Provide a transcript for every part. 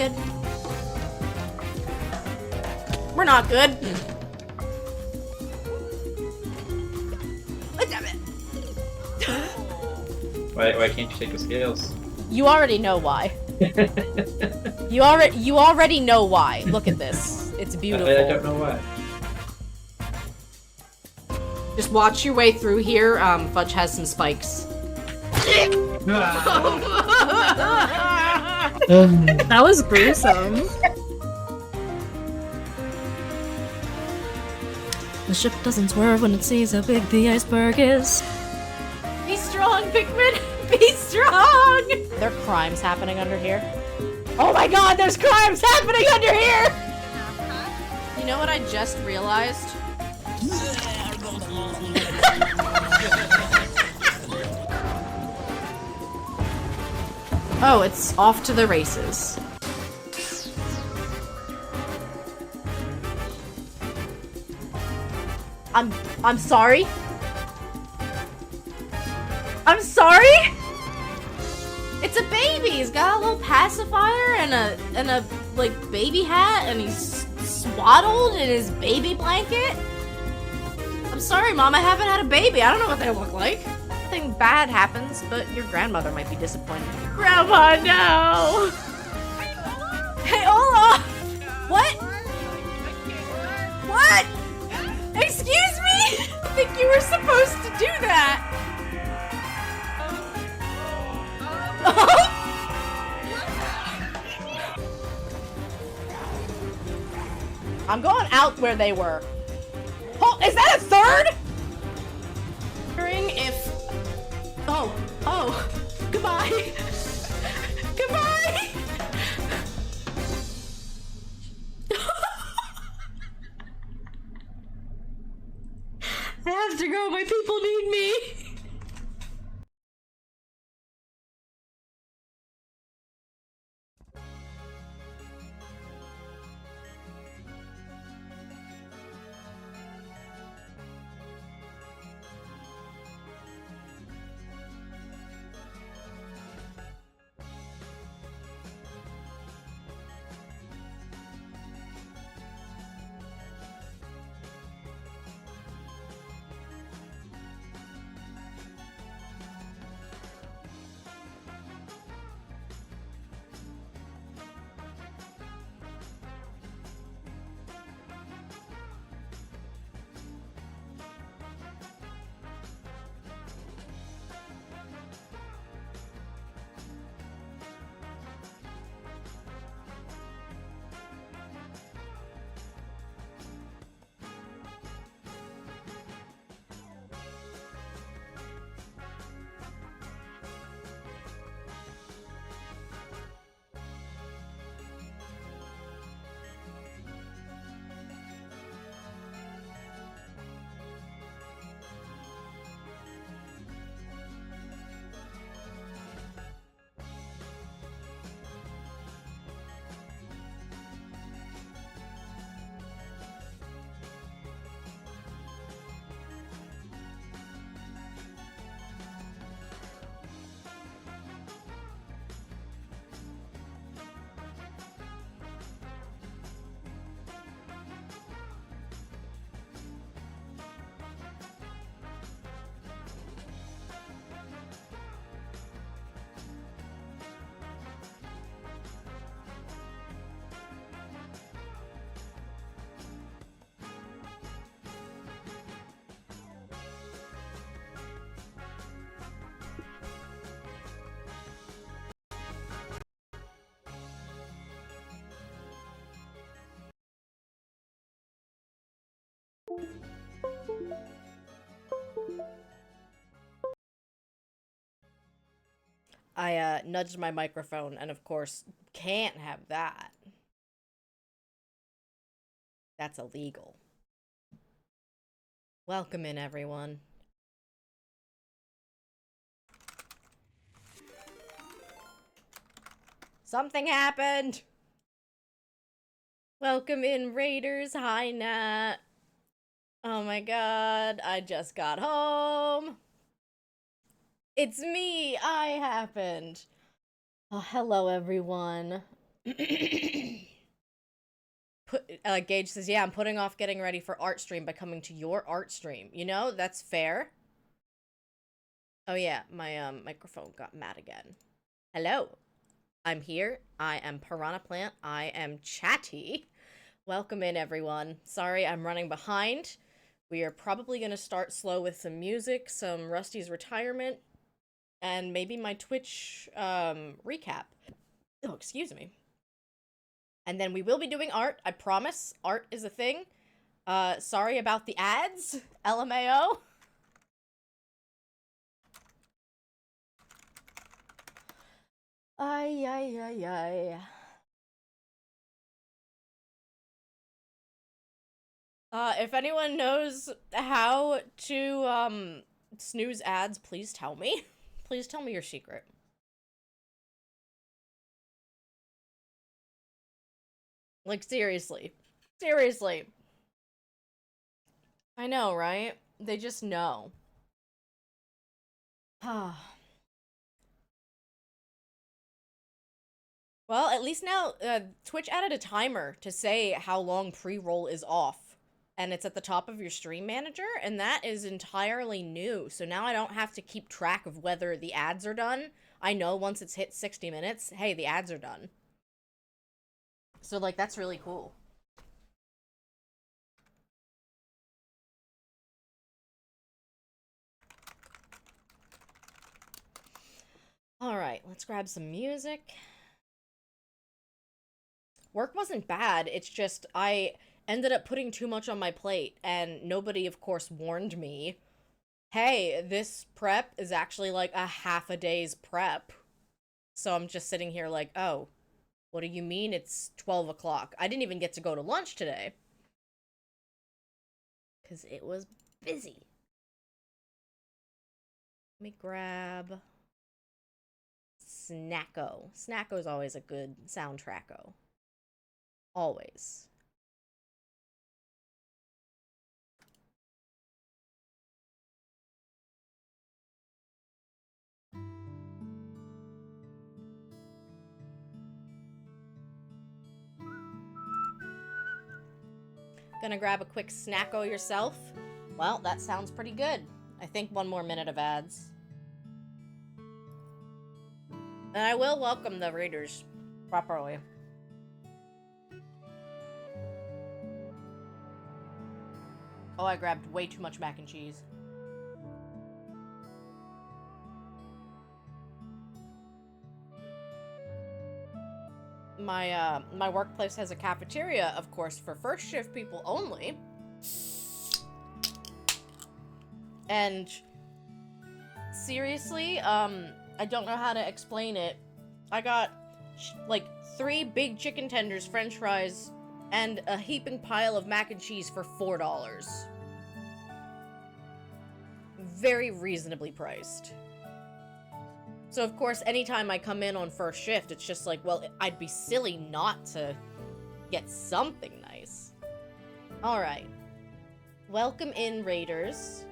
good. We're not good. Oh, damn it. Why can't you take the scales? You already know why. You already know why. Look at this. It's beautiful. I don't know why. Just watch your way through here. Fudge has some spikes. That was gruesome. The ship doesn't swerve when it sees how big the iceberg is. Be strong, Pikmin! Be strong! There are crimes happening under here. Oh my god, there's crimes happening under here! You know what I just realized? Oh, it's off to the races. I'm sorry? I'm sorry? It's a baby! He's got a little pacifier and a like baby hat and he's swaddled in his baby blanket. I'm sorry, Mom, I haven't had a baby. I don't know what they look like. Nothing bad happens, but your grandmother might be disappointed. Grandma, no! Hey, Olaf! What? What? Excuse me? I think you were supposed to do that. I'm going out where they were. Oh, is that a third? Wondering if... Oh, goodbye. Goodbye. I have to go, my people need me. I nudged my microphone and of course can't have that. That's illegal. Welcome in, everyone. Something happened! Welcome in, Raiders. Hi, Nat. Oh my god, I just got home. It's me! I happened. Oh, hello, everyone. Gage says, yeah, I'm putting off getting ready for art stream by coming to your art stream. You know, that's fair. Oh yeah, my microphone got mad again. Hello. I'm here. I am Piranha Plant. I am chatty. Welcome in, everyone. Sorry, I'm running behind. We are probably going to start slow with some music, some Rusty's retirement, and maybe my Twitch recap. Oh, excuse me. And then we will be doing art, I promise. Art is a thing. Sorry about the ads, LMAO. Ay, ay, ay, ay. If anyone knows how to, snooze ads, please tell me. Please tell me your secret. Like, seriously. Seriously. I know, right? They just know. Well, at least now, Twitch added a timer to say how long pre-roll is off. And it's at the top of your stream manager, and that is entirely new. So now I don't have to keep track of whether the ads are done. I know once it's hit 60 minutes, hey, the ads are done. So, like, that's really cool. Alright, let's grab some music. Work wasn't bad, it's just I ended up putting too much on my plate, and nobody, of course, warned me. Hey, this prep is actually like a half a day's prep. So I'm just sitting here like, oh, what do you mean it's 12 o'clock? I didn't even get to go to lunch today. Because it was busy. Let me grab Snacko. Snacko's always a good soundtracko. Always. Gonna grab a quick Snacko yourself? Well, that sounds pretty good. I think one more minute of ads. And I will welcome the readers properly. Oh, I grabbed way too much mac and cheese. My workplace has a cafeteria, of course, for first shift people only. And seriously, I don't know how to explain it. I got like 3 big chicken tenders, french fries, and a heaping pile of mac and cheese for $4. Very reasonably priced. So, of course, anytime I come in on first shift, it's just like, well, I'd be silly not to get something nice. Alright. Welcome in, Raiders.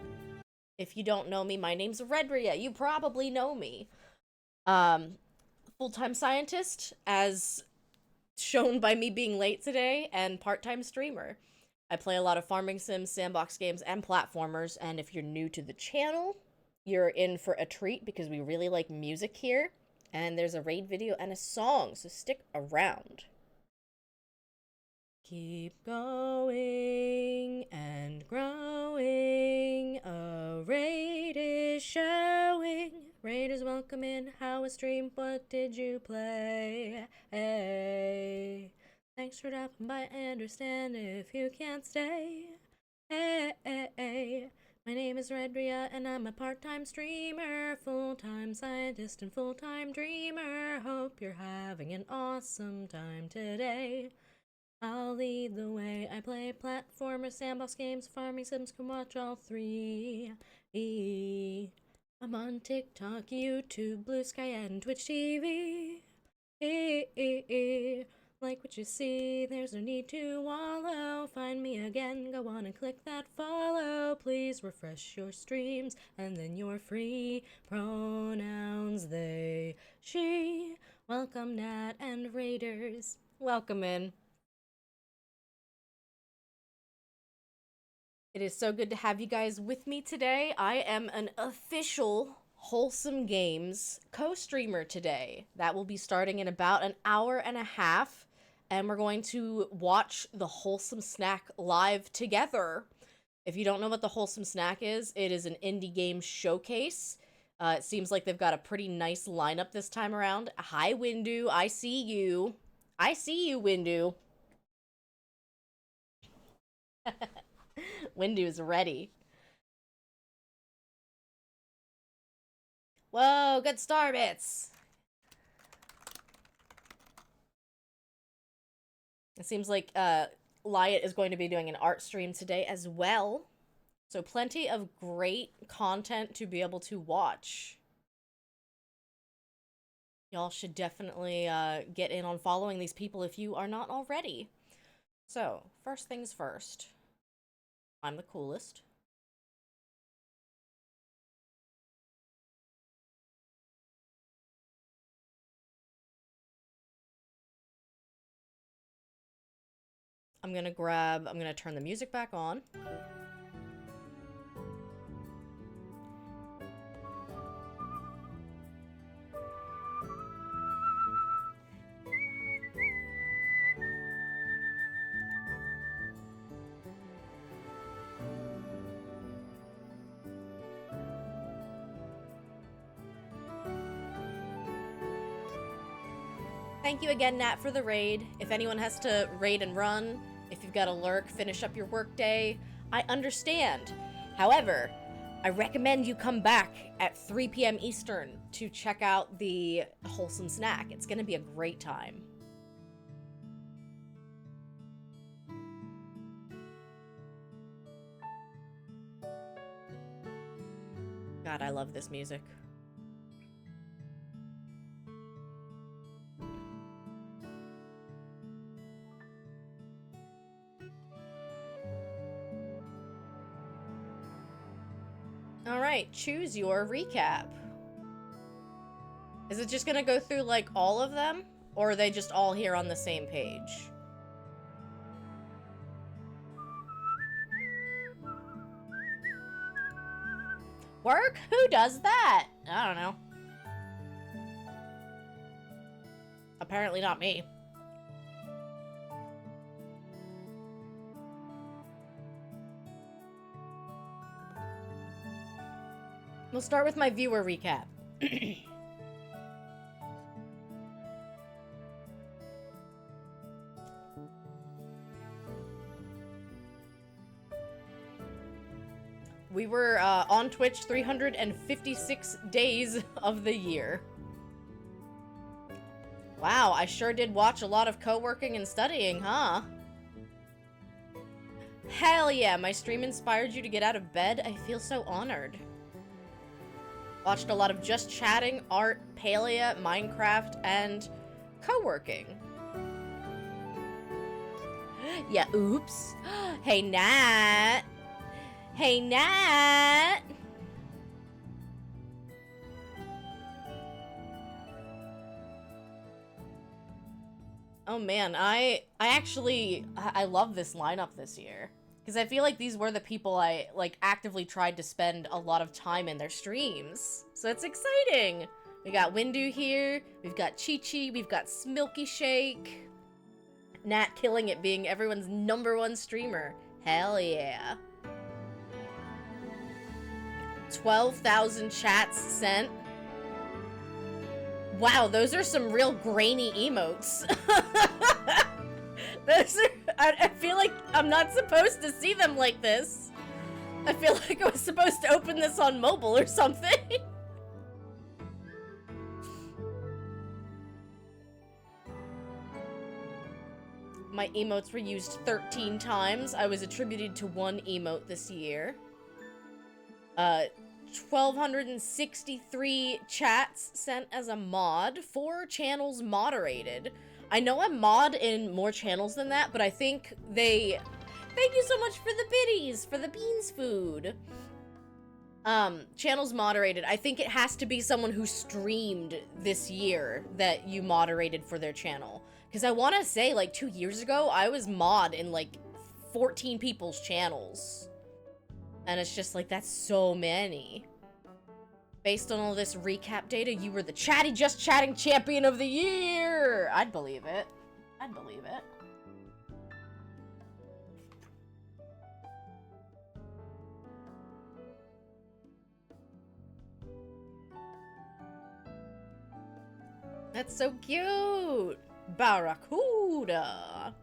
If you don't know me, my name's Redria. You probably know me. Full-time scientist, as shown by me being late today, and part-time streamer. I play a lot of farming sims, sandbox games, and platformers, and if you're new to the channel, you're in for a treat because we really like music here, and there's a raid video and a song, so stick around. Keep going and growing, a raid is showing. Raiders welcome in, how was stream, what did you play? Hey, thanks for dropping by, I understand if you can't stay. Hey, hey, hey. My name is Redria, and I'm a part-time streamer, full-time scientist and full-time dreamer. Hope you're having an awesome time today. I'll lead the way. I play platformer, sandbox games, farming sims, can watch all 3. I'm on TikTok, YouTube, Blue Sky, and Twitch TV. Like what you see, there's no need to wallow. Find me again, go on and click that follow. Please refresh your streams, and then you're free. Pronouns they, she. Welcome, Nat and Raiders. Welcome in. It is so good to have you guys with me today. I am an official Wholesome Games co-streamer today. That will be starting in about an hour and a half, and we're going to watch the Wholesome Snack live together. If you don't know what the Wholesome Snack is, it is an indie game showcase. It seems like they've got a pretty nice lineup this time around. Hi, Windu. I see you. I see you, Windu. Windu is ready. Whoa, good star bits. It seems like Lyot is going to be doing an art stream today as well. So plenty of great content to be able to watch. Y'all should definitely get in on following these people if you are not already. So, first things first. I'm the coolest. I'm gonna turn the music back on. Thank you again, Nat, for the raid. If anyone has to raid and run, if you've got to lurk, finish up your workday, I understand. However, I recommend you come back at 3 p.m. Eastern to check out the Wholesome Snack. It's gonna be a great time. God, I love this music. Alright, choose your recap. Is it just gonna go through, like, all of them? Or are they just all here on the same page? Work? Who does that? I don't know. Apparently not me. We'll start with my viewer recap. We were on Twitch 356 days of the year. Wow, I sure did watch a lot of co-working and studying, huh? Hell yeah, my stream inspired you to get out of bed. I feel so honored. Watched a lot of just chatting, art, Palea, Minecraft, and co-working. Yeah, oops. Hey, Nat. Hey, Nat. Oh man, I love this lineup this year. Because I feel like these were the people I, like, actively tried to spend a lot of time in their streams. So it's exciting! We got Windu here, we've got Chi-Chi, we've got Smilky Shake. Nat killing it being everyone's #1 streamer. Hell yeah. 12,000 chats sent. Wow, those are some real grainy emotes. Those are, I feel like I'm not supposed to see them like this. I feel like I was supposed to open this on mobile or something. My emotes were used 13 times. I was attributed to 1 emote this year. 1,263 chats sent as a mod, 4 channels moderated. I know I'm mod in more channels than that, but I think they... Thank you so much for the biddies, for the beans food. Channels moderated. I think it has to be someone who streamed this year that you moderated for their channel. Because I want to say, like, 2 years ago, I was mod in, like, 14 people's channels. And it's just like, that's so many. Based on all this recap data, you were the Chatty Just Chatting Champion of the Year! I'd believe it. I'd believe it. That's so cute! Barracuda!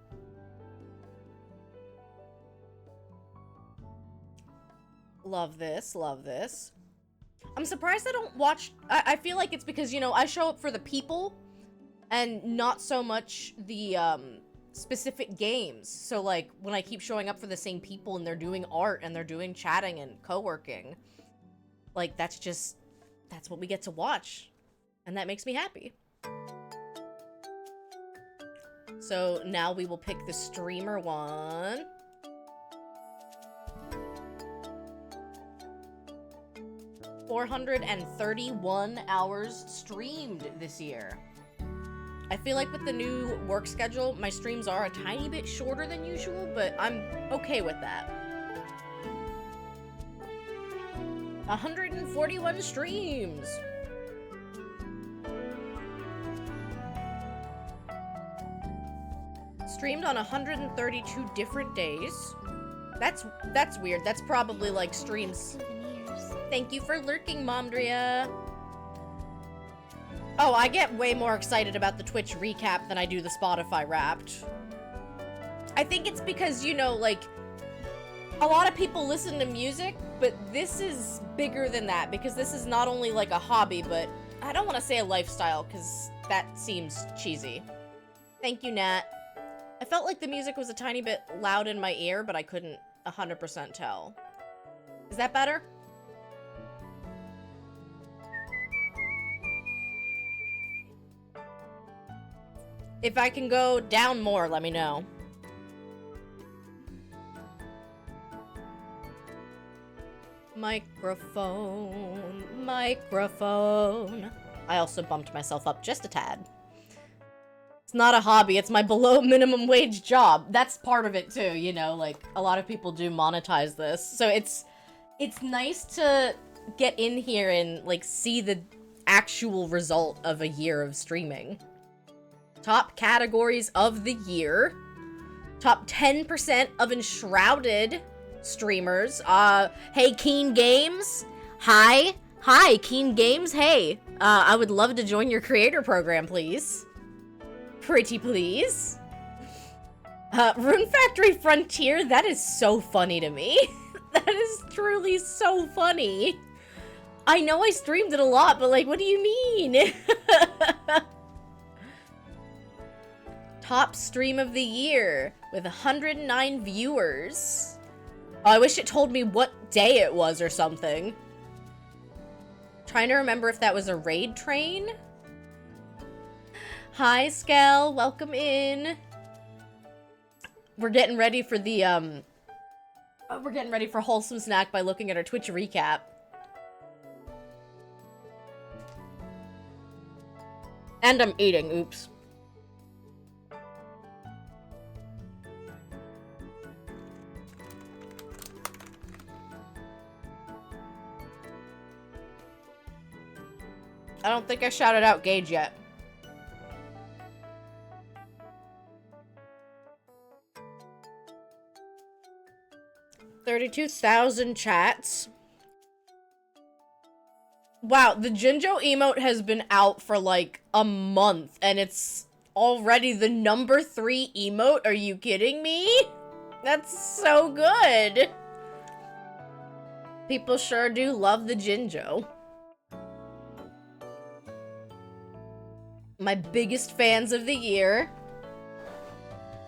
Love this, love this. I'm surprised I don't watch... I feel like it's because, you know, I show up for the people and not so much the, specific games. So, like, when I keep showing up for the same people and they're doing art and they're doing chatting and co-working, like, that's what we get to watch. And that makes me happy. So, now we will pick the streamer one. 431 hours streamed this year. I feel like with the new work schedule, my streams are a tiny bit shorter than usual, but I'm okay with that. 141 streams! Streamed on 132 different days. That's weird. That's probably like streams. Thank you for lurking, Momdria. Oh, I get way more excited about the Twitch recap than I do the Spotify Wrapped. I think it's because, you know, like, a lot of people listen to music, but this is bigger than that, because this is not only like a hobby, but I don't want to say a lifestyle, because that seems cheesy. Thank you, Nat. I felt like the music was a tiny bit loud in my ear, but I couldn't 100% tell. Is that better? If I can go down more, let me know. Microphone, microphone. I also bumped myself up just a tad. It's not a hobby, it's my below minimum wage job. That's part of it too, you know, like, a lot of people do monetize this. So it's nice to get in here and, like, see the actual result of a year of streaming. Top categories of the year. Top 10% of enshrouded streamers. Hey, Keen Games. Hi, Keen Games. Hey, I would love to join your creator program, please. Pretty please. Rune Factory Frontier, that is so funny to me. That is truly so funny. I know I streamed it a lot, but, like, what do you mean? Top stream of the year with 109 viewers. Oh, I wish it told me what day it was or something. Trying to remember if that was a raid train. Hi, Skel. Welcome in. We're getting ready for the, we're getting ready for Wholesome Snack by looking at our Twitch recap. And I'm eating, oops. I don't think I shouted out Gage yet. $32,000 chats. Wow, the Jinjo emote has been out for like a month and it's already the number 3 emote? Are you kidding me? That's so good. People sure do love the Jinjo. My biggest fans of the year.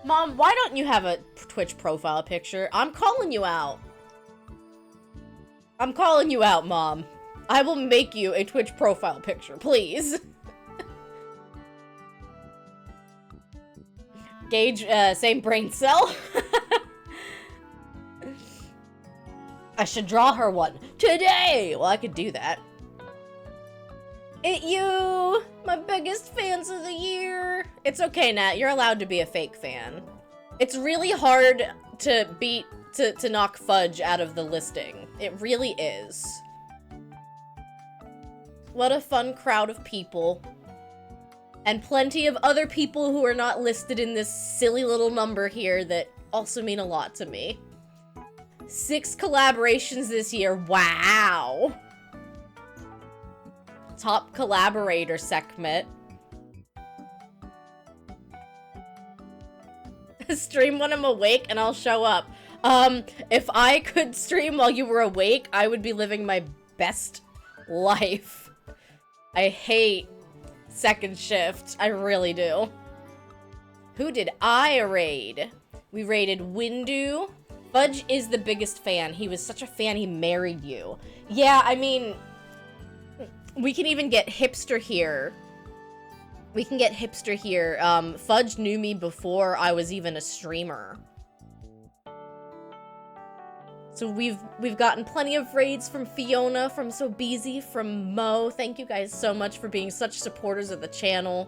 Mom, why don't you have a Twitch profile picture? I'm calling you out. I'm calling you out, Mom. I will make you a Twitch profile picture, please. Gage, same brain cell. I should draw her one today. Well, I could do that. You, my biggest fans of the year. It's okay, Nat. You're allowed to be a fake fan. It's really hard to knock Fudge out of the listing. It really is. What a fun crowd of people. And plenty of other people who are not listed in this silly little number here that also mean a lot to me. 6 collaborations this year. Wow. Top collaborator segment. Stream when I'm awake and I'll show up. If I could stream while you were awake, I would be living my best life. I hate second shift. I really do. Who did I raid? We raided Windu. Fudge is the biggest fan. He was such a fan, he married you. Yeah, I mean, we can even get hipster here. We can get hipster here. Fudge knew me before I was even a streamer. So we've gotten plenty of raids from Fiona, from Sobeezy, from Mo. Thank you guys so much for being such supporters of the channel.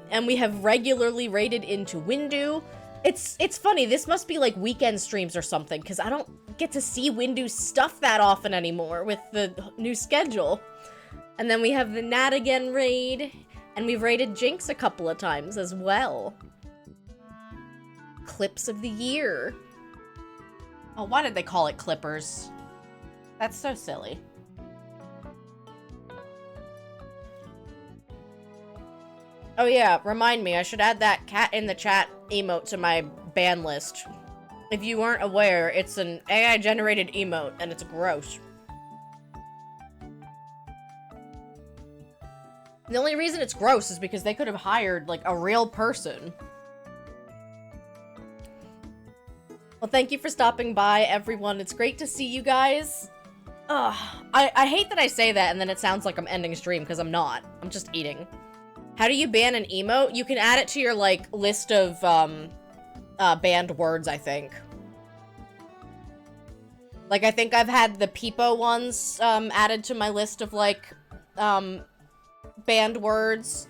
And we have regularly raided into Windu. It's funny, this must be like weekend streams or something, because I don't get to see Windu's stuff that often anymore with the new schedule. And then we have the Nat Again raid, and we've raided Jinx a couple of times as well. Clips of the year. Oh, why did they call it Clippers? That's so silly. Oh yeah, remind me, I should add that cat in the chat emote to my ban list. If you weren't aware, it's an AI-generated emote, and it's gross. The only reason it's gross is because they could have hired, like, a real person. Well, thank you for stopping by, everyone. It's great to see you guys. Ugh, I hate that I say that and then it sounds like I'm ending stream, because I'm not. I'm just eating. How do you ban an emote? You can add it to your, like, list of, banned words, I think. Like, I think I've had the Peepo ones, added to my list of, like, banned words.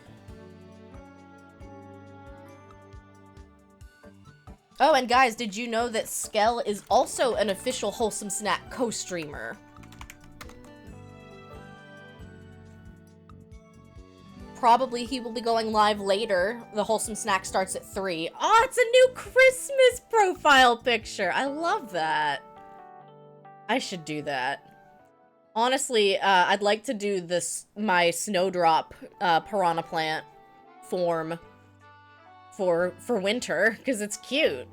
Oh, and guys, did you know that Skell is also an official Wholesome Snack co-streamer? Probably he will be going live later. The Wholesome Snack starts at 3. Oh, it's a new Christmas profile picture. I love that. I should do that. Honestly, I'd like to do this, my Snowdrop piranha plant form for winter, because it's cute.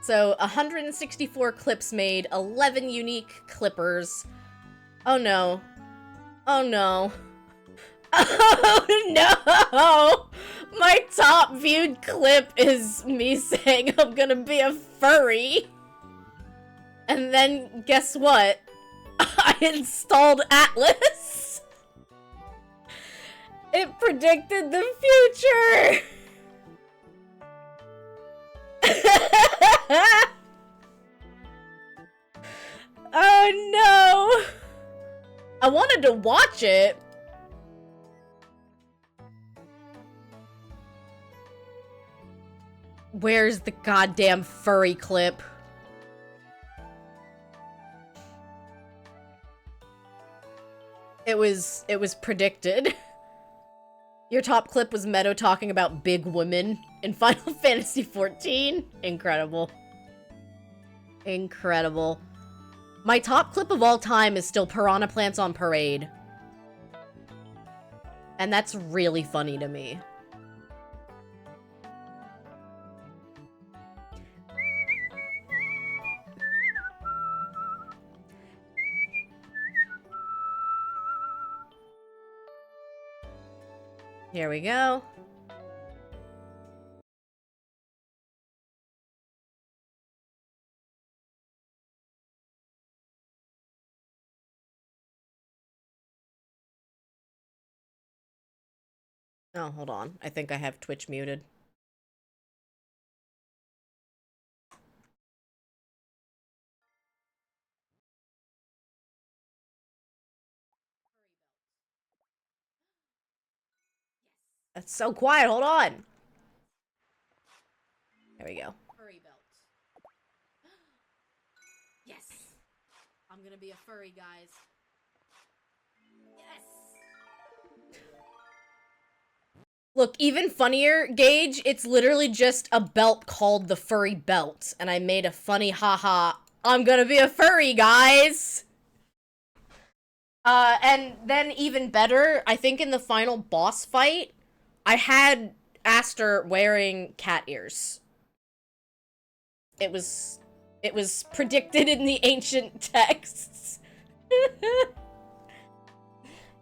So, 164 clips made, 11 unique clippers. Oh no. Oh no. Oh no! My top viewed clip is me saying I'm gonna be a furry. And then, guess what? I installed Atlas. It predicted the future. Oh no! I wanted to watch it. Where's the goddamn furry clip? It was predicted. Your top clip was Meadow talking about big women in Final Fantasy XIV. Incredible. Incredible. My top clip of all time is still Piranha Plants on Parade. And that's really funny to me. Here we go. Oh, hold on. I think I have Twitch muted. That's so quiet. Hold on. There we go. Furry belt. Yes. I'm gonna be a furry, guys. Yes. Look, even funnier, Gage, it's literally just a belt called the furry belt. And I made a funny haha, I'm gonna be a furry, guys! And then even better, I think in the final boss fight, I had Aster wearing cat ears. It was predicted in the ancient texts.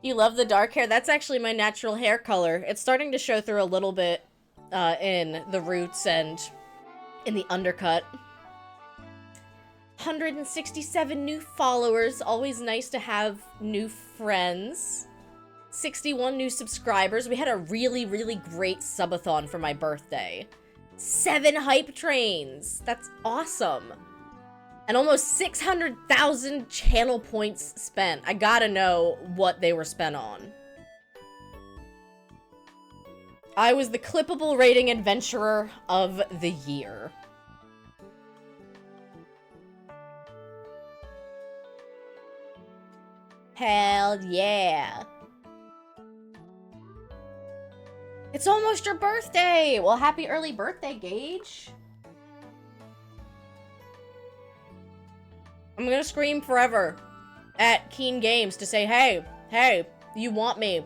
You love the dark hair? That's actually my natural hair color. It's starting to show through a little bit in the roots and in the undercut. 167 new followers. Always nice to have new friends. 61 new subscribers. We had a really, really great subathon for my birthday. 7 hype trains. That's awesome. And almost 600,000 channel points spent. I gotta know what they were spent on. I was the clippable rating adventurer of the year. Hell yeah. It's almost your birthday! Well, happy early birthday, Gage. I'm gonna scream forever at Keen Games to say, hey, you want me.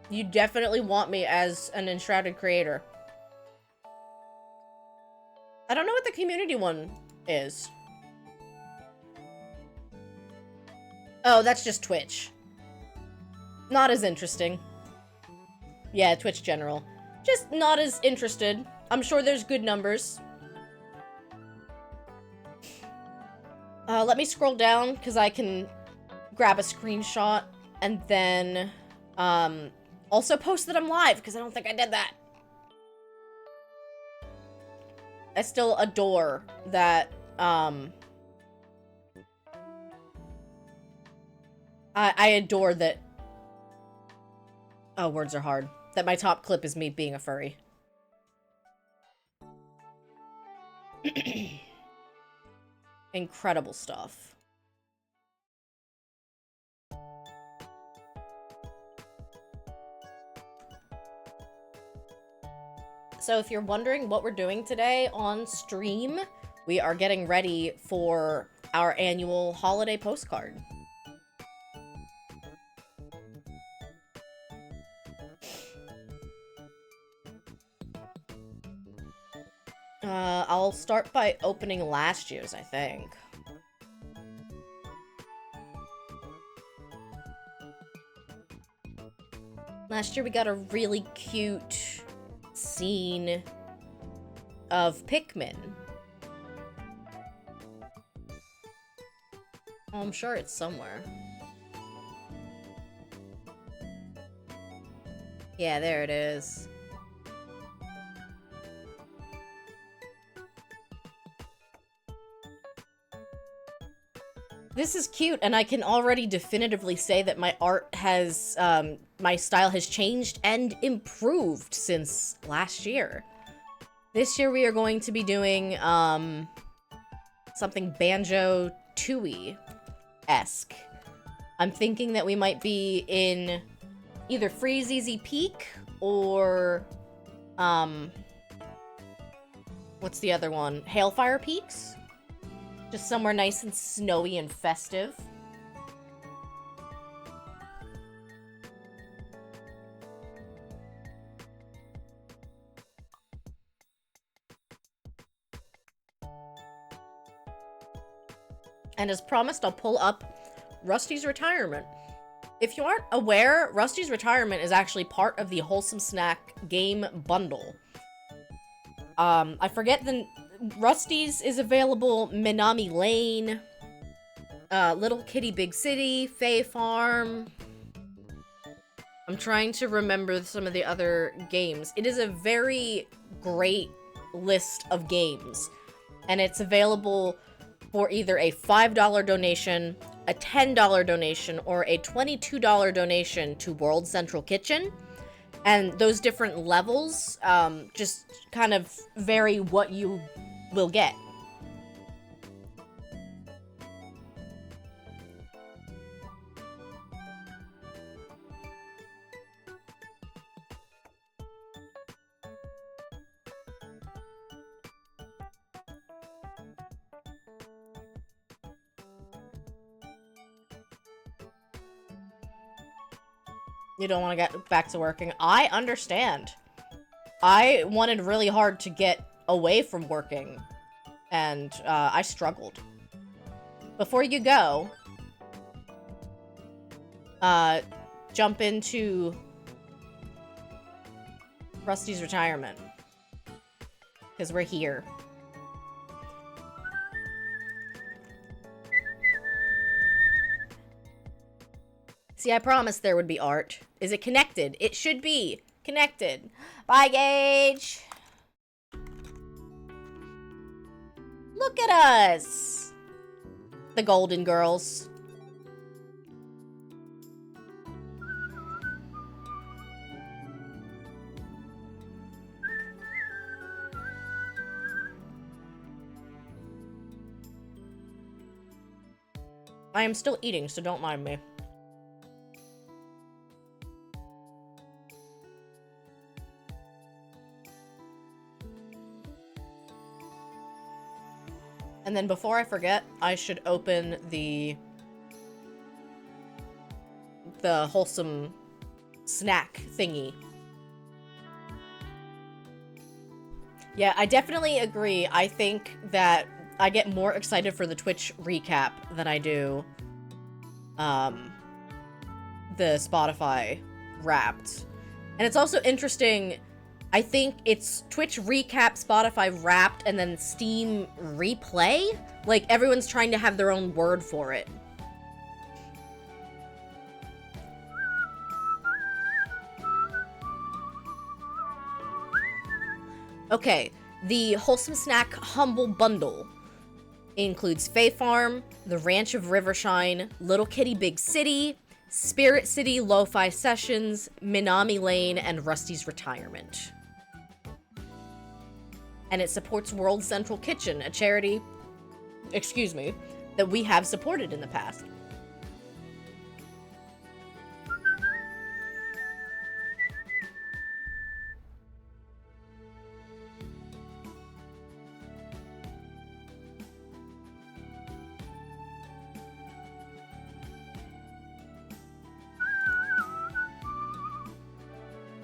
You definitely want me as an Enshrouded creator. I don't know what the community one is. Oh, that's just Twitch. Not as interesting. Yeah, Twitch general. Just not as interested. I'm sure there's good numbers. Let me scroll down, because I can grab a screenshot, and then, also post that I'm live, because I don't think I did that. I still adore that, I adore that, oh, words are hard, that my top clip is me being a furry. Incredible stuff. So if you're wondering what we're doing today on stream, we are getting ready for our annual holiday postcard. I'll start by opening last year's, I think. Last year we got a really cute scene of Pikmin. Oh, I'm sure it's somewhere. Yeah, there it is. This is cute, and I can already definitively say that my art has, my style has changed and improved since last year. This year we are going to be doing, something Banjo-Tooie-esque. I'm thinking that we might be in either Freezeezy Peak or, what's the other one? Hailfire Peaks? Just somewhere nice and snowy and festive. And as promised, I'll pull up Rusty's retirement. If you aren't aware, Rusty's retirement is actually part of the Wholesome Snack game bundle. I forget the... Rusty's is available Minami Lane, Little Kitty Big City, Fae Farm. I'm trying to remember some of the other games. It is a very great list of games, and it's available for either a $5 donation, a $10 donation, or a $22 donation to World Central Kitchen. And those different levels just kind of vary what you will get. You don't want to get back to working. I understand. I wanted really hard to get away from working, and I struggled. Before you go, jump into Rusty's retirement, because we're here. See, I promised there would be art. Is it connected? It should be connected. Bye, Gage. Look at us. The Golden Girls. I am still eating, so don't mind me. And then before I forget, I should open the Wholesome Snack thingy. Yeah, I definitely agree. I think that I get more excited for the Twitch recap than I do the Spotify Wrapped. And it's also interesting, I think it's Twitch recap, Spotify Wrapped, and then Steam replay? Like, everyone's trying to have their own word for it. Okay, the Wholesome Snack Humble Bundle includes Fae Farm, the Ranch of Rivershine, Little Kitty Big City, Spirit City Lo-Fi Sessions, Minami Lane, and Rusty's Retirement. And it supports World Central Kitchen, a charity, that we have supported in the past.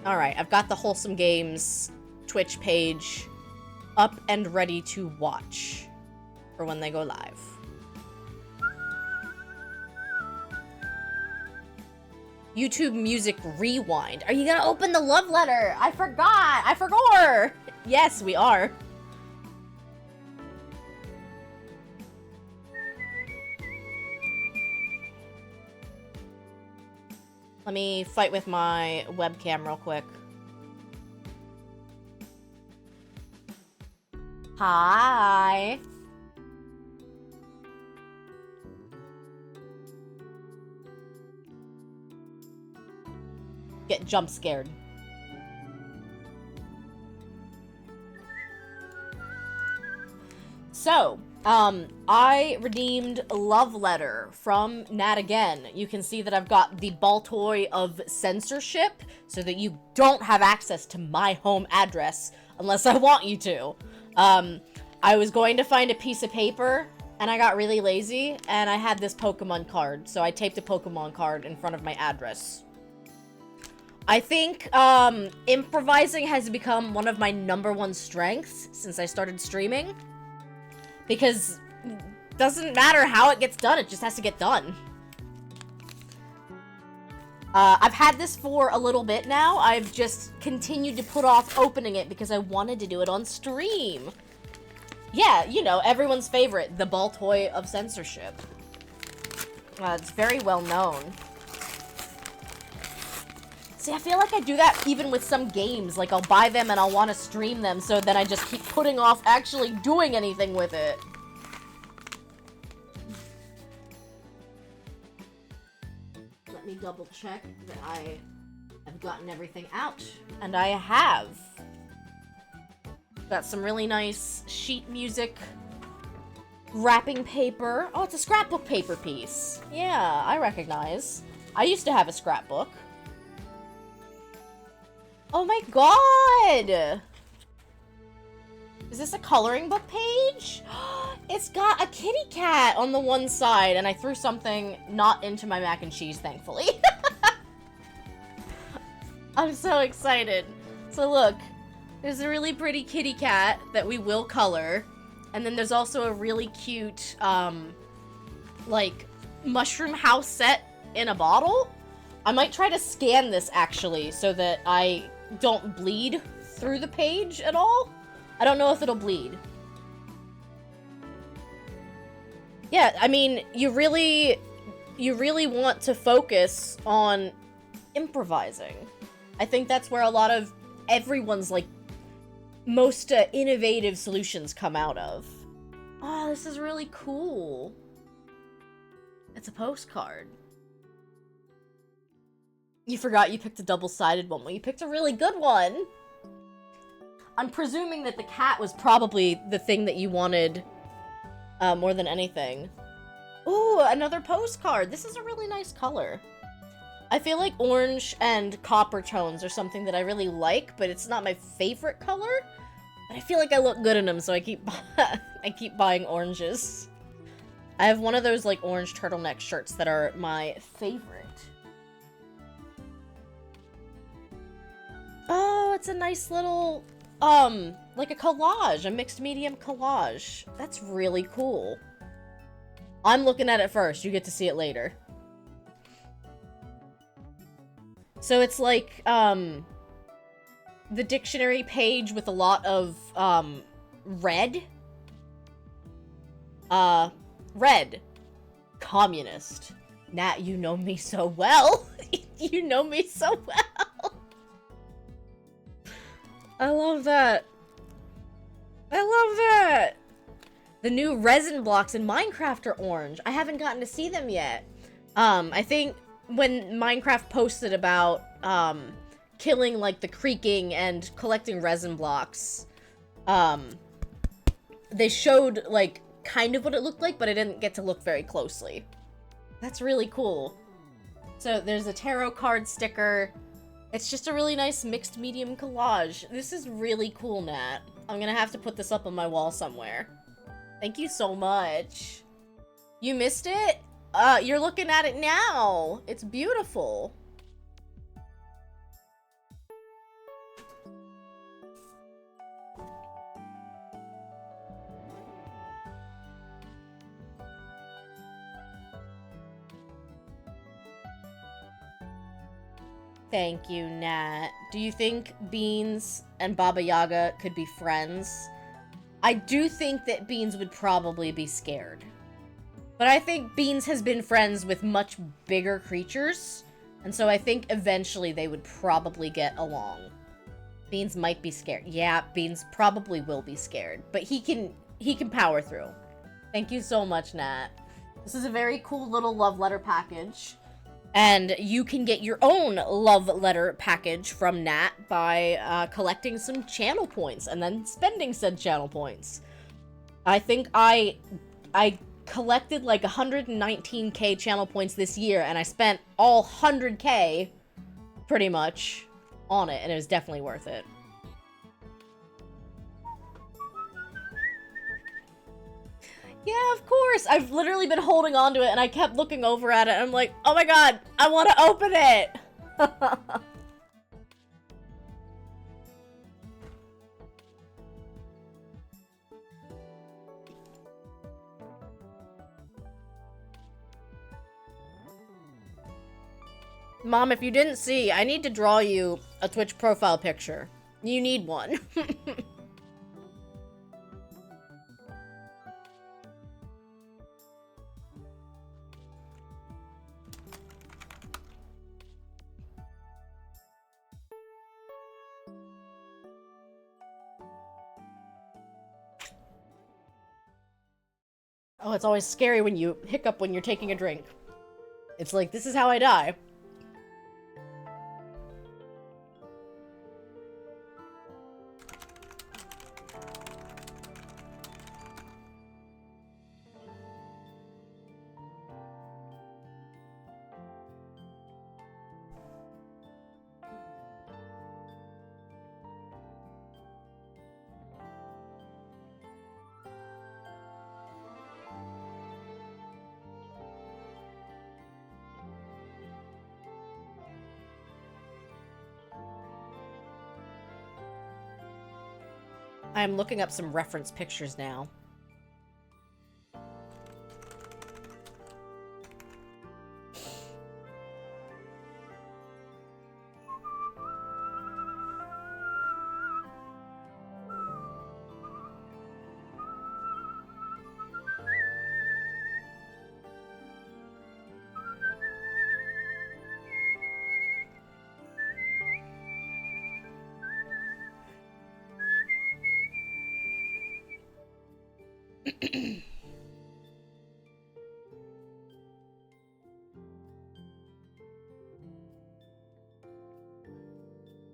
Alright, I've got the Wholesome Games Twitch page up and ready to watch for when they go live. YouTube Music Rewind. Are you gonna open the love letter? I forgot! I forgot! Yes, we are. Let me fight with my webcam real quick. Hi. Get jump scared. So, I redeemed a love letter from Nat again. You can see that I've got the ball toy of censorship so that you don't have access to my home address unless I want you to. I was going to find a piece of paper and I got really lazy and I had this Pokemon card, so I taped a Pokemon card in front of my address. I think improvising has become one of my #1 strengths since I started streaming. Because it doesn't matter how it gets done, it just has to get done. I've had this for a little bit now. I've just continued to put off opening it because I wanted to do it on stream. Yeah, you know, everyone's favorite, the ball toy of censorship. It's very well known. See, I feel like I do that even with some games. Like, I'll buy them and I'll want to stream them, so then I just keep putting off actually doing anything with it. Let me double check that I I've gotten everything out, and I have. Got some really nice sheet music wrapping paper. Oh, it's a scrapbook paper piece. Yeah, I recognize. I used to have a scrapbook. Oh my god! Is this a coloring book page? It's got a kitty cat on the one side, and I threw something not into my mac and cheese, thankfully. I'm so excited. So look, there's a really pretty kitty cat that we will color, and then there's also a really cute, like, mushroom house set in a bottle. I might try to scan this, actually, so that I don't bleed through the page at all. I don't know if it'll bleed. Yeah, I mean, you really want to focus on improvising. I think that's where a lot of everyone's, like, most innovative solutions come out of. Oh, this is really cool. It's a postcard. You forgot you picked a double-sided one. Well, you picked a really good one. I'm presuming that the cat was probably the thing that you wanted more than anything. Ooh, another postcard. This is a really nice color. I feel like orange and copper tones are something that I really like, but it's not my favorite color. But I feel like I look good in them, so I keep buying oranges. I have one of those, like, orange turtleneck shirts that are my favorite. Oh, it's a nice little, like a collage, a mixed medium collage. That's really cool. I'm looking at it first. You get to see it later. So it's like, the dictionary page with a lot of, red. Red. Communist. Nat, you know me so well. You know me so well. I love that. I love that. The new resin blocks in Minecraft are orange. I haven't gotten to see them yet. I think when Minecraft posted about, killing, like, the creaking and collecting resin blocks, they showed, like, kind of what it looked like, but I didn't get to look very closely. That's really cool. So there's a tarot card sticker. It's just a really nice mixed medium collage. This is really cool, Nat. I'm gonna have to put this up on my wall somewhere. Thank you so much. You missed it? You're looking at it now. It's beautiful. Thank you, Nat. Do you think Beans and Baba Yaga could be friends? I do think that Beans would probably be scared. But I think Beans has been friends with much bigger creatures, and so I think eventually they would probably get along. Beans might be scared. Yeah, Beans probably will be scared, but he can power through. Thank you so much, Nat. This is a very cool little love letter package. And you can get your own love letter package from Nat by collecting some channel points and then spending said channel points. I think I collected like 119k channel points this year, and I spent all 100k pretty much on it, and it was definitely worth it. Yeah, of course. I've literally been holding on to it, and I kept looking over at it, and I'm like, oh my god, I want to open it! Mom, if you didn't see, I need to draw you a Twitch profile picture. You need one. Oh, it's always scary when you hiccup when you're taking a drink. It's like, this is how I die. I'm looking up some reference pictures now.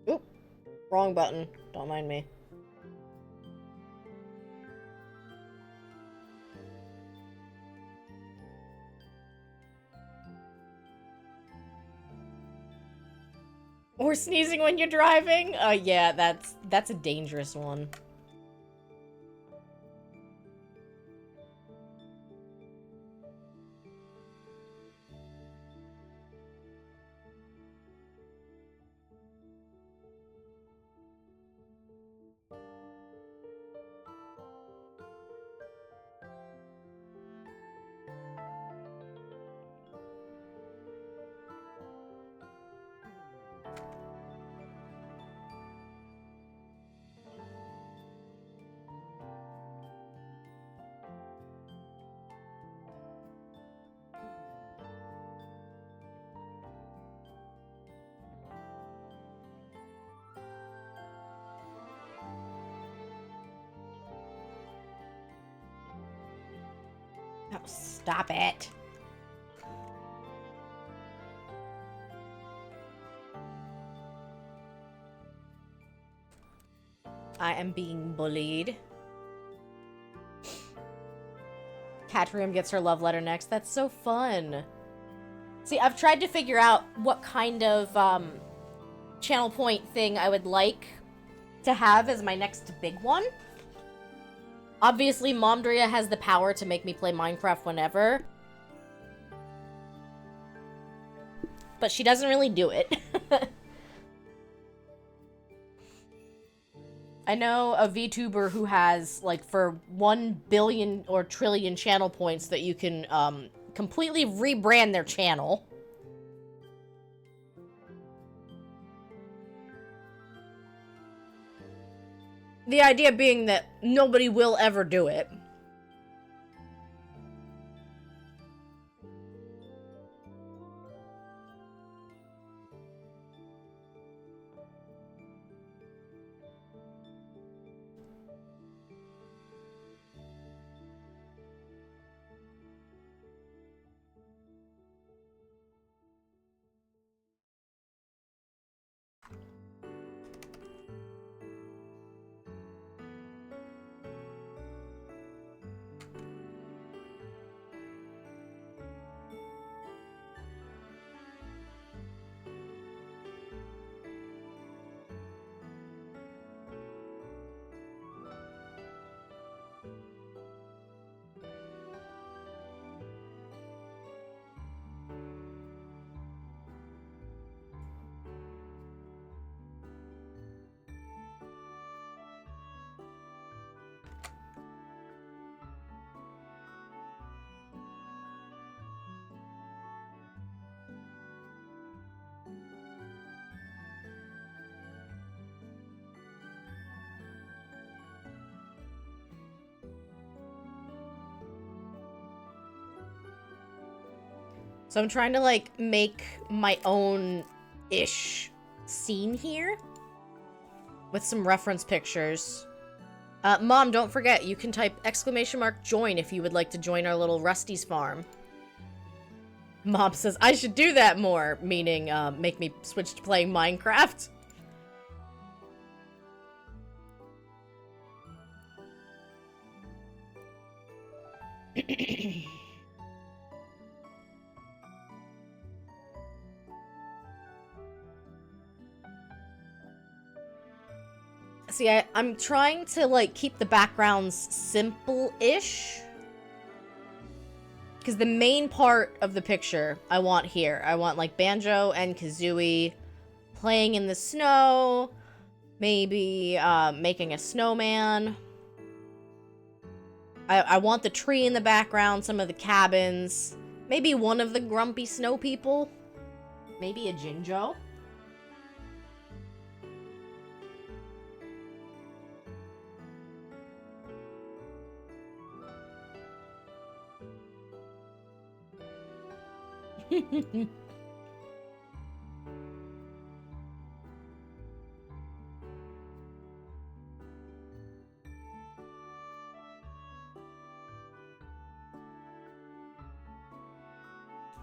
Oop, wrong button. Don't mind me. Or sneezing when you're driving? Yeah, that's a dangerous one. Oh, stop it. I am being bullied. Catrium gets her love letter next. That's so fun. See, I've tried to figure out what kind of channel point thing I would like to have as my next big one. Obviously, Momdria has the power to make me play Minecraft whenever. But she doesn't really do it. I know a VTuber who has, like, for 1 billion or trillion channel points that you can, completely rebrand their channel. The idea being that nobody will ever do it. So I'm trying to, like, make my own-ish scene here with some reference pictures. Mom, don't forget, you can type !join if you would like to join our little Rusty's farm. Mom says, I should do that more, meaning, make me switch to playing Minecraft. See, I'm trying to, like, keep the backgrounds simple-ish. Because the main part of the picture I want here. I want, like, Banjo and Kazooie playing in the snow. Maybe making a snowman. I want the tree in the background, some of the cabins. Maybe one of the grumpy snow people. Maybe a Jinjo.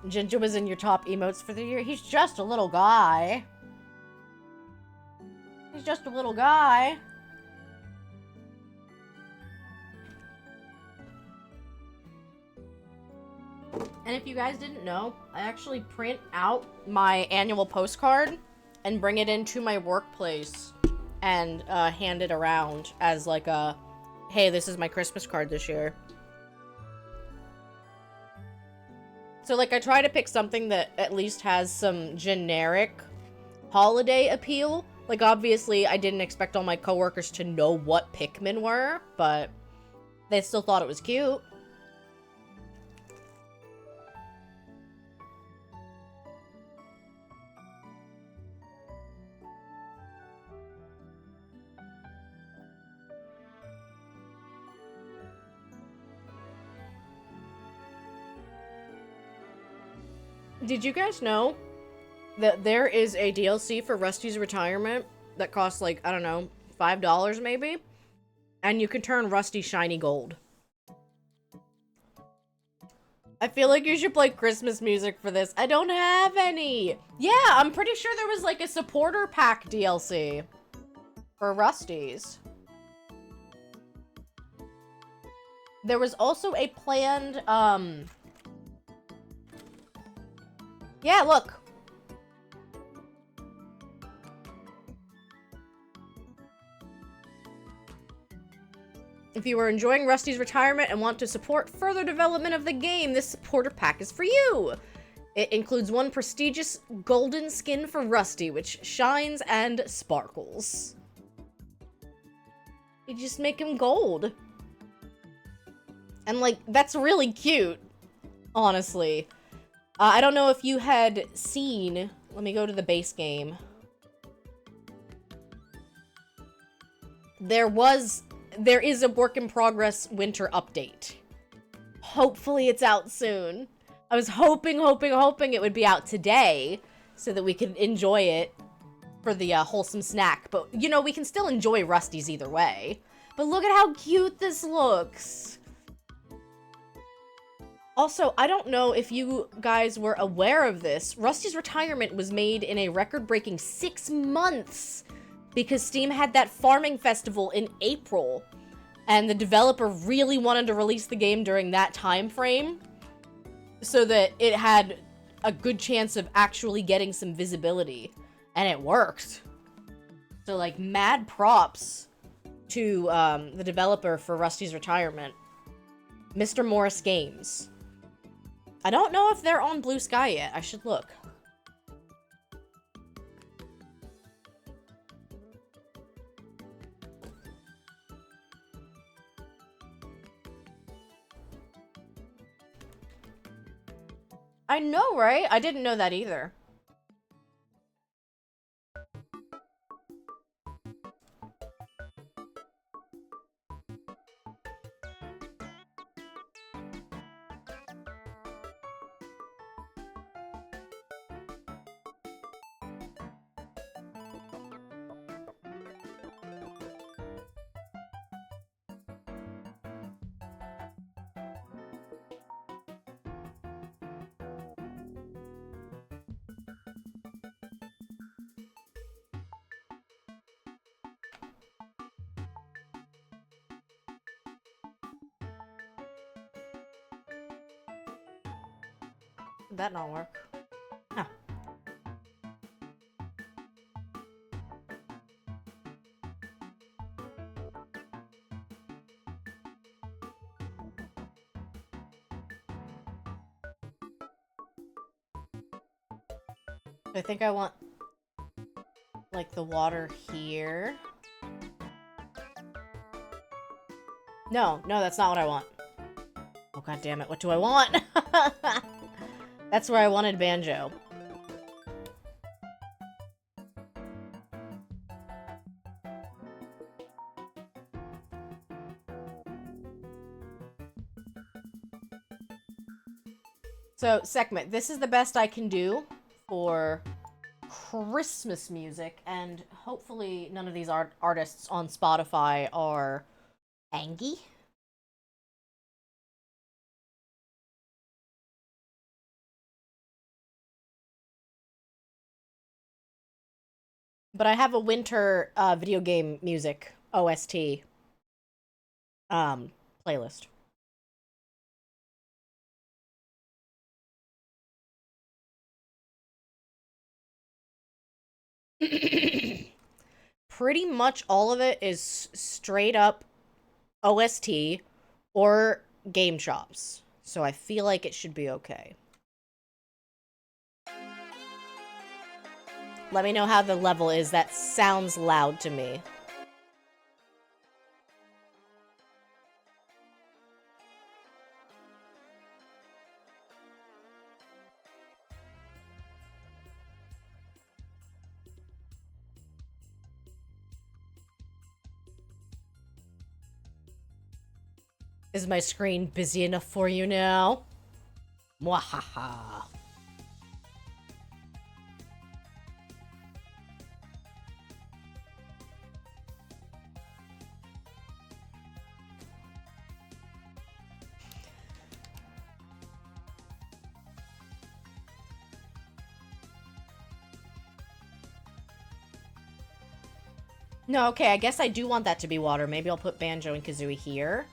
Jinjo was in your top emotes for the year. He's just a little guy. He's just a little guy. And if you guys didn't know, I actually print out my annual postcard and bring it into my workplace and hand it around as like a, hey, this is my Christmas card this year. So, like, I try to pick something that at least has some generic holiday appeal. Like, obviously, I didn't expect all my coworkers to know what Pikmin were, but they still thought it was cute. Did you guys know that there is a DLC for Rusty's retirement that costs, like, I don't know, $5 maybe? And you can turn Rusty shiny gold. I feel like you should play Christmas music for this. I don't have any. Yeah, I'm pretty sure there was, like, a supporter pack DLC for Rusty's. There was also a planned, yeah, look. If you are enjoying Rusty's retirement and want to support further development of the game, this supporter pack is for you. It includes one prestigious golden skin for Rusty, which shines and sparkles. You just make him gold. And, like, that's really cute, honestly. I don't know if you had seen... Let me go to the base game. There is a work in progress winter update. Hopefully it's out soon. I was hoping it would be out today so that we could enjoy it for the wholesome snack. But, you know, we can still enjoy Rusty's either way. But look at how cute this looks. Also, I don't know if you guys were aware of this. Rusty's retirement was made in a record-breaking 6 months because Steam had that farming festival in April, and the developer really wanted to release the game during that time frame so that it had a good chance of actually getting some visibility, and it worked. So, like, mad props to the developer for Rusty's retirement, Mr. Morris Games. I don't know if they're on Blue Sky yet. I should look. I know, right? I didn't know that either. Did that not work? Huh. I think I want, like, the water here. No, that's not what I want. Oh, god damn it, what do I want? That's where I wanted Banjo. So, Sekhmet, this is the best I can do for Christmas music, and hopefully none of these artists on Spotify are angry. But I have a winter video game music OST playlist. Pretty much all of it is straight up OST or game shops. So I feel like it should be okay. Let me know how the level is. That sounds loud to me. Is my screen busy enough for you now? Mwahaha. No, okay, I guess I do want that to be water. Maybe I'll put Banjo and Kazooie here.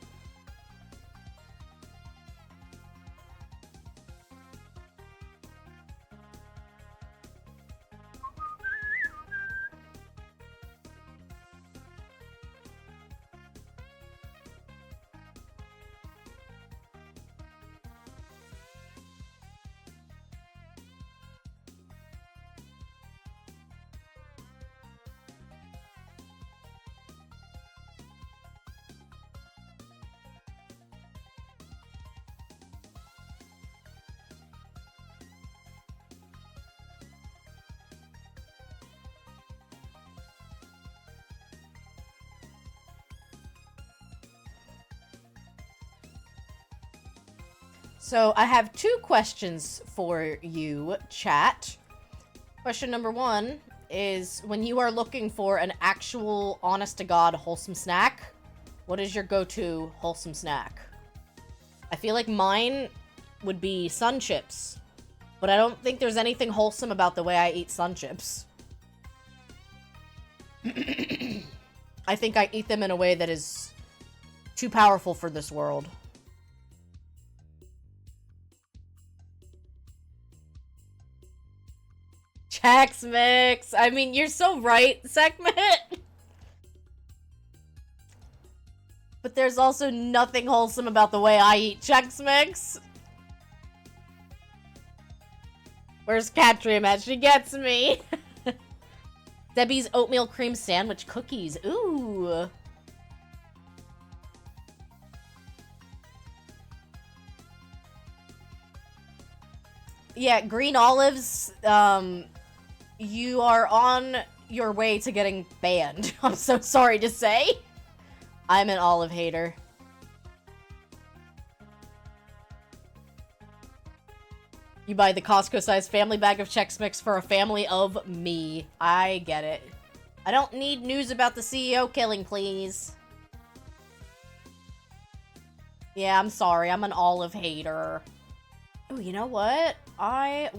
So I have 2 questions for you, chat. Question number 1 is, when you are looking for an actual, honest-to-God wholesome snack, what is your go-to wholesome snack? I feel like mine would be Sun Chips, but I don't think there's anything wholesome about the way I eat Sun Chips. I think I eat them in a way that is too powerful for this world. Chex Mix! I mean, you're so right, Sekhmet! But there's also nothing wholesome about the way I eat Chex Mix. Where's Katria, man? She gets me! Debbie's oatmeal cream sandwich cookies. Ooh! Yeah, green olives, you are on your way to getting banned. I'm so sorry to say. I'm an olive hater. You buy the Costco-sized family bag of Chex Mix for a family of me. I get it. I don't need news about the CEO killing, please. Yeah, I'm sorry. I'm an olive hater. Oh, you know what? I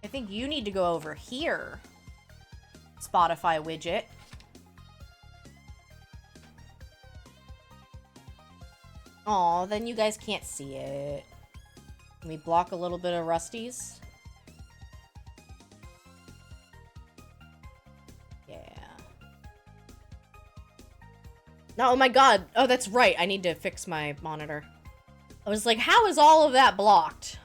think you need to go over here. Spotify widget. Aw, then you guys can't see it. Can we block a little bit of Rusty's? Yeah. No, oh my god. Oh, that's right. I need to fix my monitor. I was like, how is all of that blocked?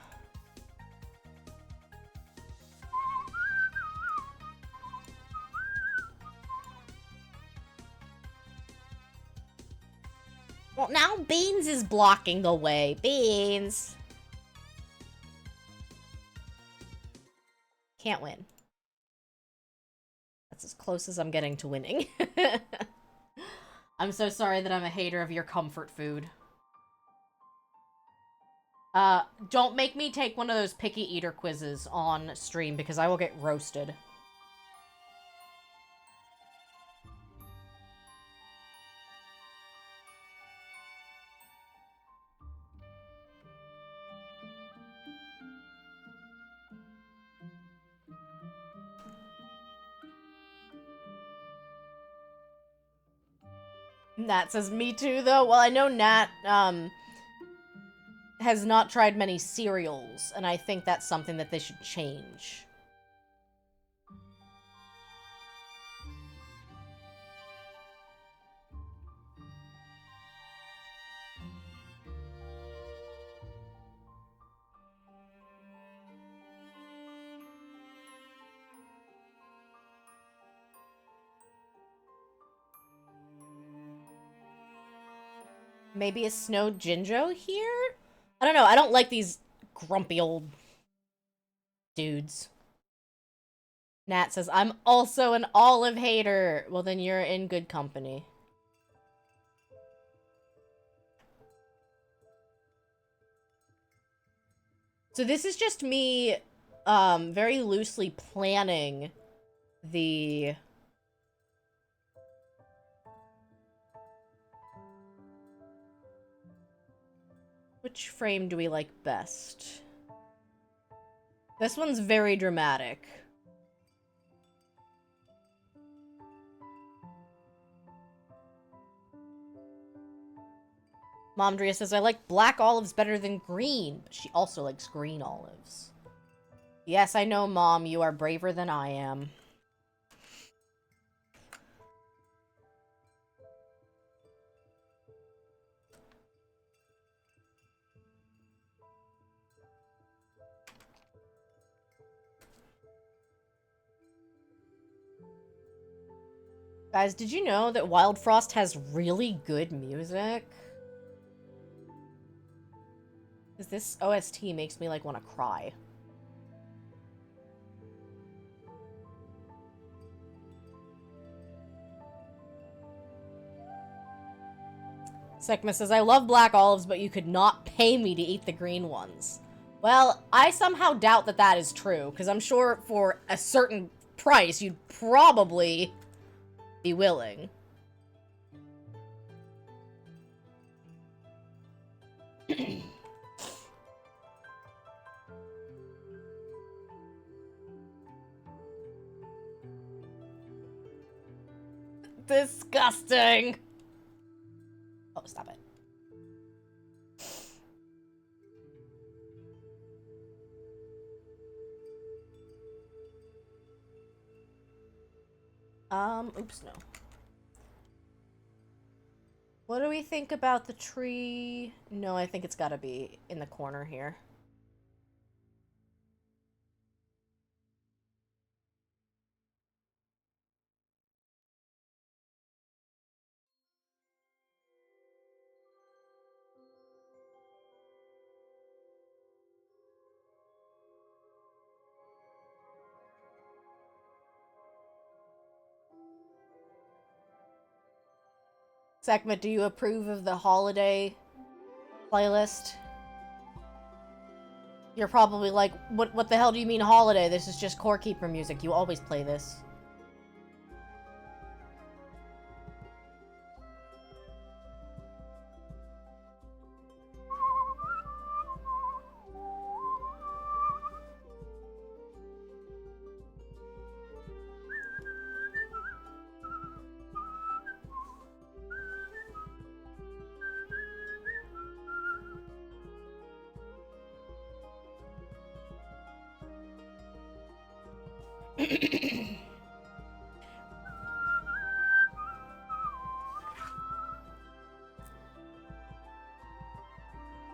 Well, now Beans is blocking the way. Beans! Can't win. That's as close as I'm getting to winning. I'm so sorry that I'm a hater of your comfort food. Don't make me take one of those picky eater quizzes on stream because I will get roasted. Nat says, me too, though. Well, I know Nat, has not tried many cereals, and I think that's something that they should change. Maybe a Snow Jinjo here? I don't know, I don't like these grumpy old dudes. Nat says, I'm also an olive hater. Well, then you're in good company. So this is just me, very loosely planning the... Which frame do we like best? This one's very dramatic. Momdria says, I like black olives better than green, but she also likes green olives. Yes, I know, Mom, you are braver than I am. Guys, did you know that Wild Frost has really good music? Because this OST makes me, like, want to cry. Sekma says, I love black olives, but you could not pay me to eat the green ones. Well, I somehow doubt that that is true, because I'm sure for a certain price, you'd probably be willing. Disgusting! Oh, stop it. Oops, no. What do we think about the tree? No, I think it's gotta be in the corner here. Sekma, do you approve of the holiday playlist? You're probably like, what the hell do you mean holiday? This is just Core Keeper music. You always play this.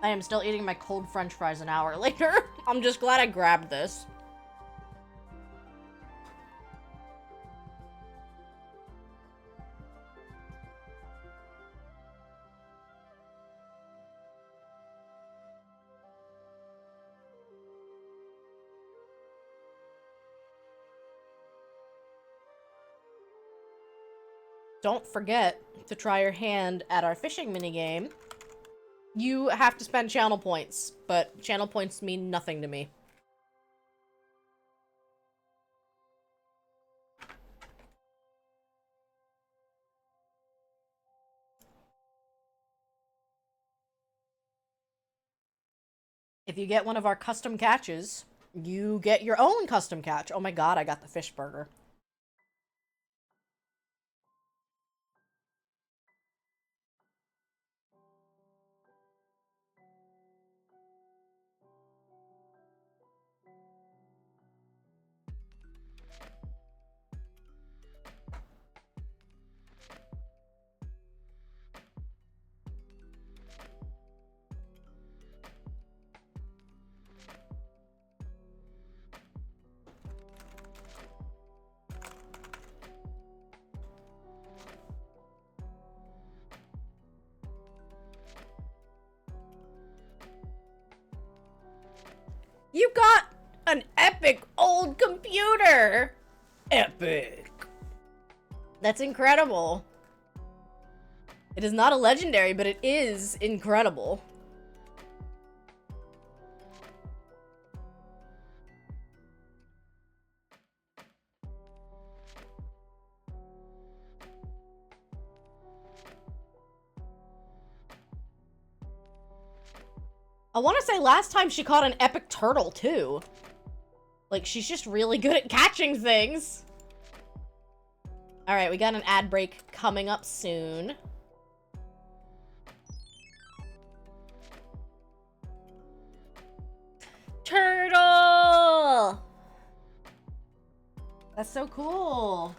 I am still eating my cold french fries an hour later. I'm just glad I grabbed this. don't forget to try your hand at our fishing minigame. You have to spend channel points, but channel points mean nothing to me. If you get one of our custom catches, you get your own custom catch. Oh my god, I got the fish burger. You got an epic old computer! Epic. That's incredible. It is not a legendary, but it is incredible. I want to say last time she caught an epic turtle, too. Like, she's just really good at catching things. Alright, we got an ad break coming up soon. Turtle! That's so cool.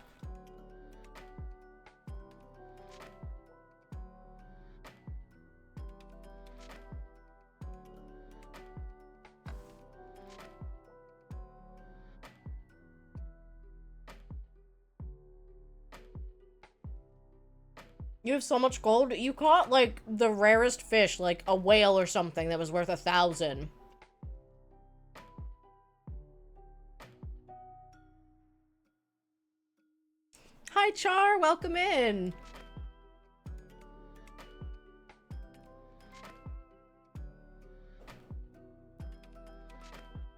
You have so much gold. You caught, like, the rarest fish, like a whale or something that was worth 1,000. Hi, Char. Welcome in.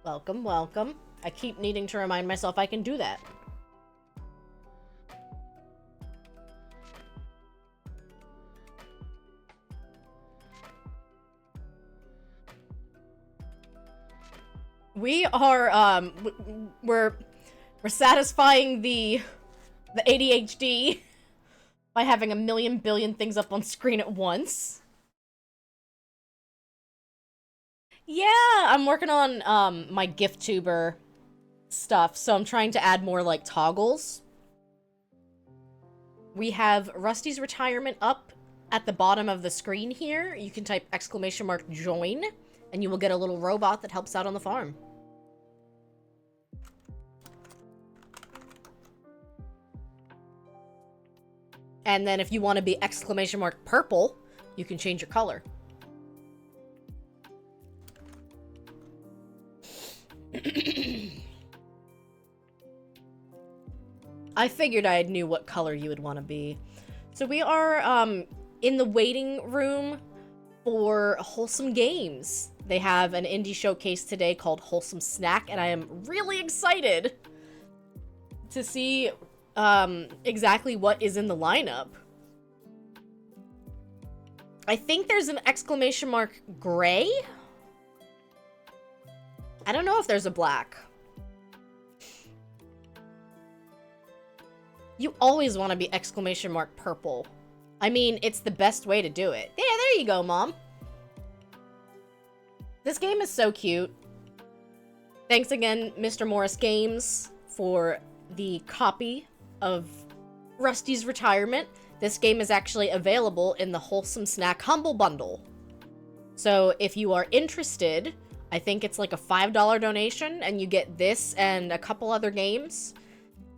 Welcome, welcome. I keep needing to remind myself I can do that. We are, we're satisfying the ADHD by having a million billion things up on screen at once. Yeah, I'm working on, my GiftTuber stuff, so I'm trying to add more, like, toggles. We have Rusty's retirement up at the bottom of the screen here. You can type !join, and you will get a little robot that helps out on the farm. And then if you want to be !purple, you can change your color. I figured I knew what color you would want to be. So we are in the waiting room for Wholesome Games. They have an indie showcase today called Wholesome Snack, and I am really excited to see exactly what is in the lineup. I think there's an !gray. I don't know if there's a black. You always want to be !purple. I mean, it's the best way to do it. Yeah, there you go, Mom. This game is so cute. Thanks again, Mr. Morris Games, for the copy of Rusty's retirement. This game is actually available in the Wholesome Snack Humble Bundle. So if you are interested, I think it's like a $5 donation, and you get this and a couple other games.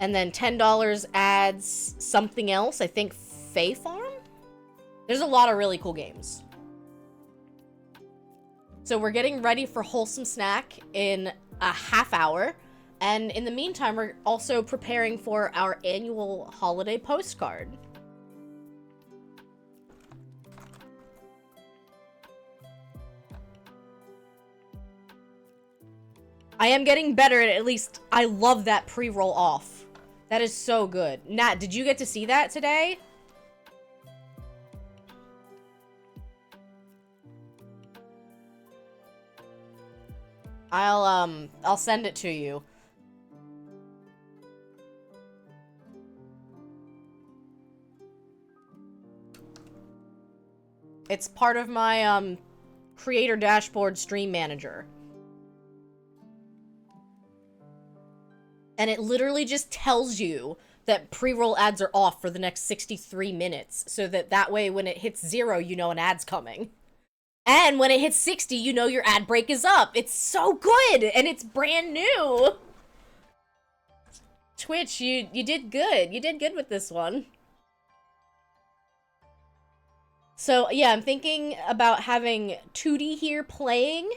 And then $10 adds something else, I think Fae Farm? There's a lot of really cool games. So we're getting ready for Wholesome Snack in a half hour. And in the meantime, we're also preparing for our annual holiday postcard. I am getting better at least I love that pre-roll off. That is so good. Nat, did you get to see that today? I'll send it to you. It's part of my, creator dashboard stream manager. And it literally just tells you that pre-roll ads are off for the next 63 minutes, so that way when it hits 0, you know an ad's coming. And when it hits 60, you know your ad break is up. It's so good, and it's brand new. Twitch, you did good. You did good with this one. So, yeah, I'm thinking about having Tootie here playing.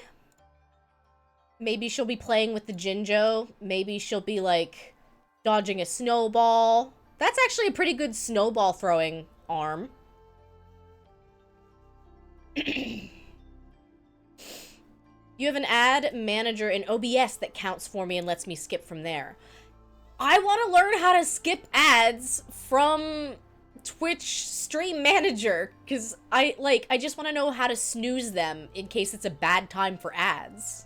Maybe she'll be playing with the Jinjo. Maybe she'll be, like, dodging a snowball. That's actually a pretty good snowball throwing arm. You have an ad manager in OBS that counts for me and lets me skip from there. I want to learn how to skip ads from Twitch Stream Manager, because I just want to know how to snooze them in case it's a bad time for ads.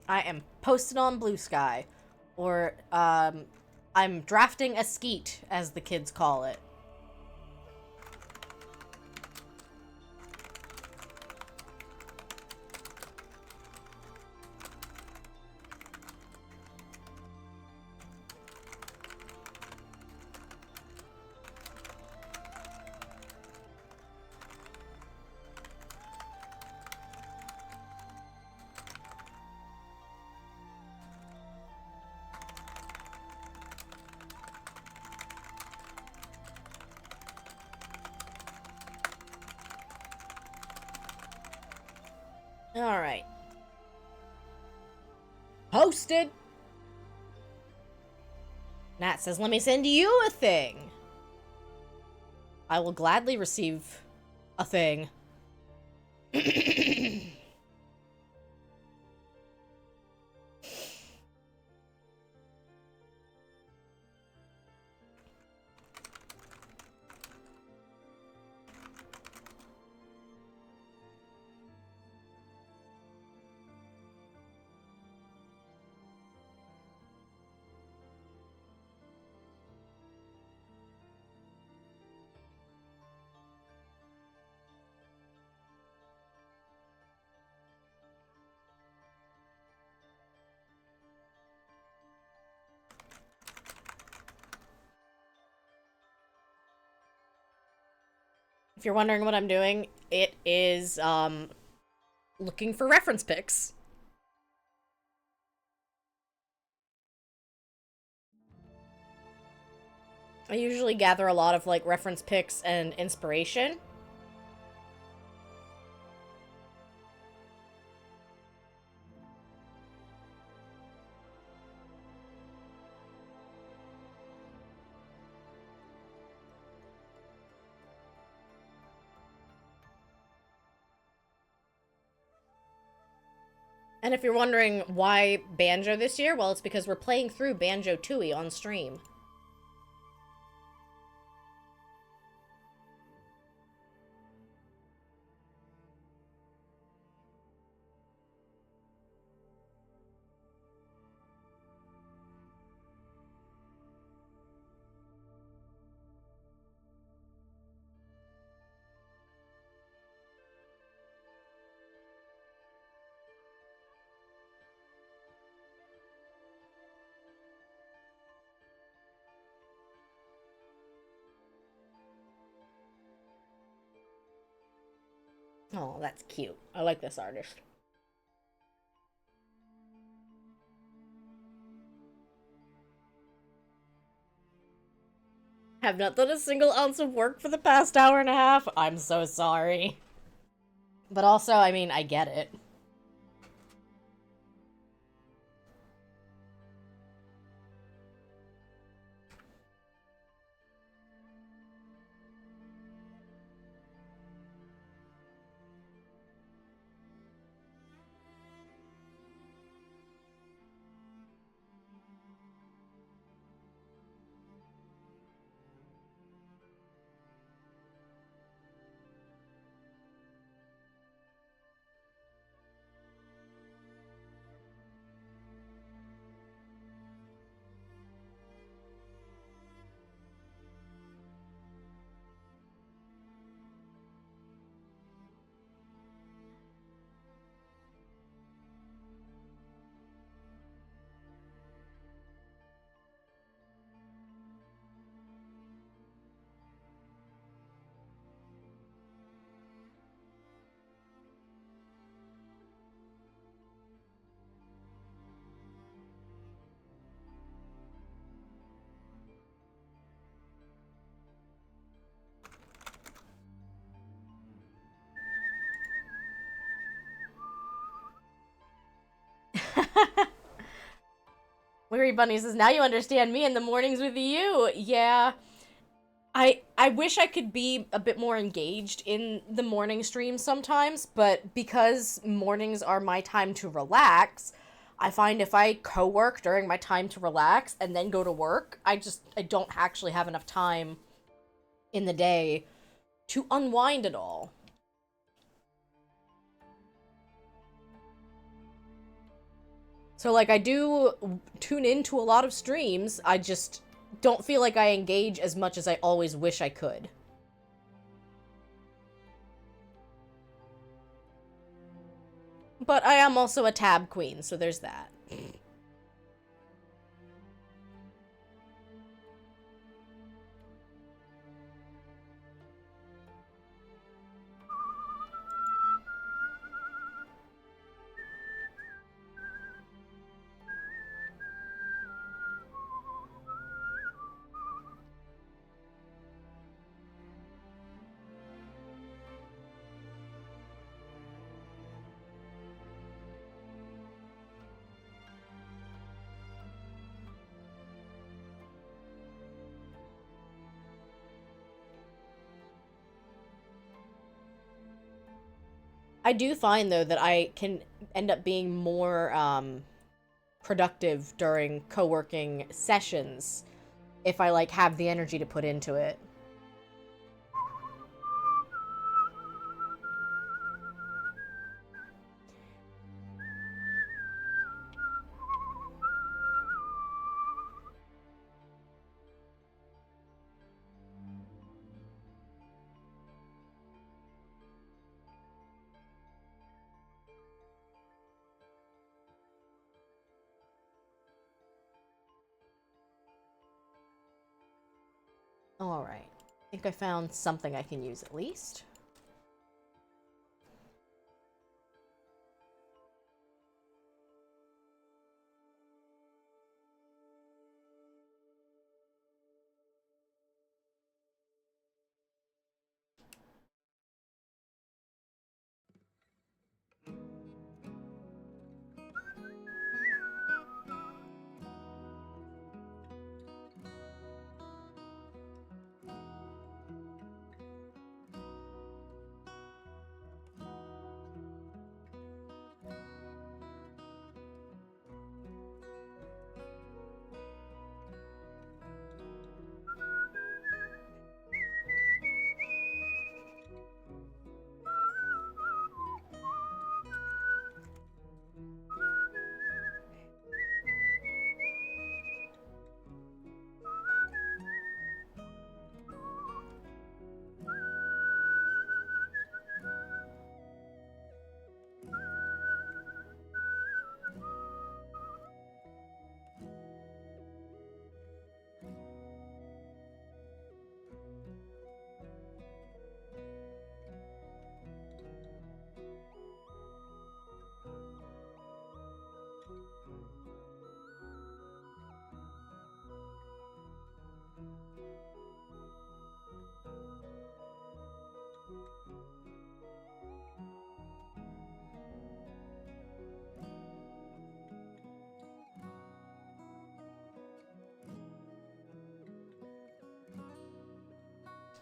I am posted on Blue Sky, or, I'm drafting a skeet, as the kids call it. Alright. Posted! Nat says, let me send you a thing. I will gladly receive a thing. If you're wondering what I'm doing, it is, looking for reference pics. I usually gather a lot of, like, reference pics and inspiration. And if you're wondering why Banjo this year, well, it's because we're playing through Banjo-Tooie on stream. Oh, that's cute. I like this artist. Have not done a single ounce of work for the past hour and a half. I'm so sorry. But also, I mean, I get it. Weary Bunny says, now you understand me in the mornings with you. Yeah. I wish I could be a bit more engaged in the morning streams sometimes, but because mornings are my time to relax, I find if I co-work during my time to relax and then go to work, I don't actually have enough time in the day to unwind at all. So, like, I do tune into a lot of streams, I just don't feel like I engage as much as I always wish I could. But I am also a tab queen, so there's that. I do find, though, that I can end up being more productive during co-working sessions if I, like, have the energy to put into it. Alright. I think I found something I can use at least.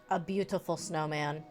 a beautiful snowman.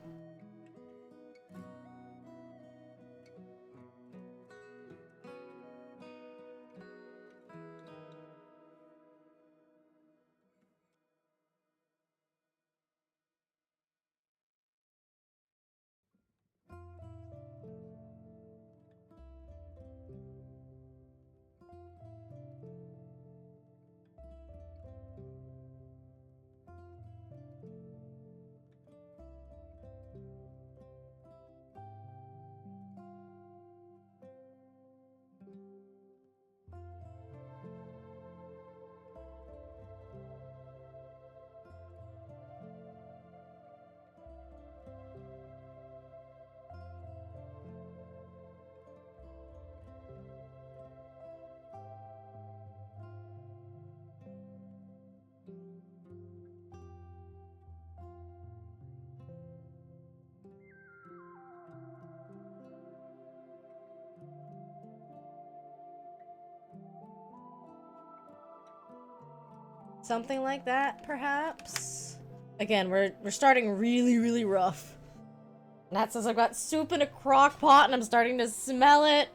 Something like that, perhaps? Again, we're starting really, really rough. Nat says I've got soup in a crock pot and I'm starting to smell it.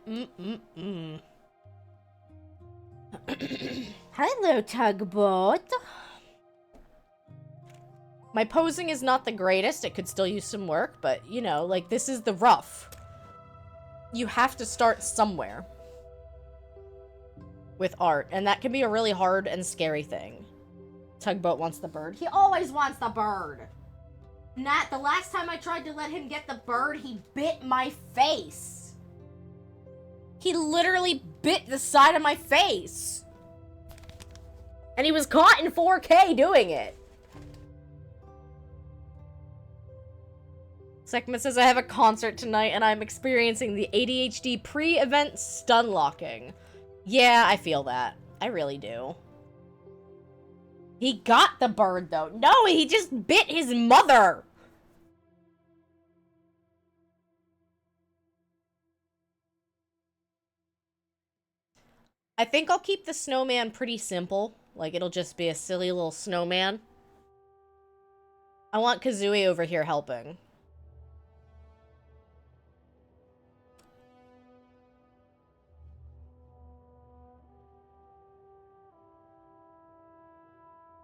Hello, tugboat. My posing is not the greatest. It could still use some work, but, you know, like, this is the rough. You have to start somewhere with art, and that can be a really hard and scary thing. Tugboat wants the bird. He always wants the bird. Nat, the last time I tried to let him get the bird, he bit my face. He literally bit the side of my face. And he was caught in 4K doing it. Segment says, I have a concert tonight and I'm experiencing the ADHD pre-event stun locking. Yeah, I feel that. I really do. He got the bird, though. No, he just bit his mother. I think I'll keep the snowman pretty simple. Like, it'll just be a silly little snowman. I want Kazooie over here helping.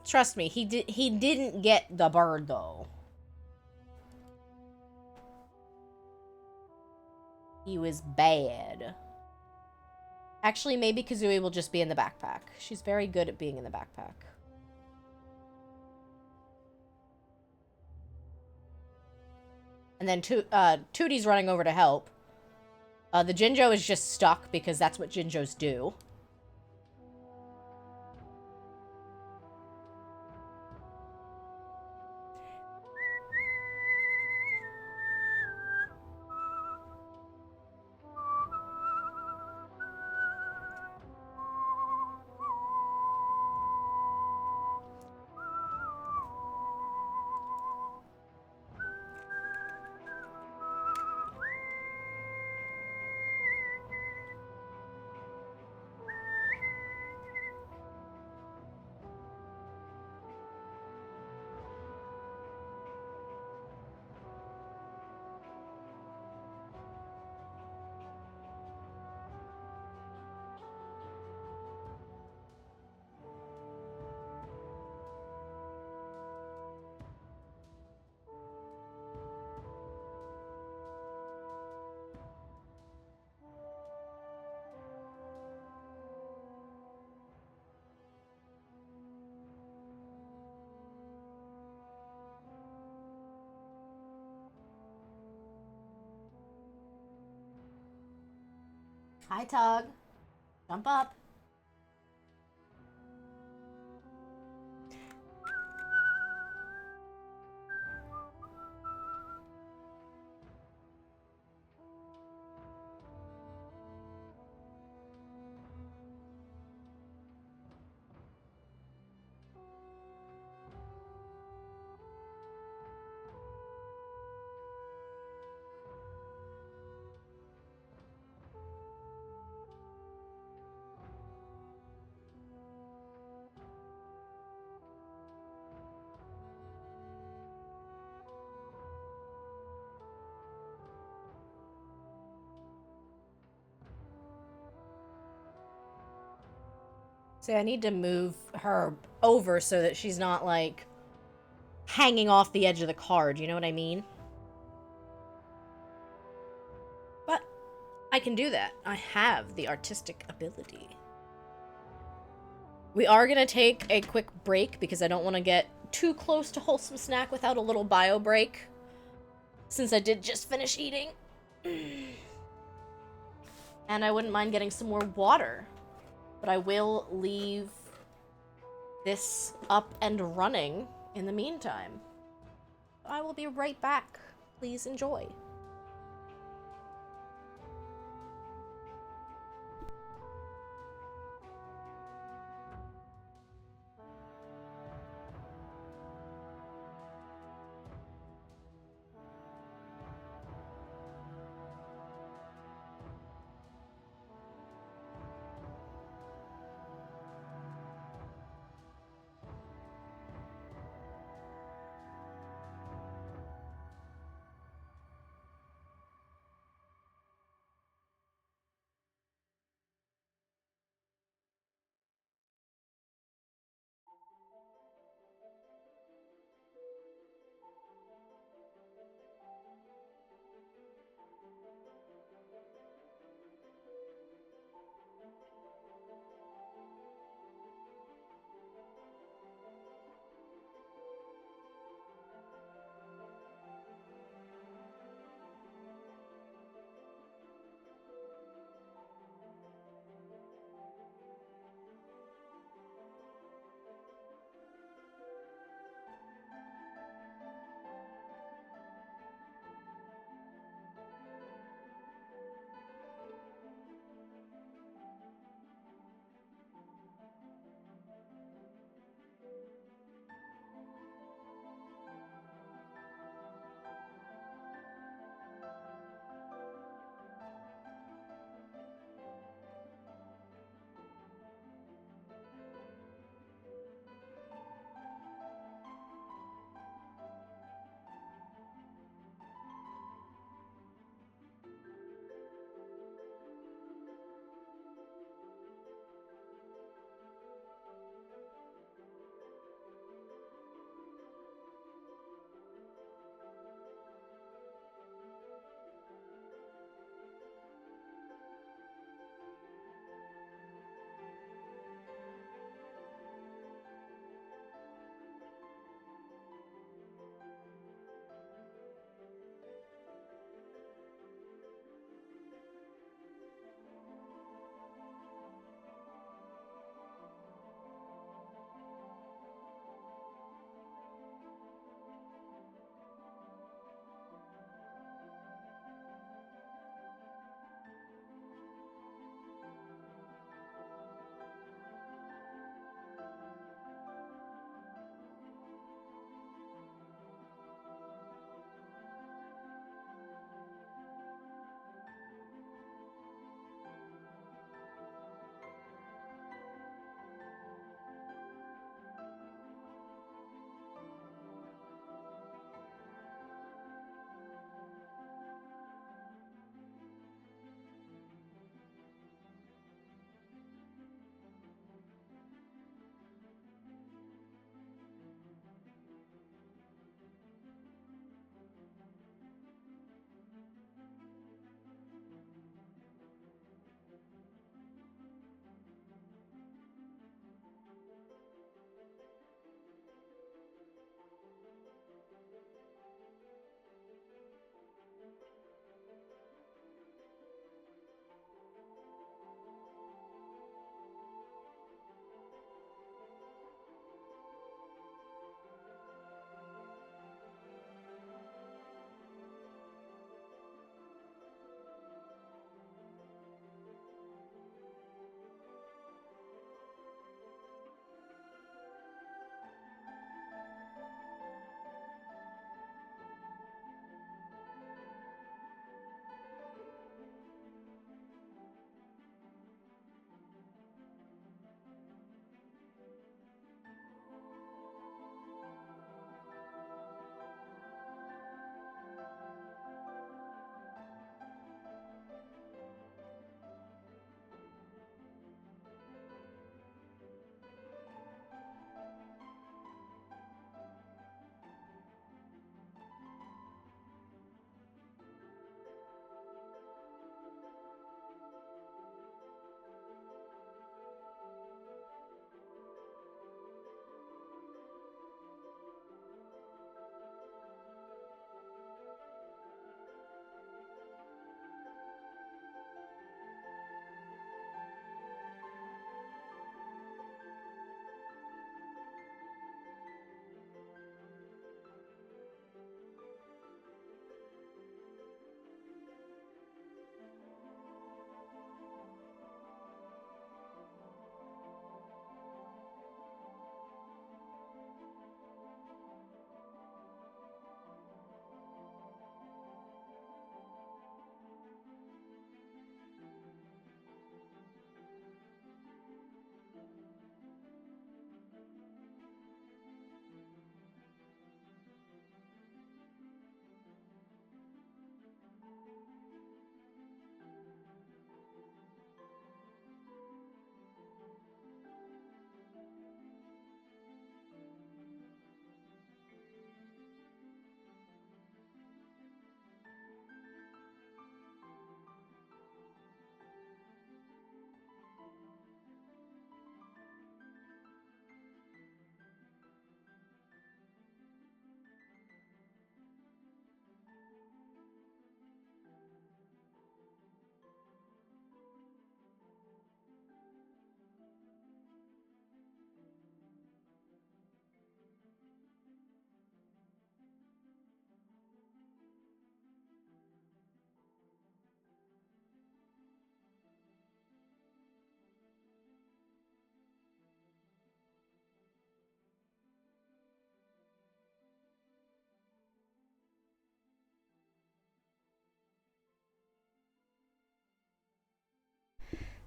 Trust me, he didn't get the bird, though. He was bad. Actually, maybe Kazooie will just be in the backpack. She's very good at being in the backpack. And then Tootie's running over to help. The Jinjo is just stuck because that's what Jinjos do. Hi, Tug. Jump up. See, I need to move her over so that she's not, like, hanging off the edge of the card, you know what I mean? But I can do that. I have the artistic ability. We are going to take a quick break because I don't want to get too close to Wholesome Snack without a little bio break. Since I did just finish eating. And I wouldn't mind getting some more water. But I will leave this up and running in the meantime. I will be right back. Please enjoy.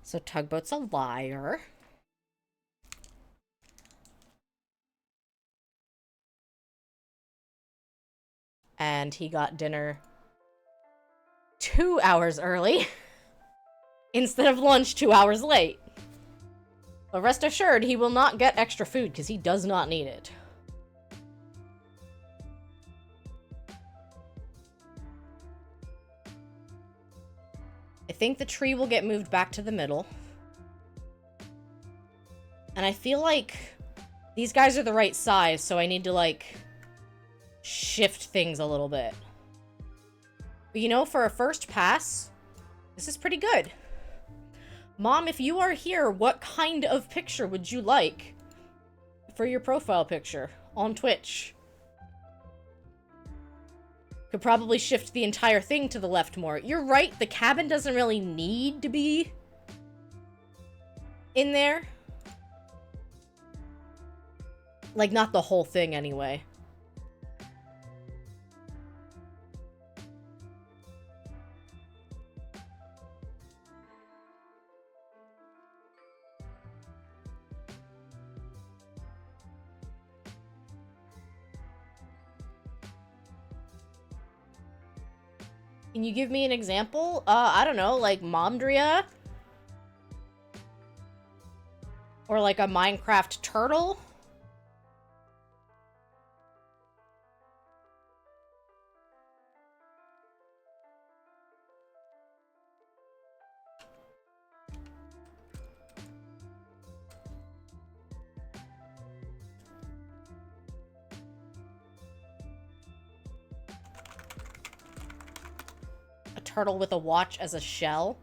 So Tugboat's a liar. And he got dinner 2 hours early instead of lunch 2 hours late. But rest assured, he will not get extra food because he does not need it. I think the tree will get moved back to the middle. And I feel like these guys are the right size, so I need to, like, shift things a little bit. But you know, for a first pass, this is pretty good. Mom, if you are here, what kind of picture would you like for your profile picture on Twitch? Could probably shift the entire thing to the left more. You're right, the cabin doesn't really need to be in there. Like, not the whole thing, anyway. Can you give me an example? I don't know, like Momdria? Or like a Minecraft turtle? A turtle with a watch as a shell?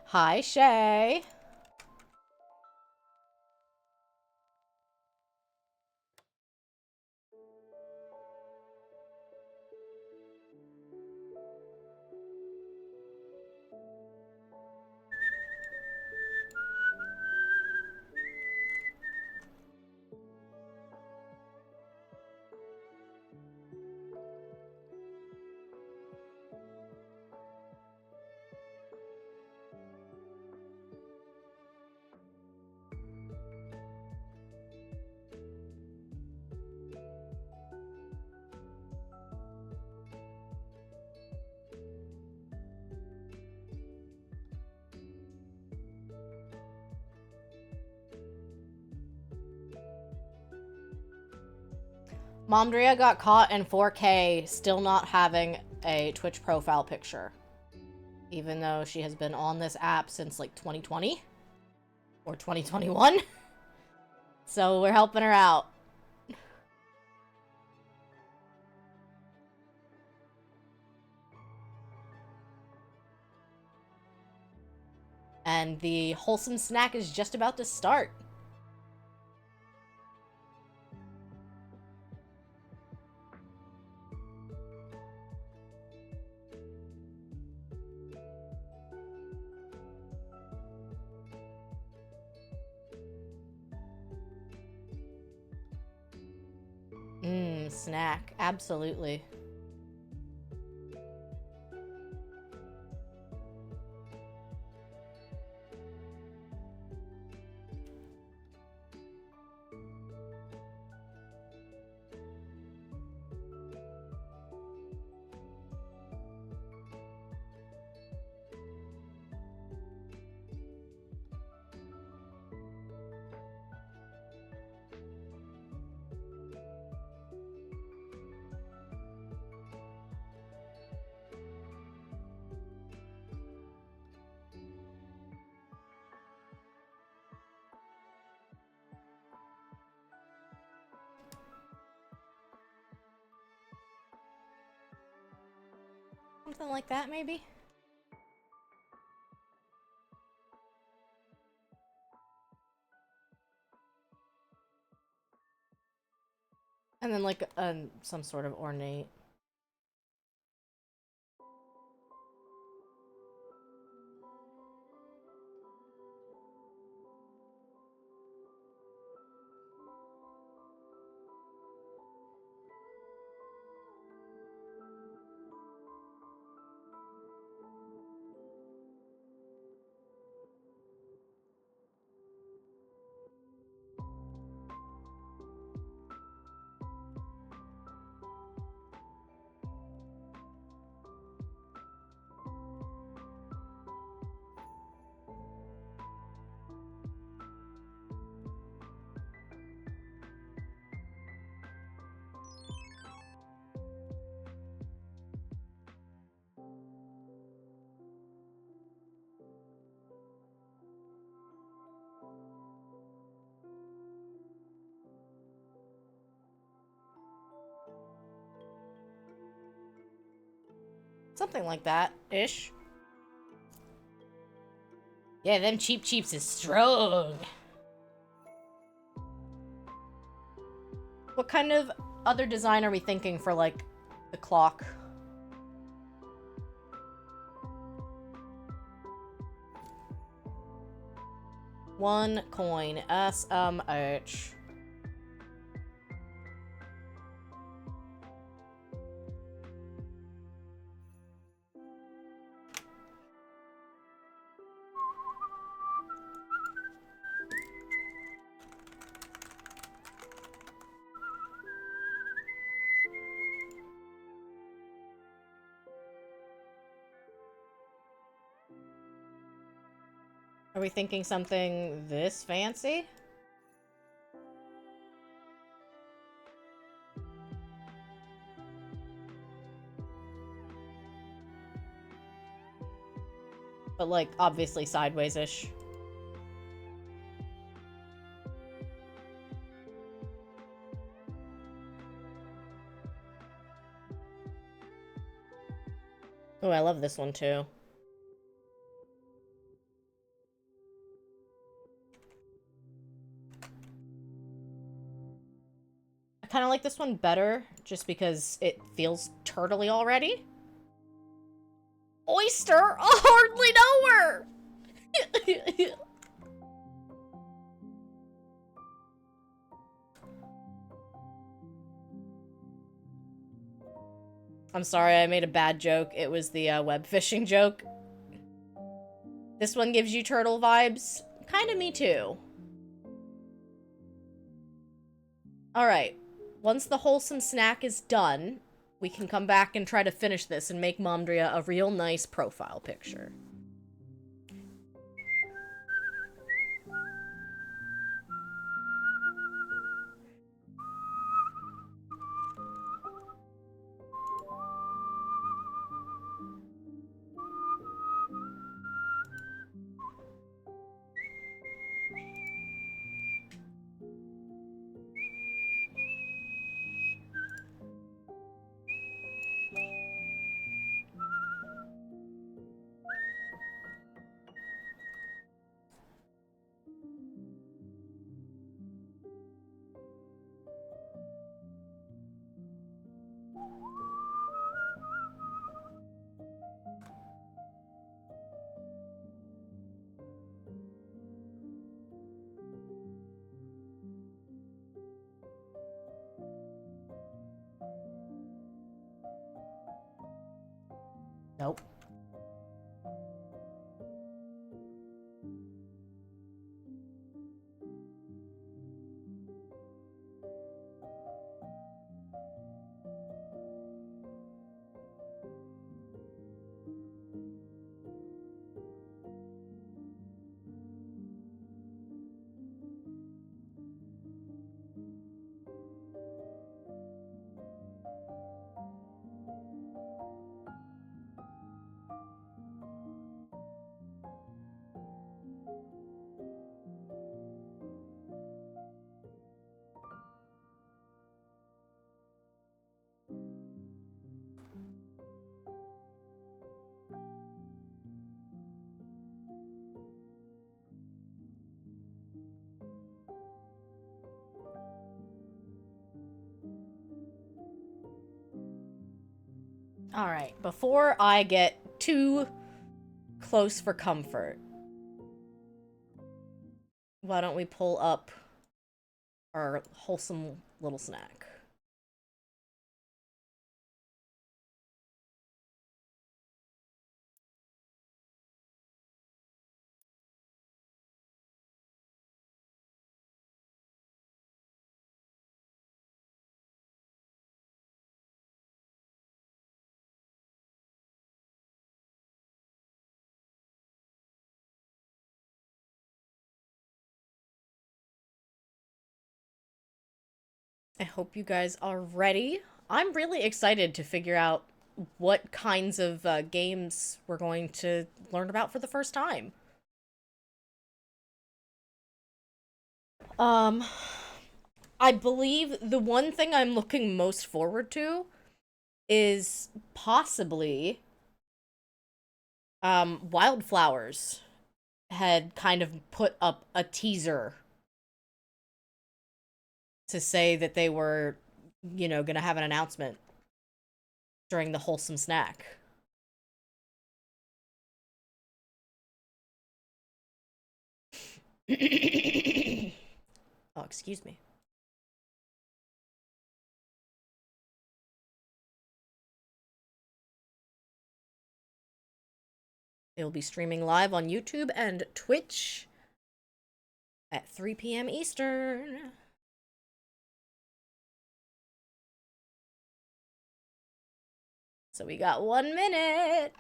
Hi, Shay. Momdria got caught in 4K still not having a Twitch profile picture. Even though she has been on this app since like 2020 or 2021. So we're helping her out. And the Wholesome Snack is just about to start. Snack. Absolutely. Something like that, maybe? And then, like, some sort of ornate. Something like that-ish. Yeah, them Cheap Cheeps is strong. What kind of other design are we thinking for, like, the clock? One coin. SMH. Are we thinking something this fancy? But, like, obviously sideways-ish. Oh, I love this one, too. I kind of like this one better, just because it feels turtley already. Oyster? I hardly know her! I'm sorry, I made a bad joke. It was the web fishing joke. This one gives you turtle vibes. Kinda me too. Alright. Once the wholesome snack is done, we can come back and try to finish this and make Momdria a real nice profile picture. Nope. Alright, before I get too close for comfort, why don't we pull up our wholesome little snack? I hope you guys are ready. I'm really excited to figure out what kinds of games we're going to learn about for the first time. Um, I believe the one thing I'm looking most forward to is possibly Wildflowers had kind of put up a teaser to say that they were, you know, gonna have an announcement during the Wholesome Snack. Oh, excuse me. It will be streaming live on YouTube and Twitch at 3 p.m. Eastern. So we got 1 minute.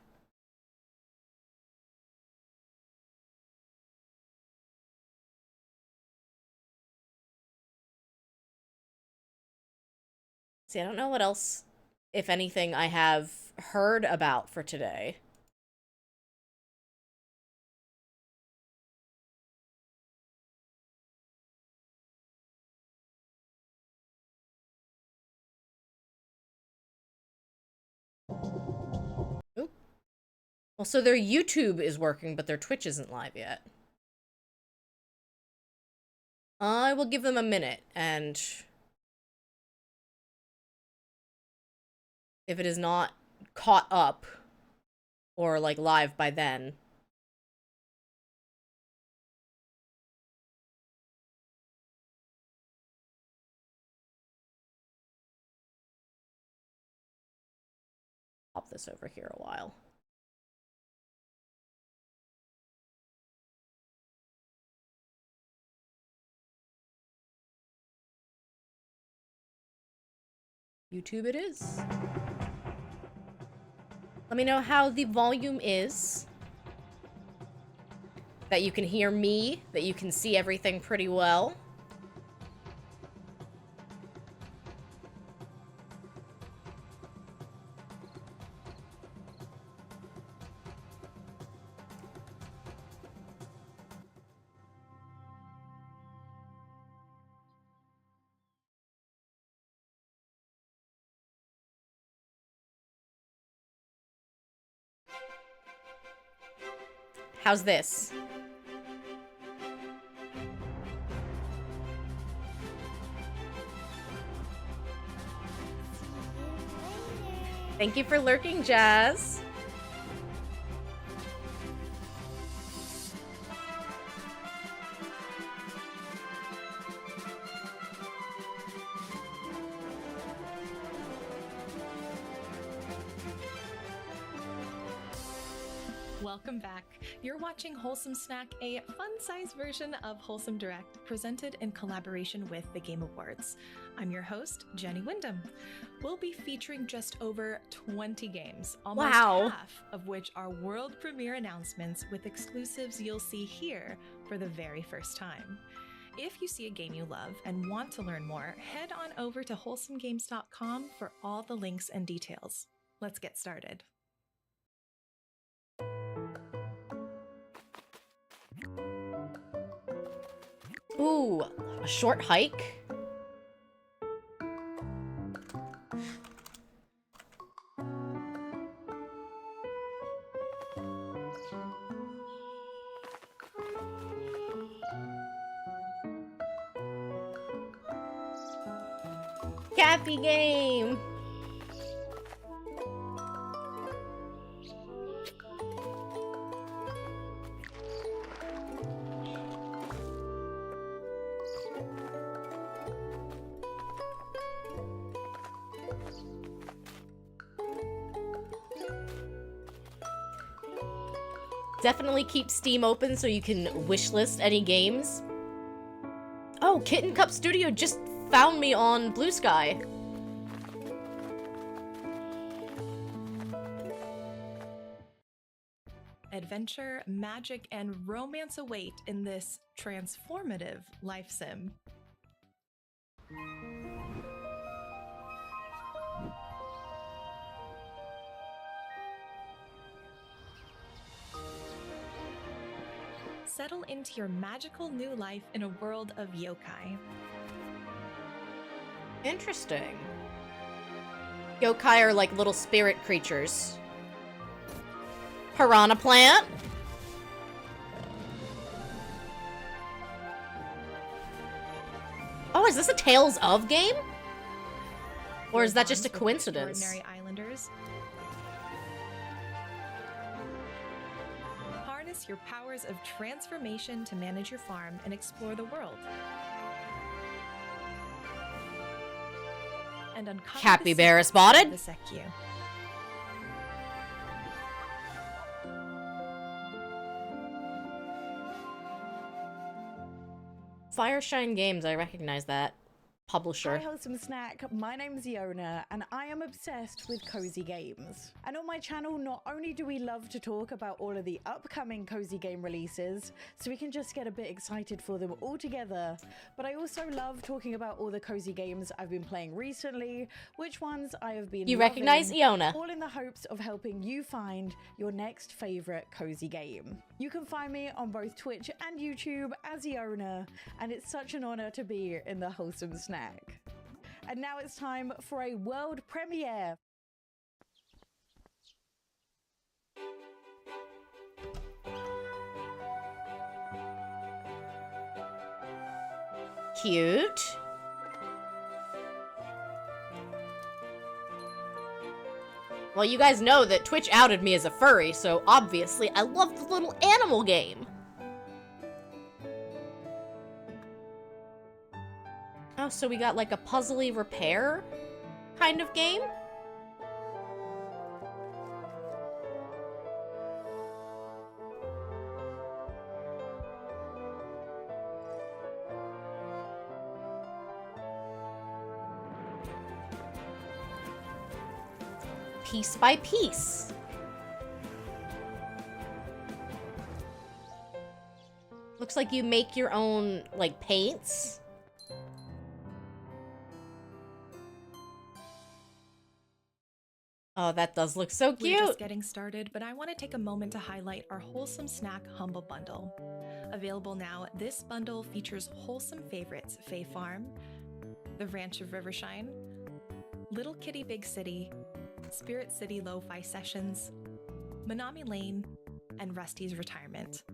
See, I don't know what else, if anything, I have heard about for today. Oop. Well, so their YouTube is working, but their Twitch isn't live yet. I will give them a minute, and if it is not caught up or like live by then, pop this over here a while. YouTube it is. Let me know how the volume is. That you can hear me, that you can see everything pretty well. How's this? Thank you for lurking, Jazz. Welcome back. You're watching Wholesome Snack, a fun-sized version of Wholesome Direct, presented in collaboration with the Game Awards. I'm your host, Jenny Wyndham. We'll be featuring just over 20 games, almost half of which are world premiere announcements with exclusives you'll see here for the very first time. If you see a game you love and want to learn more, head on over to wholesomegames.com for all the links and details. Let's get started. Ooh, a short hike? Cappy game! Definitely keep Steam open so you can wishlist any games. Oh, Kitten Cup Studio just found me on Blue Sky. Adventure, magic, and romance await in this transformative life sim. Settle into your magical new life in a world of yokai. Interesting. Yokai are like little spirit creatures. Piranha plant. Oh, is this a Tales of game? Or is that just a coincidence? Ordinary islanders. Harness your powers of transformation to manage your farm and explore the world. And uncover Capybara the spotted. the Secu. Fireshine Games, I recognize that. Publisher. Hi Wholesome Snack, my name's Iona and I am obsessed with cozy games. And on my channel, not only do we love to talk about all of the upcoming cozy game releases, so we can just get a bit excited for them all together, but I also love talking about all the cozy games I've been playing recently, which ones I have been You loving, recognize Iona. all in the hopes of helping you find your next favorite cozy game. You can find me on both Twitch and YouTube as Iona, and it's such an honor to be in the Wholesome Snack. And now it's time for a world premiere. Cute. Well, you guys know that Twitch outed me as a furry, so obviously I love the little animal game. Oh, so we got like a puzzly repair kind of game? Piece by piece. Looks like you make your own, like, paints. Oh, that does look so cute. We're just getting started, but I want to take a moment to highlight our Wholesome Snack Humble Bundle. Available now, this bundle features wholesome favorites Fae Farm, The Ranch of Rivershine, Little Kitty Big City, Spirit City Lo-Fi Sessions, Manami Lane, and Rusty's Retirement.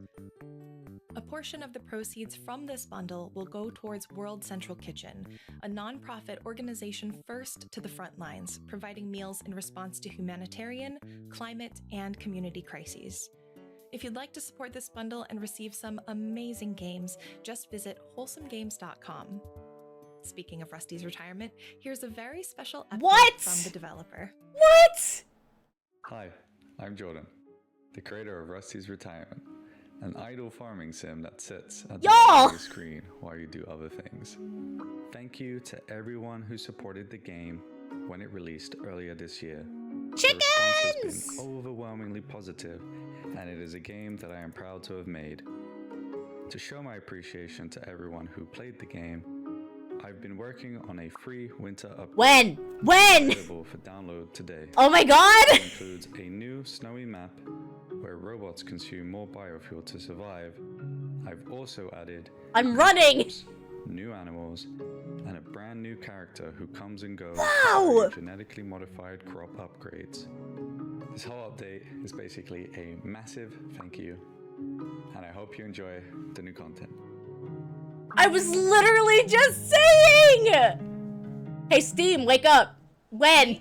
A portion of the proceeds from this bundle will go towards World Central Kitchen, a nonprofit organization first to the front lines, providing meals in response to humanitarian, climate, and community crises. If you'd like to support this bundle and receive some amazing games, just visit wholesomegames.com. Speaking of Rusty's Retirement, here's a very special update from the developer. What? Hi, I'm Jordan, the creator of Rusty's Retirement, an idle farming sim that sits at the bottom of the screen while you do other things. Thank you to everyone who supported the game when it released earlier this year. The response has been overwhelmingly positive, and it is a game that I am proud to have made. To show my appreciation to everyone who played the game, I've been working on a free winter update. When? Available for download today. Oh my god! It includes a new snowy map where robots consume more biofuel to survive. I've also added I'm running! crops, new animals, and a brand new character who comes and goes Wow! with genetically modified crop upgrades. This whole update is basically a massive thank you, and I hope you enjoy the new content. I was literally just saying! Hey Steam, wake up! When?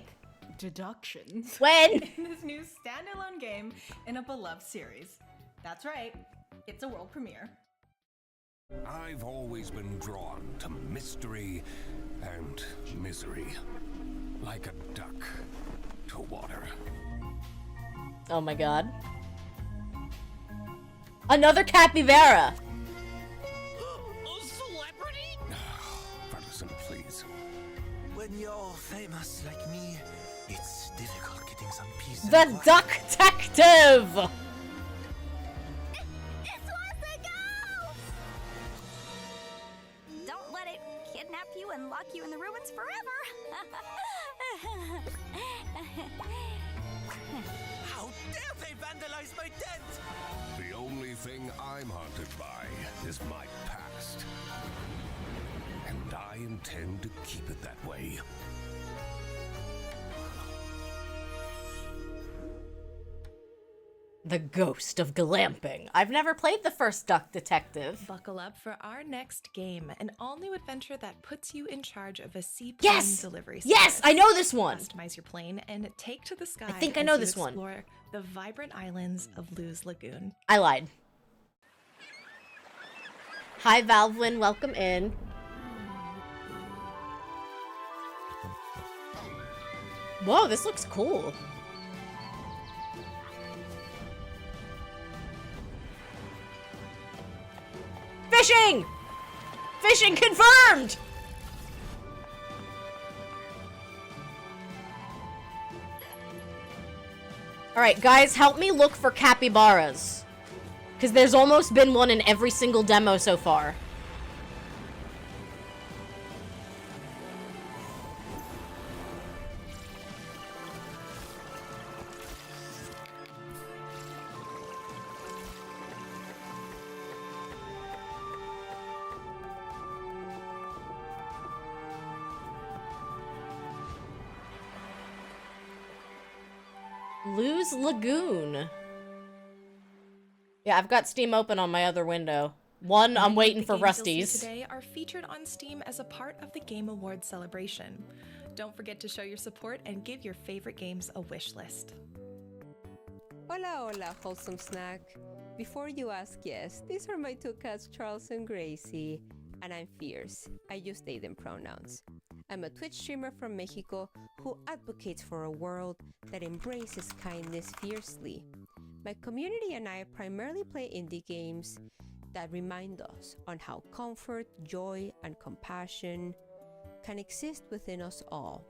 Deductions. When? In this new standalone game in a beloved series. That's right, it's a world premiere. I've always been drawn to mystery and misery, like a duck to water. Oh my god. Another capybara! A celebrity? Ferguson, please. When you're famous like me, it's difficult getting some peace. The Duck Detective! Don't let it kidnap you and lock you in the ruins forever. How dare they vandalize my tent? The only thing I'm haunted by is my past. And I intend to keep it that way. The Ghost of Glamping. I've never played the first Duck Detective. Buckle up for our next game, an all-new adventure that puts you in charge of a seaplane Yes! delivery service. Yes, I know this one! Customize your plane and take to the sky I think I as know you this one. explore the vibrant islands of Luz Lagoon. I lied. Hi, Valvin. Welcome in. Whoa, this looks cool. Fishing! Fishing confirmed! Alright, guys, help me look for capybaras. Because there's almost been one in every single demo so far. Luz Lagoon. Yeah, I've got Steam open on my other window. One, I'm waiting for Rusty's. Today are featured on Steam as a part of the Game Awards celebration. Don't forget to show your support and give your favorite games a wish list. Hola, hola, Wholesome Snack. Before you ask, yes, these are my two cats, Charles and Gracie, and I'm fierce. I use they them pronouns. I'm a Twitch streamer from Mexico who advocates for a world that embraces kindness fiercely. My community and I primarily play indie games that remind us on how comfort, joy, and compassion can exist within us all.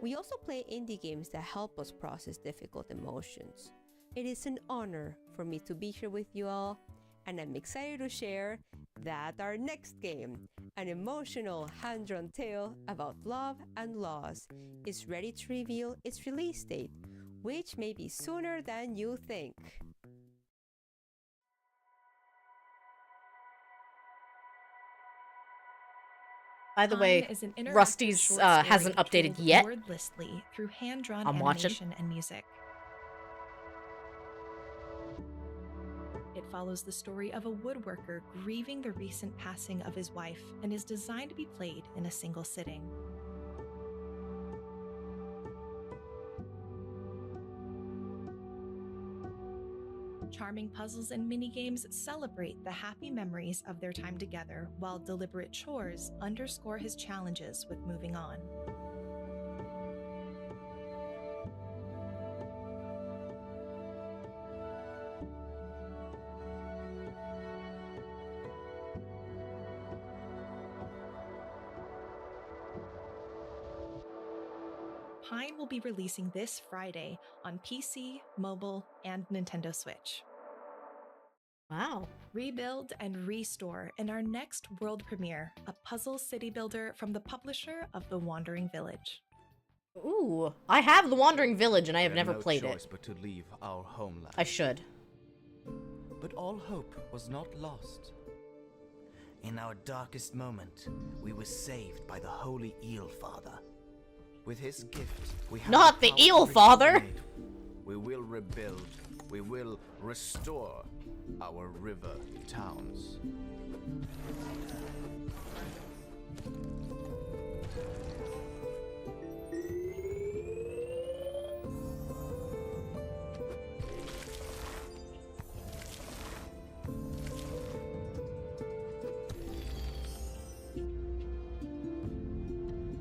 We also play indie games that help us process difficult emotions. It is an honor for me to be here with you all, and I'm excited to share that our next game, an emotional hand-drawn tale about love and loss, is ready to reveal its release date, which may be sooner than you think. By the way, Pine is an interactive Rusty's short story hasn't updated told yet. wordlessly through hand-drawn I'm watching. animation and music. It follows the story of a woodworker grieving the recent passing of his wife and is designed to be played in a single sitting. Charming puzzles and mini-games celebrate the happy memories of their time together, while deliberate chores underscore his challenges with moving on. Pine will be releasing this Friday on PC, mobile, and Nintendo Switch. Wow. Rebuild and Restore in our next world premiere, a puzzle city builder from the publisher of The Wandering Village. Ooh, I have The Wandering Village and I have We never no played choice it. but to leave our homeland. I should. But all hope was not lost. In our darkest moment, we were saved by the Holy Eel Father. With his gift, we have Not the power Eel to Father! rejuvenate. We will rebuild. We will restore our river towns.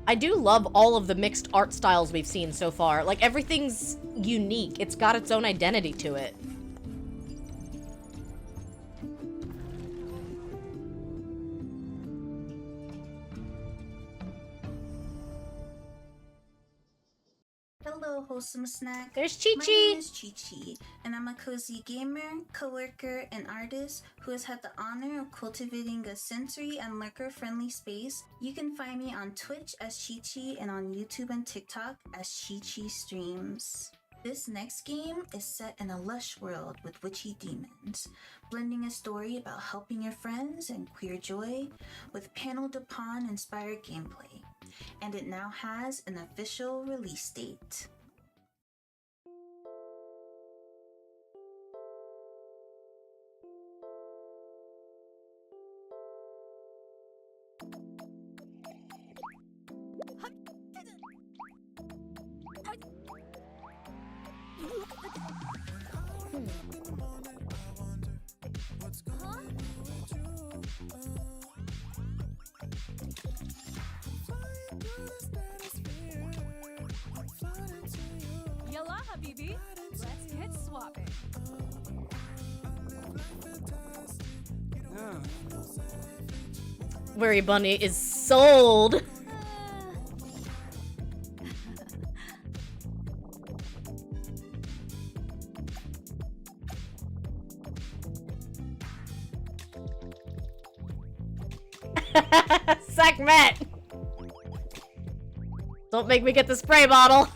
I do love all of the mixed art styles we've seen so far. Like, everything's unique. It's got its own identity to it. Hello, Wholesome Snack. There's Chi-Chi. My name is Chi-Chi, and I'm a cozy gamer, co-worker, and artist who has had the honor of cultivating a sensory and lurker-friendly space. You can find me on Twitch as Chi-Chi and on YouTube and TikTok as Chi-Chi Streams. This next game is set in a lush world with witchy demons, blending a story about helping your friends and queer joy with panel de pawn inspired gameplay. And it now has an official release date. Yalla, Habibi. Let's get swapping. Weary Bunny is sold. Segment. Don't make me get the spray bottle.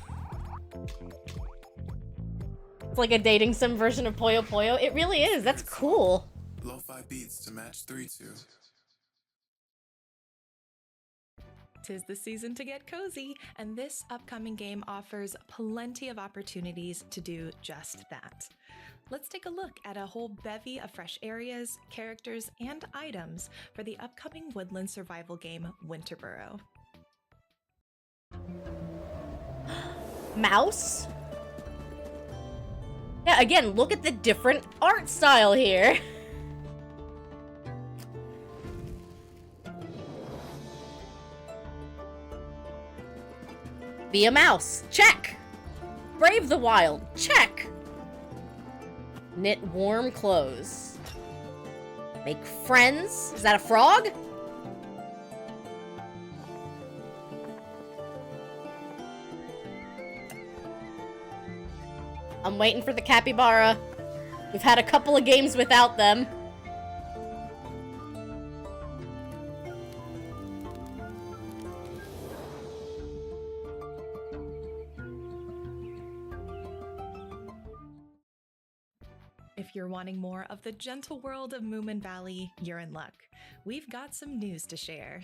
It's like a dating sim version of Puyo Puyo. It really is. That's cool. Lo-fi beats to match 3-2. Tis the season to get cozy, and this upcoming game offers plenty of opportunities to do just that. Let's take a look at a whole bevy of fresh areas, characters, and items for the upcoming woodland survival game Winterboro. Mouse? Yeah, again, look at the different art style here. Be a mouse. Check. Brave the wild. Check. Knit warm clothes. Make friends. Is that a frog? I'm waiting for the capybara. We've had a couple of games without them. If you're wanting more of the gentle world of Moomin Valley, you're in luck. We've got some news to share.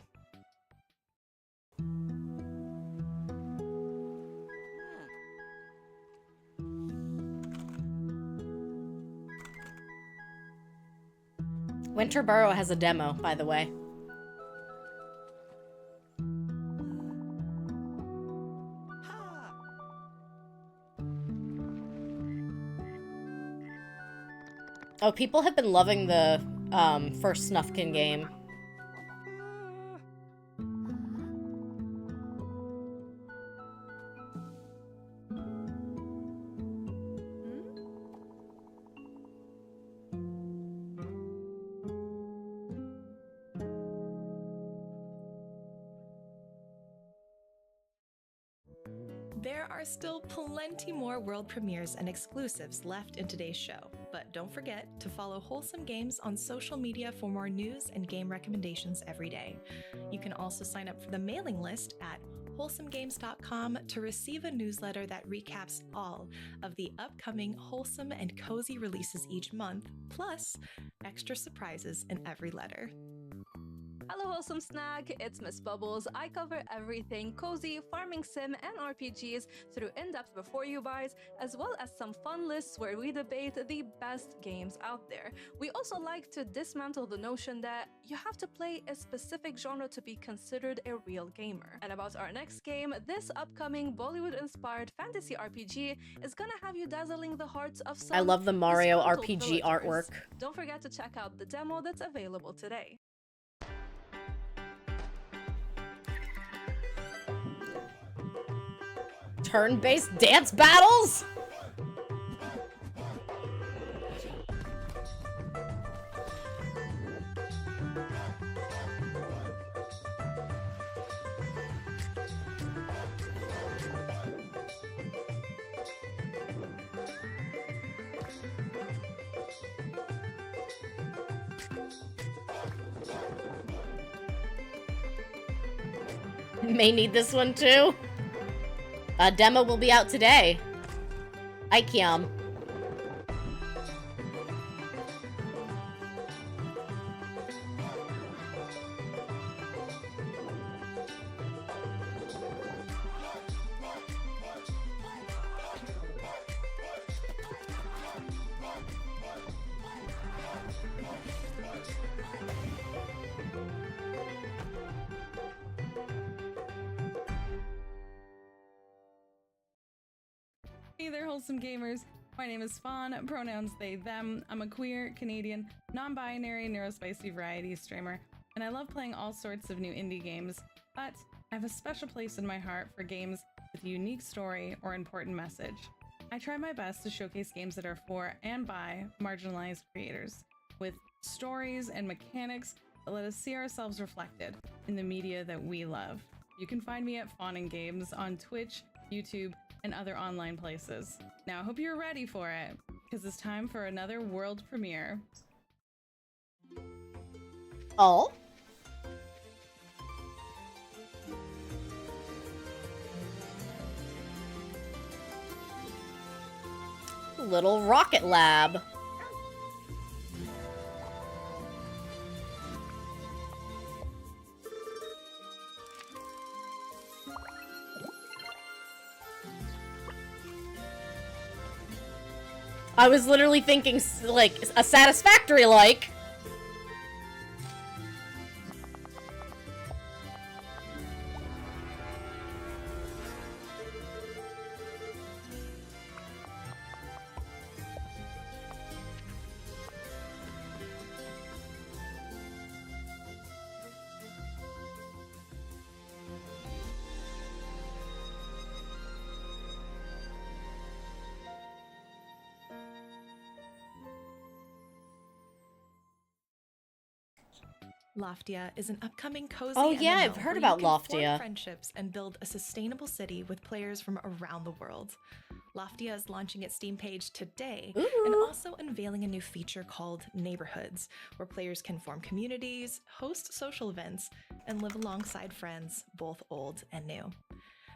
Winterboro has a demo, by the way. Oh, people have been loving the first Snufkin game. There are still plenty more world premieres and exclusives left in today's show, but don't forget to follow Wholesome Games on social media for more news and game recommendations every day. You can also sign up for the mailing list at wholesomegames.com to receive a newsletter that recaps all of the upcoming wholesome and cozy releases each month, plus extra surprises in every letter. Hello, Wholesome Snack. It's Miss Bubbles. I cover everything cozy, farming sim, and RPGs through in-depth before you buys, as well as some fun lists where we debate the best games out there. We also like to dismantle the notion that you have to play a specific genre to be considered a real gamer. And about our next game, this upcoming Bollywood-inspired fantasy RPG is gonna have you dazzling the hearts of some I love the Mario disgruntled RPG villagers. artwork. Don't forget to check out the demo that's available today. Turn-based dance battles? May need this one too. A demo will be out today. Ikiam. Hey there, Wholesome Gamers. My name is Fawn, pronouns they, them. I'm a queer, Canadian, non-binary, neurospicy variety streamer, and I love playing all sorts of new indie games, but I have a special place in my heart for games with a unique story or important message. I try my best to showcase games that are for and by marginalized creators, with stories and mechanics that let us see ourselves reflected in the media that we love. You can find me at Fawning Games on Twitch, YouTube, and other online places. Now I hope you're ready for it, because it's time for another world premiere. Oh? Little rocket lab. I was literally thinking, like, a satisfactory, like. Loftia is an upcoming cozy Oh yeah, MMO I've heard where you about can form Loftia. friendships and build a sustainable city with players from around the world. Loftia is launching its Steam page today and also unveiling a new feature called Neighborhoods, where players can form communities, host social events, and live alongside friends, both old and new.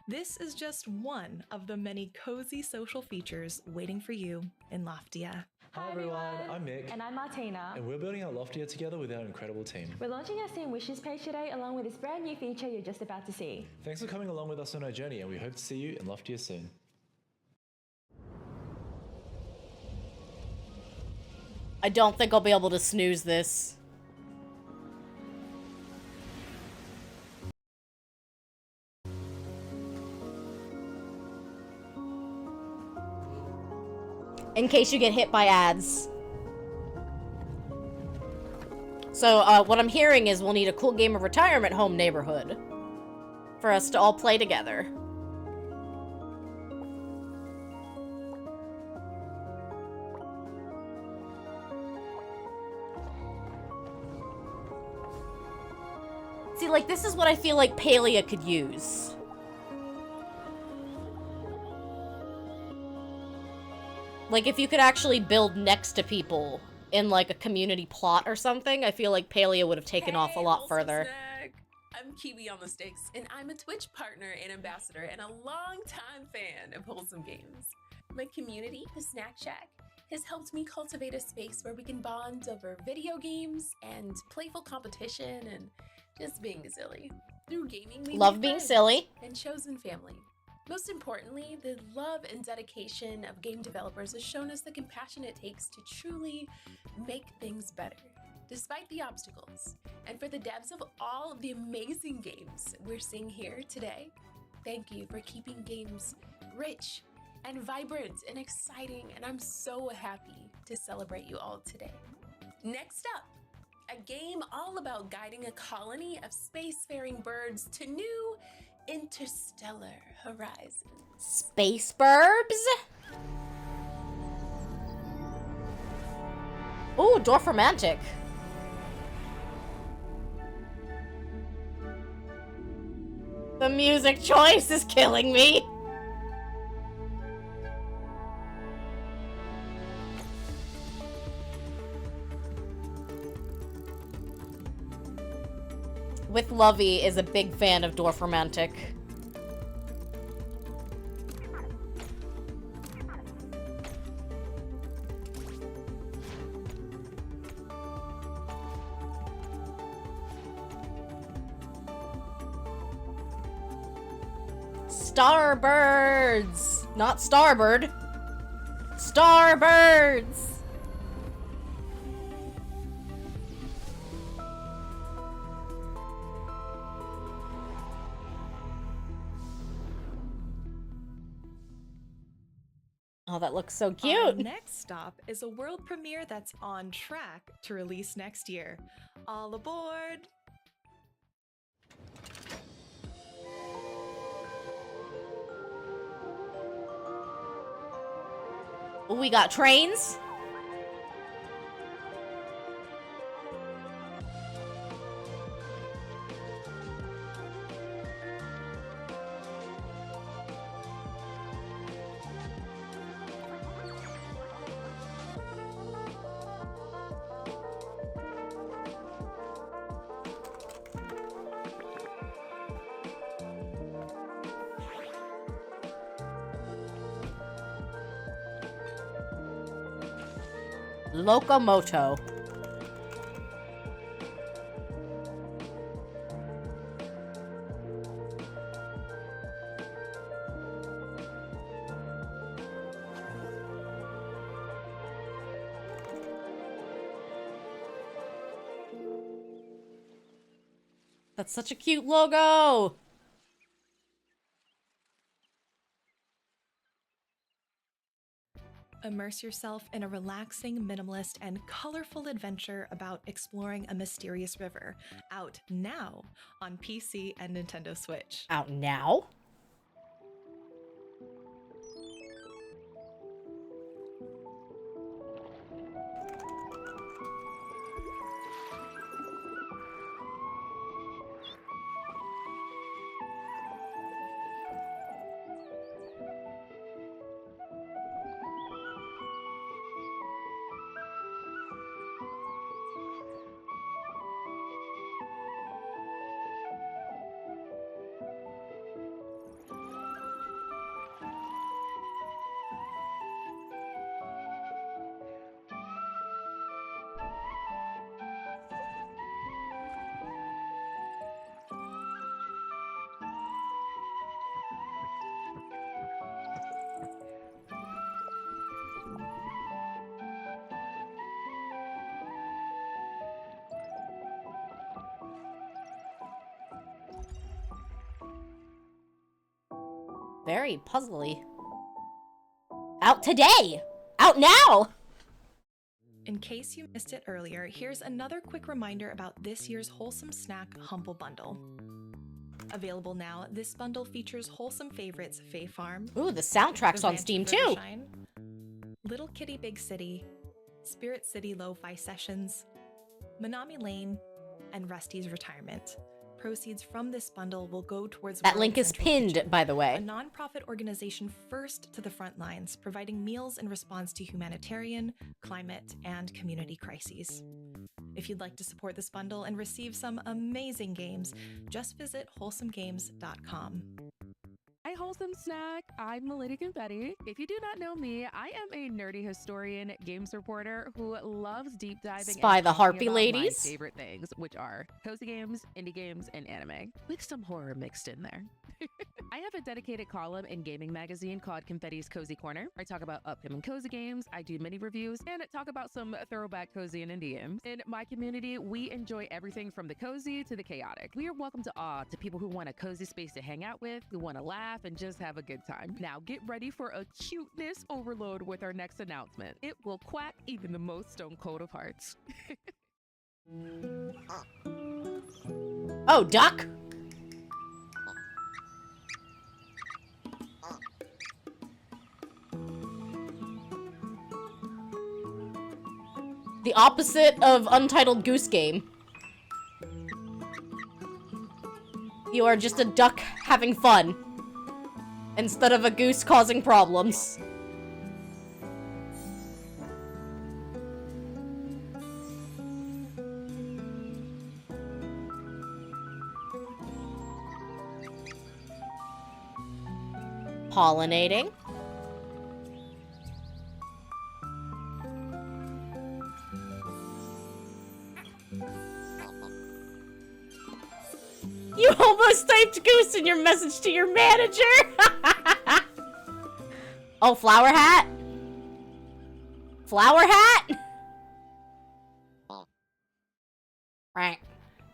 This is just one of the many cozy social features waiting for you in Loftia. Hi everyone, I'm Mick. And I'm Martina. And we're building our Loftia together with our incredible team. We're launching our Steam Wishes page today along with this brand new feature you're just about to see. Thanks for coming along with us on our journey, and we hope to see you in Loftia soon. I don't think I'll be able to snooze this. In case you get hit by ads. So, what I'm hearing is we'll need a cool game of retirement home neighborhood for us to all play together. See, like, this is what I feel like Palia could use. Like, if you could actually build next to people in, like, a community plot or something, I feel like Palia would have taken off a lot further. Snack. I'm Kiwi on the Sticks, and I'm a Twitch partner and ambassador and a longtime fan of Wholesome Games. My community, the Snack Shack, has helped me cultivate a space where we can bond over video games and playful competition and just being silly. Through gaming, we Love make being friends silly. and chosen family. Most importantly, the love and dedication of game developers has shown us the compassion it takes to truly make things better, despite the obstacles. And for the devs of all of the amazing games we're seeing here today, thank you for keeping games rich and vibrant and exciting, and I'm so happy to celebrate you all today. Next up, a game all about guiding a colony of spacefaring birds to new interstellar horizons. Space burbs? Ooh, Dwarf Romantic. The music choice is killing me. With Lovey is a big fan of Dwarf Romantic. Starbirds! Not Starbird. Starbirds! Oh, that looks so Our cute. next stop is a world premiere that's on track to release next year. All aboard! We got trains. Locomoto. That's such a cute logo. Immerse yourself in a relaxing, minimalist, and colorful adventure about exploring a mysterious river. Out now on PC and Nintendo Switch. Out now? Very puzzly. Out today! Out now! In case you missed it earlier, here's another quick reminder about this year's Wholesome Snack Humble Bundle. Available now, this bundle features wholesome favorites Fae Farm. Ooh, the soundtrack's on Steam too! Rivershine, Little Kitty Big City, Spirit City Lo-Fi Sessions, Manami Lane, and Rusty's Retirement. Proceeds from this bundle will go towards That World link is Central pinned, Kitchen, by the way. a non-profit organization first to the front lines, providing meals in response to humanitarian, climate, and community crises. If you'd like to support this bundle and receive some amazing games, just visit wholesomegames.com. Hi, Wholesome Snack. I'm Melody Confetti. If you do not know me, I am a nerdy historian, games reporter who loves deep diving Spy and the talking Harpy about ladies. my favorite things, which are cozy games, indie games, and anime, with some horror mixed in there. I have a dedicated column in gaming magazine called Confetti's Cozy Corner. I talk about upcoming cozy games, I do mini reviews, and talk about some throwback cozy and indie games. In my community, we enjoy everything from the cozy to the chaotic. We are welcome to all, to people who want a cozy space to hang out with, who want to laugh and just have a good time. Now get ready for a cuteness overload with our next announcement. It will quack even the most stone cold of hearts. Oh, duck? The opposite of Untitled Goose Game. You are just a duck having fun, instead of a goose causing problems. Pollinating. You almost typed goose in your message to your manager! Oh, flower hat? Flower hat? Right.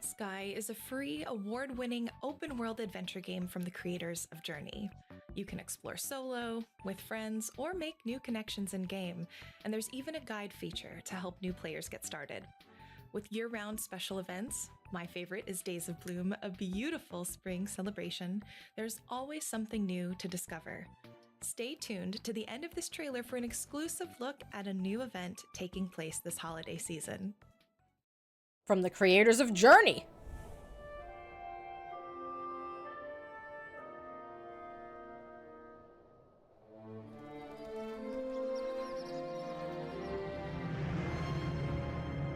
Sky is a free, award-winning, open-world adventure game from the creators of Journey. You can explore solo, with friends, or make new connections in-game, and there's even a guide feature to help new players get started. With year-round special events, my favorite is Days of Bloom, a beautiful spring celebration, there's always something new to discover. Stay tuned to the end of this trailer for an exclusive look at a new event taking place this holiday season. From the creators of Journey.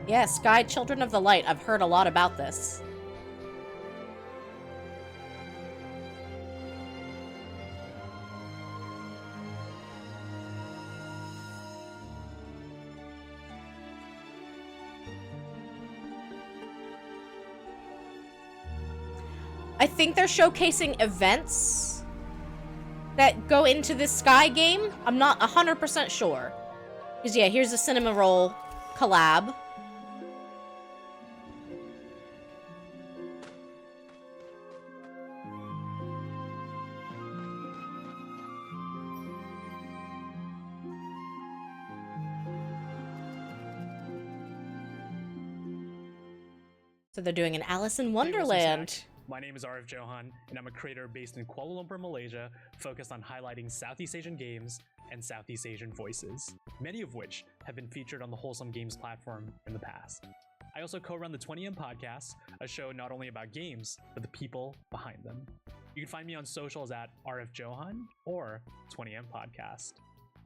Yeah, Sky Children of the Light. I've heard a lot about this. I think they're showcasing events that go into this Sky game. I'm not 100% sure. Because yeah, here's a Cinema Roll collab. So they're doing an Alice in Wonderland. My name is Arif Johan, and I'm a creator based in Kuala Lumpur, Malaysia, focused on highlighting Southeast Asian games and Southeast Asian voices, many of which have been featured on the Wholesome Games platform in the past. I also co-run the 20M Podcast, a show not only about games, but the people behind them. You can find me on socials at Arif Johan or 20M Podcast.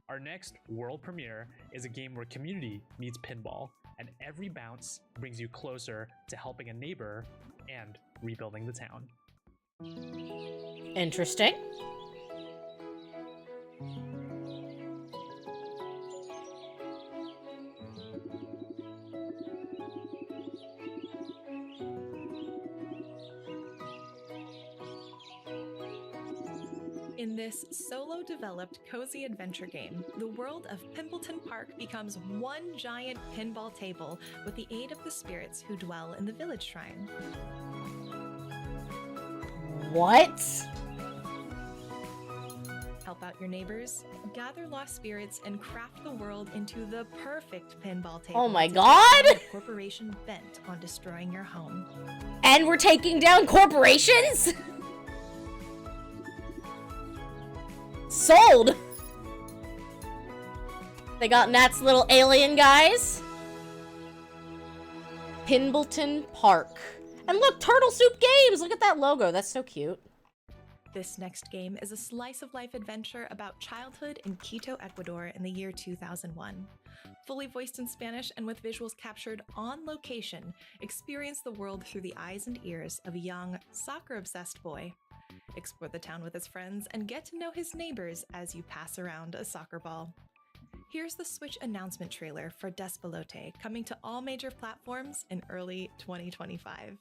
Our next world premiere is a game where community meets pinball, and every bounce brings you closer to helping a neighbor and rebuilding the town. Interesting. In this solo-developed cozy adventure game, the world of Pimpleton Park becomes one giant pinball table with the aid of the spirits who dwell in the village shrine. What? Help out your neighbors, gather lost spirits, and craft the world into the perfect pinball table. Oh my to god! take down a corporation bent on destroying your home. And we're taking down corporations? Sold! They got Nat's little alien guys. Pimbleton Park. And look, Turtle Soup Games! Look at that logo, that's so cute. This next game is a slice-of-life adventure about childhood in Quito, Ecuador in the year 2001. Fully voiced in Spanish and with visuals captured on location, experience the world through the eyes and ears of a young, soccer-obsessed boy. Explore the town with his friends and get to know his neighbors as you pass around a soccer ball. Here's the Switch announcement trailer for Despelote, coming to all major platforms in early 2025.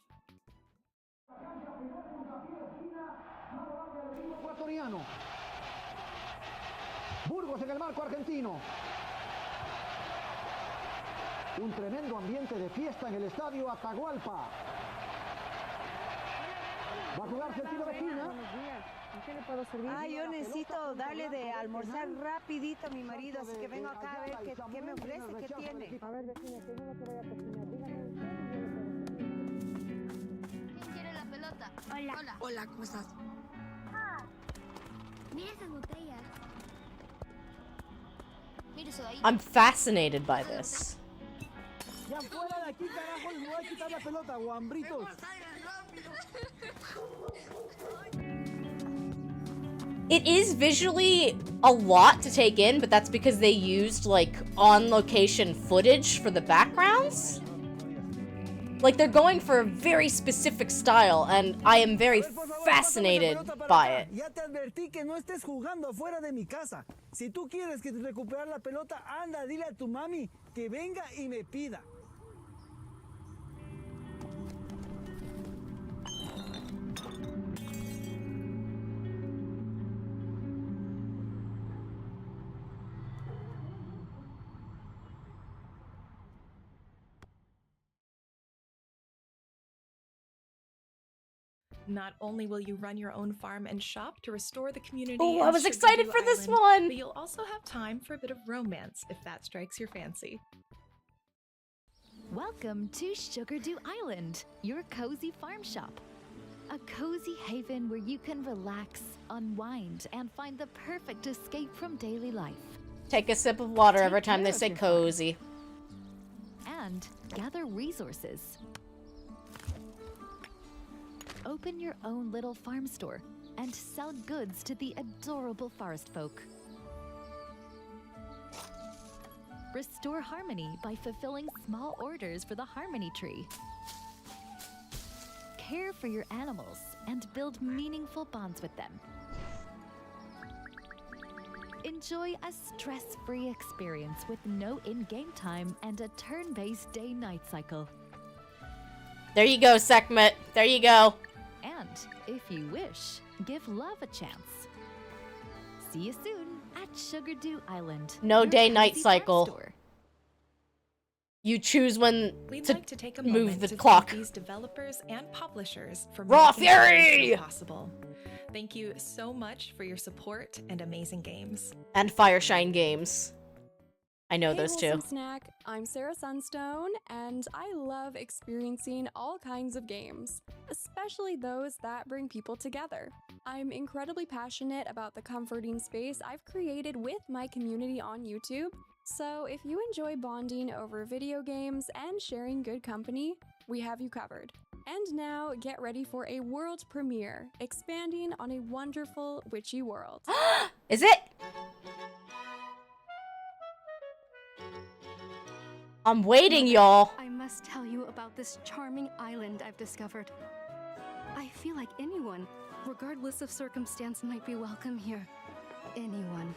Ecuatoriano. Burgos en el marco argentino. Un tremendo ambiente de fiesta en el estadio Atahualpa. Va a jugarse el tiro de esquina. ¿Qué le puedo servir? Ah, yo necesito darle de almorzar rapidito a mi marido, así que vengo acá a ver qué me ofrece, qué tiene. A ver, vecina, que no te vaya a cocinar. Dígame usted. ¿Quién quiere la pelota? Hola. Hola, ¿cómo estás? Mira esas botellas. Mira eso ahí. I'm fascinated by this. Ya fuera de aquí, carajo, les voy a quitar la pelota, guambritos. It is visually a lot to take in, but that's because they used, like, on-location footage for the backgrounds. Like, they're going for a very specific style, and I am very fascinated by it. Ya te advertí que no estés jugando afuera de mi casa. Si tú quieres que recuperar la pelota, anda, dile a tu mami que venga y me pida. Not only will you run your own farm and shop to restore the community. Oh, I in was Sugar excited Dew for this Island, one. But you'll also have time for a bit of romance if that strikes your fancy. Welcome to Sugar Dew Island, your cozy farm shop. A cozy haven where you can relax, unwind, and find the perfect escape from daily life. Take a sip of water every time they care of say your farm. cozy. And gather resources. Open your own little farm store and sell goods to the adorable forest folk. Restore harmony by fulfilling small orders for the Harmony Tree. Care for your animals and build meaningful bonds with them. Enjoy a stress-free experience with no in-game time and a turn-based day-night cycle. There you go, Sekhmet. There you go. And if you wish, give love a chance. See you soon at Sugar Dew Island. No your day-night cozy farm cycle. store. You choose when We'd to like to take a move moment the to clock. thank these developers and publishers for Raw making today's Fury! show possible. Thank you so much for your support and amazing games. And Fireshine Games. I know Hey, those two. Wholesome Snack. I'm Sarah Sunstone, and I love experiencing all kinds of games, especially those that bring people together. I'm incredibly passionate about the comforting space I've created with my community on YouTube, so if you enjoy bonding over video games and sharing good company, we have you covered. And now, get ready for a world premiere, expanding on a wonderful witchy world. Is it? I'm waiting, y'all. I must tell you about this charming island I've discovered. I feel like anyone, regardless of circumstance, might be welcome here. Anyone.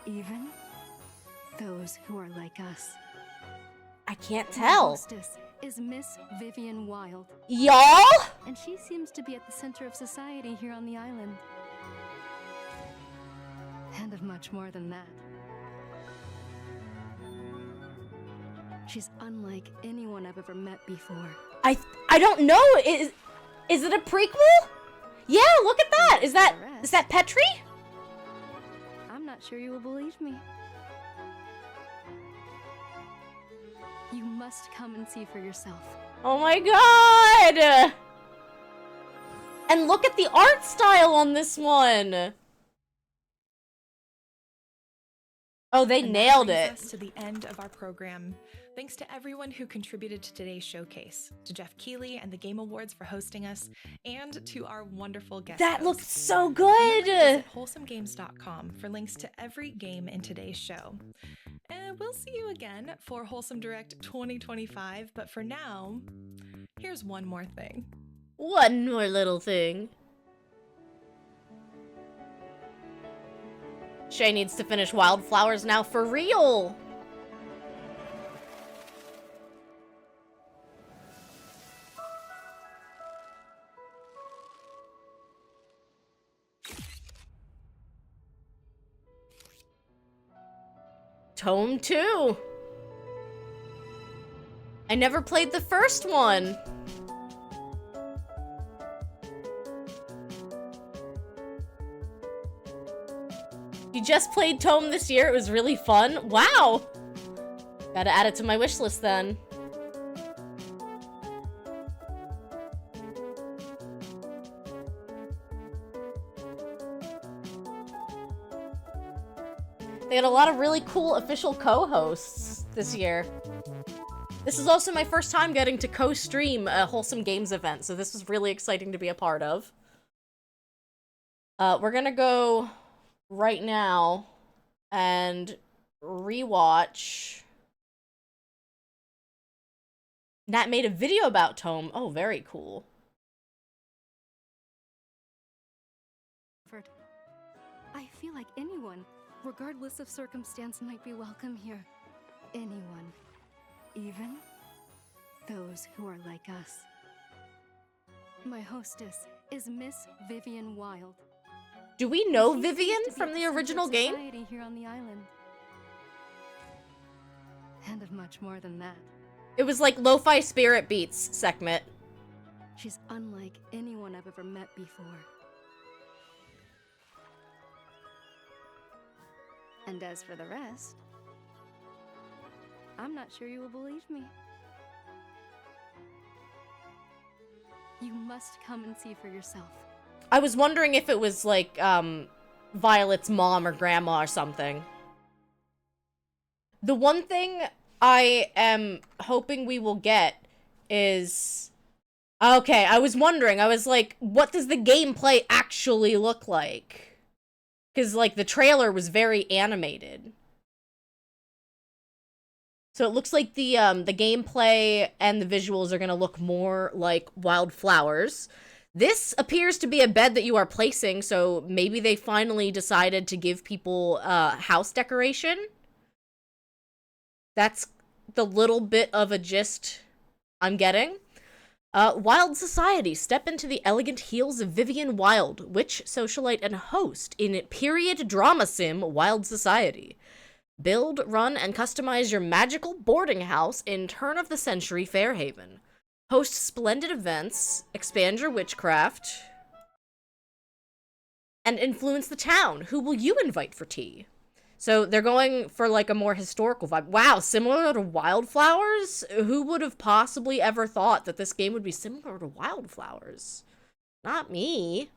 Even those who are like us. I can't My tell. hostess is Miss Vivian Wild. Y'all? And she seems to be at the center of society here on the island. And of much more than that. She's unlike anyone I've ever met before. I don't know. Is it a prequel? Yeah, look at that. Is that Petri? I'm not sure you will believe me. You must come and see for yourself. Oh my god! And look at the art style on this one. Oh, they And that nailed brings it. us to the end of our program. Thanks to everyone who contributed to today's showcase, to Jeff Keighley and the Game Awards for hosting us, and to our wonderful guest That hosts. looked so Remember to good. visit wholesomegames.com for links to every game in today's show. And we'll see you again for Wholesome Direct 2025, but for now, here's one more thing. One more little thing. Shay needs to finish Wildflowers now for real. Tome 2. I never played the first one. You just played Tome this year. It was really fun. Wow. Gotta add it to my wish list then. They had a lot of really cool official co-hosts this year. This is also my first time getting to co-stream a Wholesome Games event, so this was really exciting to be a part of. We're gonna go right now and rewatch. Nat made a video about Tome. Oh, very cool. I feel like anyone, regardless of circumstance, might be welcome here. Anyone. Even those who are like us. My hostess is Miss Vivian Wild. Do we know She Vivian seems to be from at the center of original game? society here on the island. And of much more than that. It was like lo-fi spirit beats, Sekhmet. She's unlike anyone I've ever met before. And as for the rest, I'm not sure you will believe me. You must come and see for yourself. I was wondering if it was like, Violet's mom or grandma or something. The one thing I am hoping we will get is... Okay, I was wondering, I was like, what does the gameplay actually look like? Because, like, the trailer was very animated. So it looks like the gameplay and the visuals are gonna look more like Wildflowers. This appears to be a bed that you are placing, so maybe they finally decided to give people house decoration. That's the little bit of a gist I'm getting. Wild Society. Step into the elegant heels of Vivian Wild, witch, socialite, and host in period drama sim Wild Society. Build, run, and customize your magical boarding house in turn-of-the-century Fairhaven. Host splendid events, expand your witchcraft, and influence the town. Who will you invite for tea? So they're going for like a more historical vibe. Wow, similar to Wildflowers? Who would have possibly ever thought that this game would be similar to Wildflowers? Not me.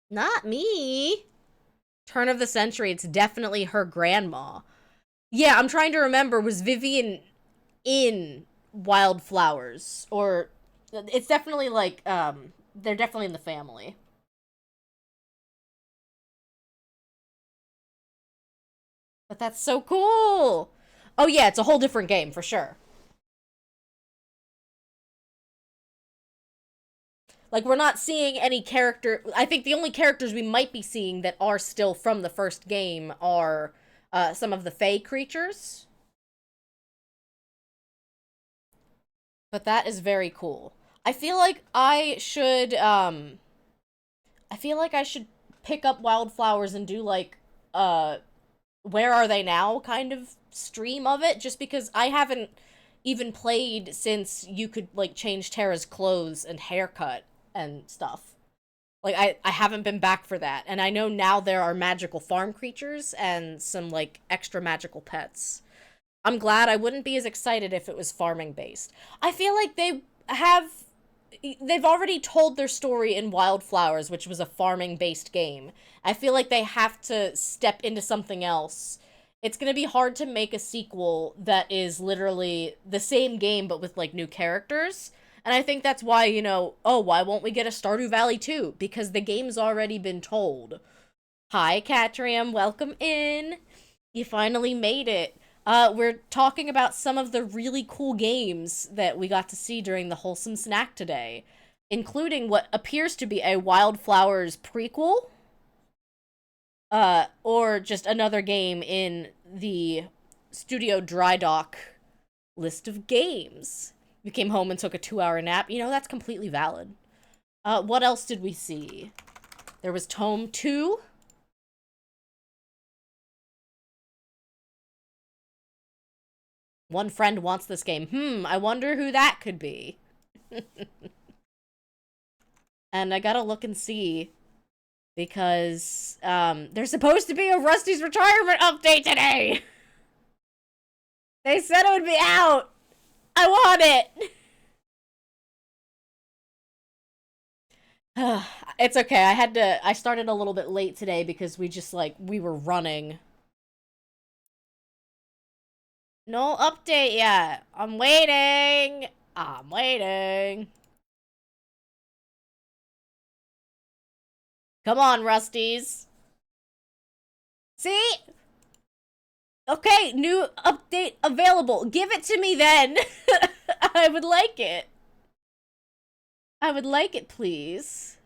Not me. Turn of the century, it's definitely her grandma. Yeah, I'm trying to remember, was Vivian in Wildflowers? Or, it's definitely like, they're definitely in the family. But that's so cool! Oh yeah, it's a whole different game, for sure. Like, we're not seeing any character... I think the only characters we might be seeing that are still from the first game are some of the Fae creatures. But that is very cool. I feel like I should pick up Wildflowers and do, like, Where Are They Now kind of stream of it, just because I haven't even played since you could, like, change Terra's clothes and haircut and stuff. Like, I haven't been back for that, and I know now there are magical farm creatures and some, like, extra magical pets. I'm glad. I wouldn't be as excited if it was farming based. I feel like they've already told their story in Wildflowers, which was a farming based game. I feel like they have to step into something else. It's gonna be hard to make a sequel that is literally the same game but with, like, new characters. And I think that's why, you know, oh, why won't we get a Stardew Valley 2? Because the game's already been told. Hi, Catriam, welcome in. You finally made it. We're talking about some of the really cool games that we got to see during the Wholesome Snack today, including what appears to be a Wildflowers prequel, or just another game in the Studio Dry Dock list of games. We came home and took a 2-hour nap. You know, that's completely valid. What else did we see? There was Tome 2. One friend wants this game. I wonder who that could be. And I gotta look and see. Because, there's supposed to be a Rusty's retirement update today! They said it would be out! I want it! It's okay, I started a little bit late today because we were running. No update yet. I'm waiting. I'm waiting. Come on, Rusties. See? Okay, new update available. Give it to me then. I would like it. I would like it, please.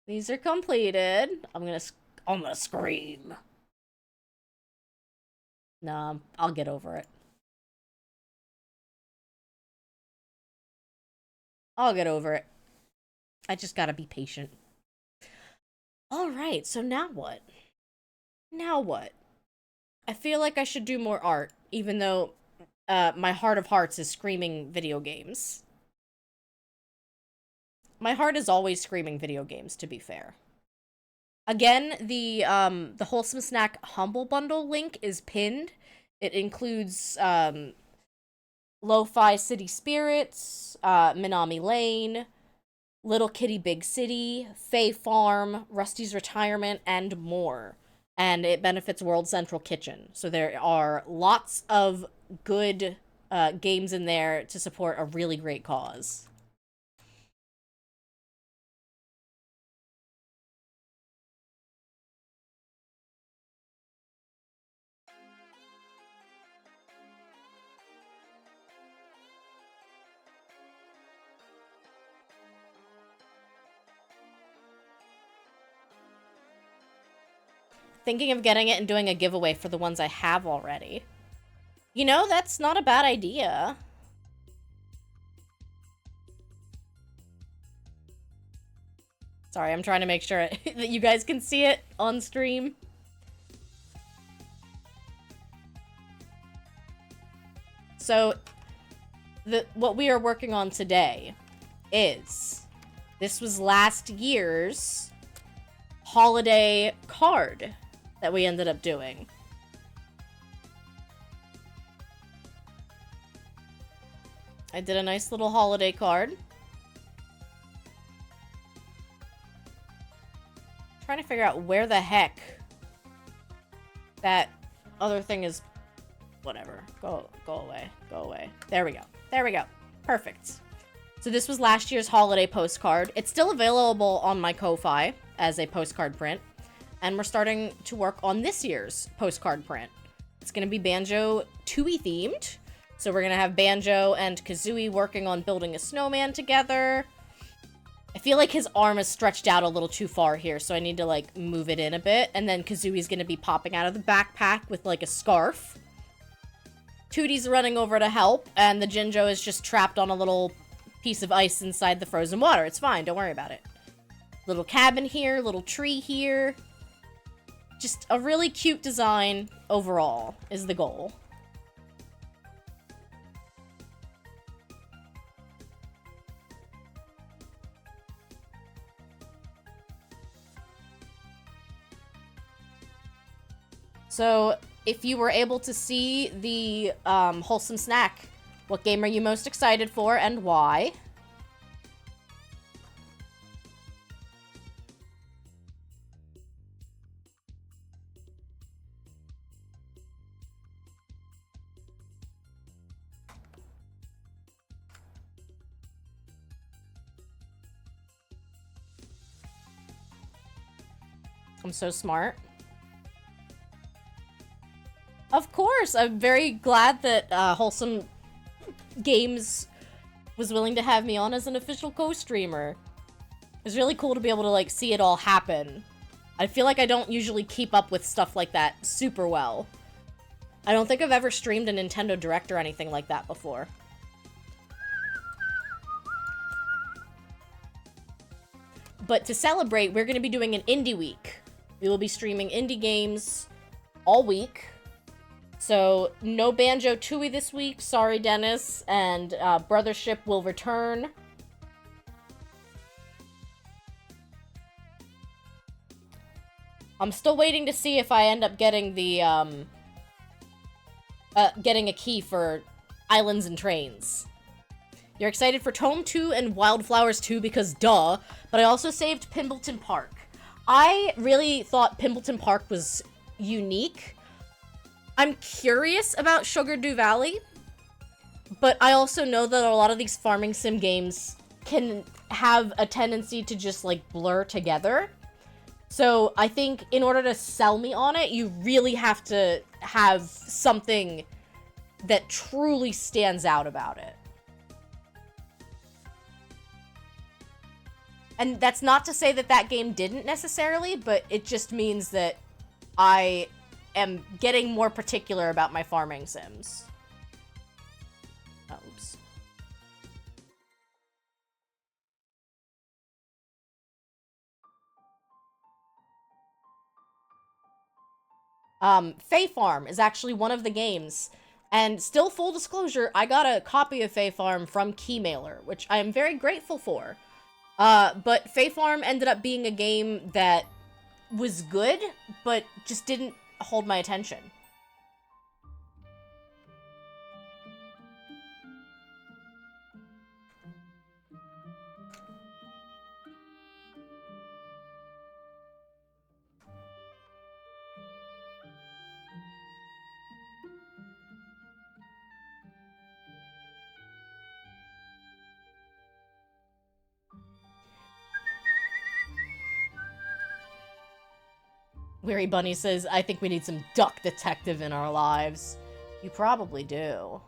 These are completed. I'm gonna scream. Nah, I'll get over it. I'll get over it. I just gotta be patient. Alright, so now what? Now what? I feel like I should do more art, even though my heart of hearts is screaming video games. My heart is always screaming video games, to be fair. Again, the Wholesome Snack Humble Bundle link is pinned. It includes Lo-Fi City Spirits, Minami Lane, Little Kitty Big City, Fae Farm, Rusty's Retirement, and more. And it benefits World Central Kitchen. So there are lots of good games in there to support a really great cause. Thinking of getting it and doing a giveaway for the ones I have already. You know, that's not a bad idea. Sorry, I'm trying to make sure that you guys can see it on stream. So, what we are working on today is, this was last year's holiday card that we ended up doing. I did a nice little holiday card. Trying to figure out where the heck that other thing is. Whatever. Go away. Go away. There we go. There we go. Perfect. So this was last year's holiday postcard. It's still available on my Ko-Fi as a postcard print. And we're starting to work on this year's postcard print. It's going to be Banjo-Tooie themed. So we're going to have Banjo and Kazooie working on building a snowman together. I feel like his arm is stretched out a little too far here, so I need to, like, move it in a bit. And then Kazooie's going to be popping out of the backpack with, like, a scarf. Tootie's running over to help, and the Jinjo is just trapped on a little piece of ice inside the frozen water. It's fine, don't worry about it. Little cabin here, little tree here. Just a really cute design overall is the goal. So, if you were able to see the Wholesome Snack, what game are you most excited for and why? I'm so smart. Of course! I'm very glad that Wholesome Games was willing to have me on as an official co-streamer. It's really cool to be able to, like, see it all happen. I feel like I don't usually keep up with stuff like that super well. I don't think I've ever streamed a Nintendo Direct or anything like that before. But to celebrate, we're going to be doing an Indie Week. We will be streaming indie games all week. So, no Banjo-Tooie this week. Sorry, Dennis. And Brothership will return. I'm still waiting to see if I end up getting the, getting a key for Islands and Trains. You're excited for Tome 2 and Wildflowers 2 because duh, but I also saved Pimbleton Park. I really thought Pimbleton Park was unique. I'm curious about Sugar Do Valley, but I also know that a lot of these farming sim games can have a tendency to just, like, blur together. So I think in order to sell me on it, you really have to have something that truly stands out about it. And that's not to say that that game didn't necessarily, but it just means that I am getting more particular about my farming sims. Oops. Fae Farm is actually one of the games. And still, full disclosure, I got a copy of Fae Farm from Keymailer, which I am very grateful for. But Fae Farm ended up being a game that was good, but just didn't hold my attention. Weary Bunny says, I think we need some duck detective in our lives. You probably do.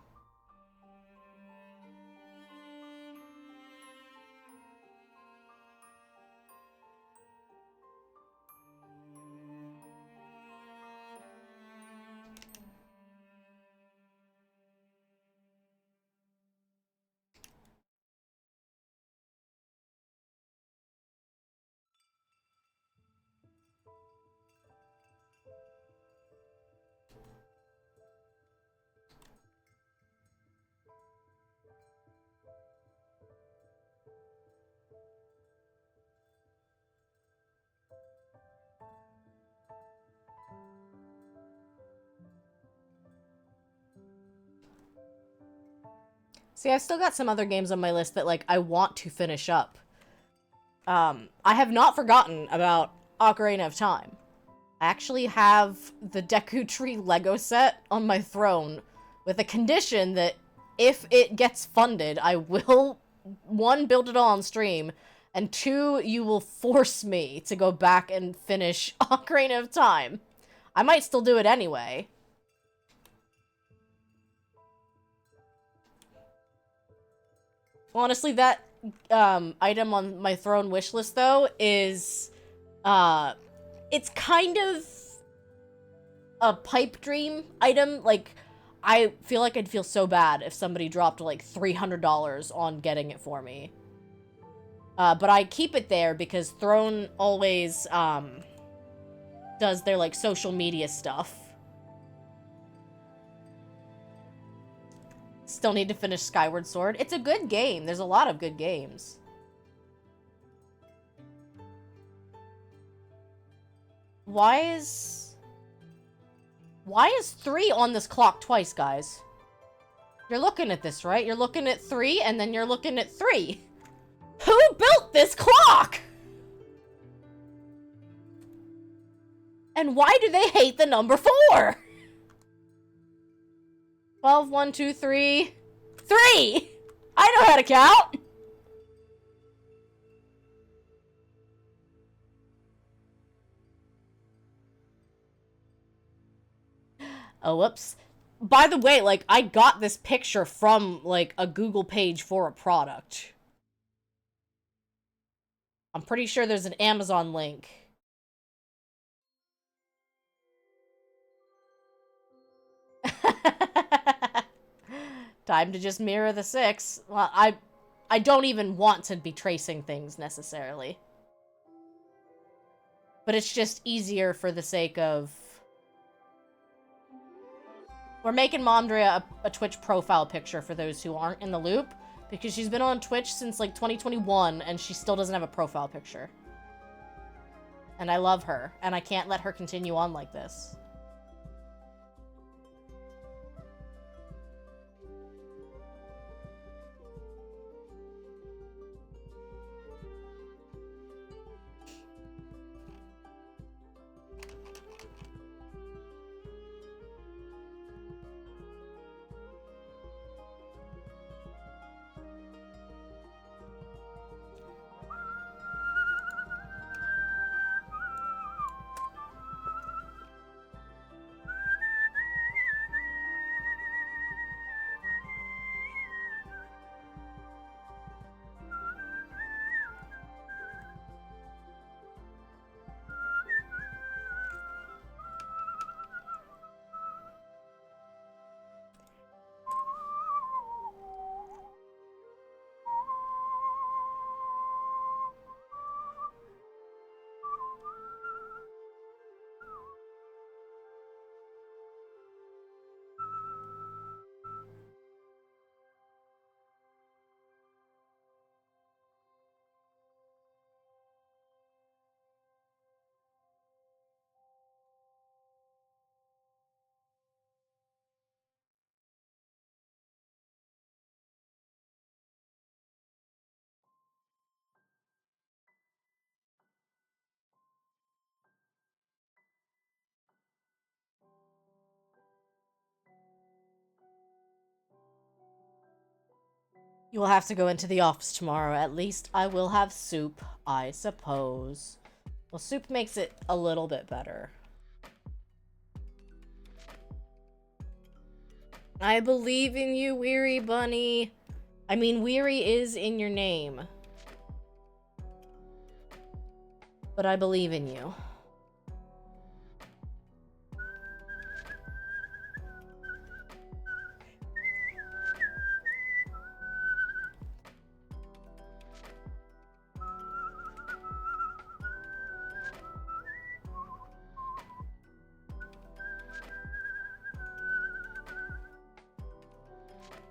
See, I've still got some other games on my list that, like, I want to finish up. I have not forgotten about Ocarina of Time. I actually have the Deku Tree Lego set on my throne with a condition that if it gets funded, I will, 1, build it all on stream, and 2, you will force me to go back and finish Ocarina of Time. I might still do it anyway. Honestly, that item on my throne wishlist, though, is, it's kind of a pipe dream item. Like, I feel like I'd feel so bad if somebody dropped, like, $300 on getting it for me. But I keep it there because Throne always, does their, like, social media stuff. Still need to finish Skyward Sword. It's a good game. There's a lot of good games. Why is 3 on this clock twice, guys? You're looking at this, right? You're looking at 3, and then you're looking at 3. Who built this clock? And why do they hate the number 4? 12, 1, 2, 3. 3! I know how to count! Oh, whoops. By the way, like, I got this picture from, like, a Google page for a product. I'm pretty sure there's an Amazon link. Time to just mirror the 6. Well, I don't even want to be tracing things, necessarily. But it's just easier for the sake of... We're making Momdria a Twitch profile picture for those who aren't in the loop, because she's been on Twitch since, like, 2021, and she still doesn't have a profile picture. And I love her, and I can't let her continue on like this. You will have to go into the office tomorrow. At least I will have soup, I suppose. Well, soup makes it a little bit better. I believe in you, Weary Bunny. I mean, Weary is in your name. But I believe in you.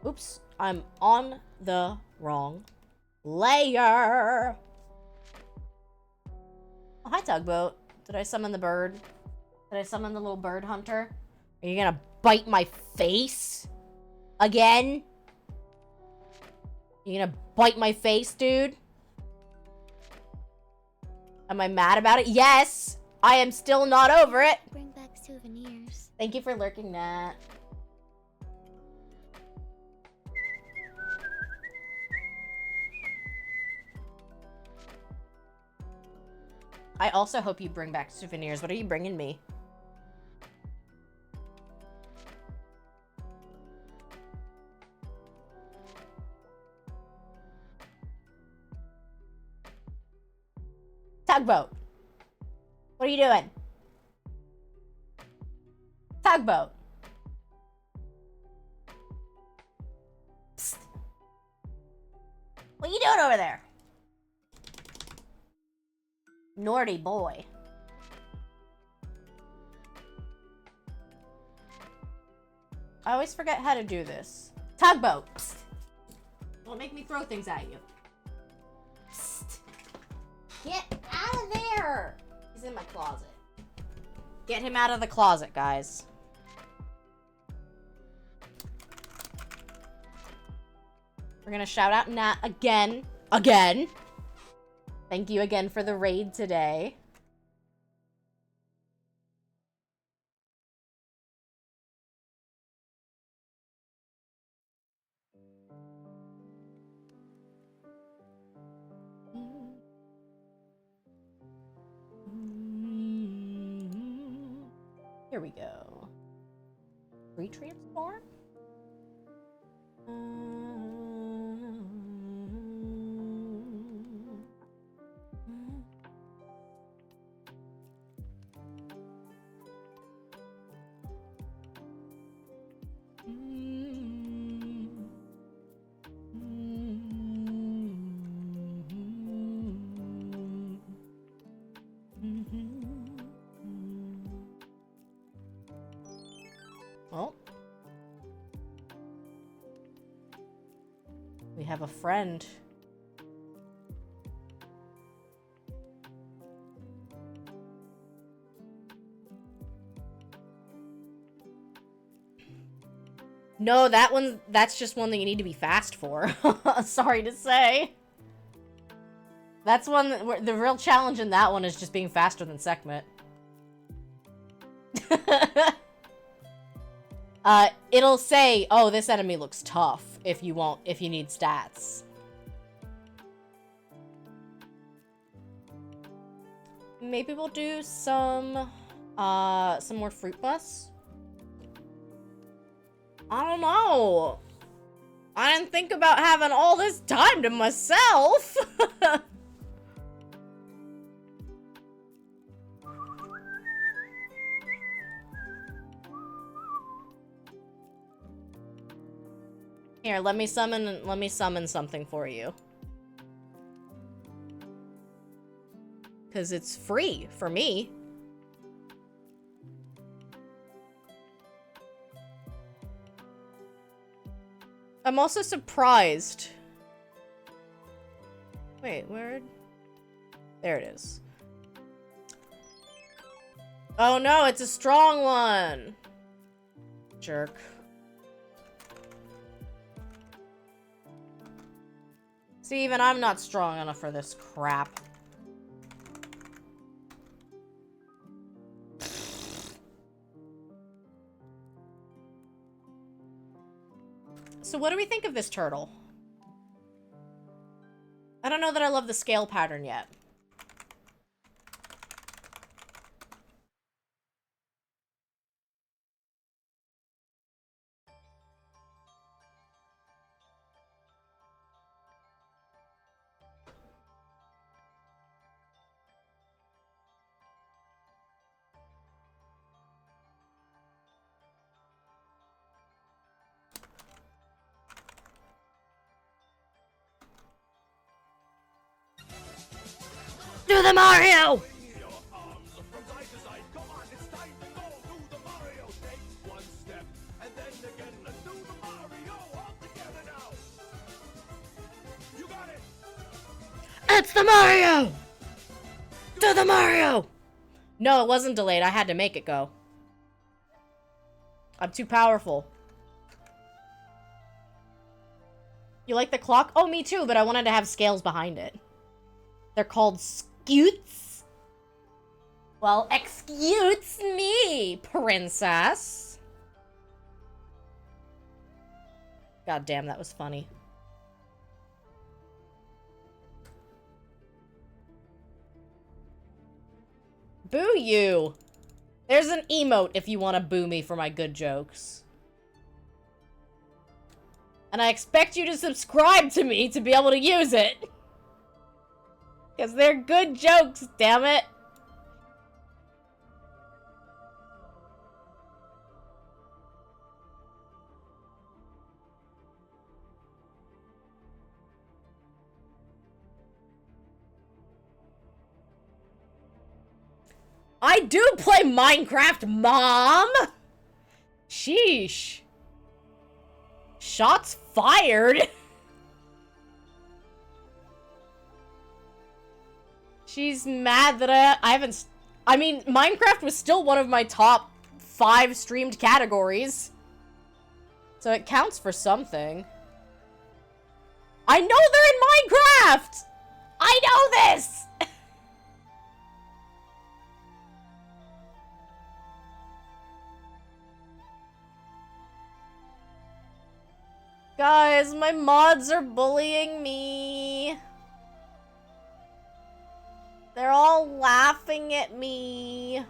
Oops, I'm on the wrong layer. Oh, hi, Tugboat. Did I summon the bird? Did I summon the little bird hunter? Are you gonna bite my face? Again? You gonna bite my face, dude? Am I mad about it? Yes! I am still not over it! Bring back souvenirs. Thank you for lurking, Nat. I also hope you bring back souvenirs. What are you bringing me? Tugboat. What are you doing? Tugboat. Psst. What are you doing over there? Naughty boy. I always forget how to do this. Tugboat. Psst. Don't make me throw things at you. Psst. Get out of there. He's in my closet. Get him out of the closet, guys. We're gonna shout out Nat again. Again. Thank you again for the raid today. Here we go. Retransform? Well, we have a friend. No, that's just one that you need to be fast for. Sorry to say. That's one where the real challenge in that one is just being faster than Sekhmet. It'll say, oh, this enemy looks tough if you need stats. Maybe we'll do some more fruit bus. I don't know. I didn't think about having all this time to myself. Here, let me summon something for you. 'Cause it's free for me. I'm also surprised. Wait, where? There it is. Oh no, it's a strong one. Jerk. See, even I'm not strong enough for this crap. So what do we think of this turtle? don't know that I love the scale pattern yet. Do the Mario! It's the Mario! Do the Mario! No, it wasn't delayed. I had to make it go. I'm too powerful. You like the clock? Oh, me too, but I wanted to have scales behind it. They're called scutes. Well, excuse me, princess. God damn, that was funny. Boo you. There's an emote if you want to boo me for my good jokes. And I expect you to subscribe to me to be able to use it. Because they're good jokes, damn it. I do play Minecraft, Mom! Sheesh. Shots fired? She's mad that I haven't... I mean, Minecraft was still one of my top 5 streamed categories. So it counts for something. I know they're in Minecraft! I know this! Guys, my mods are bullying me. They're all laughing at me.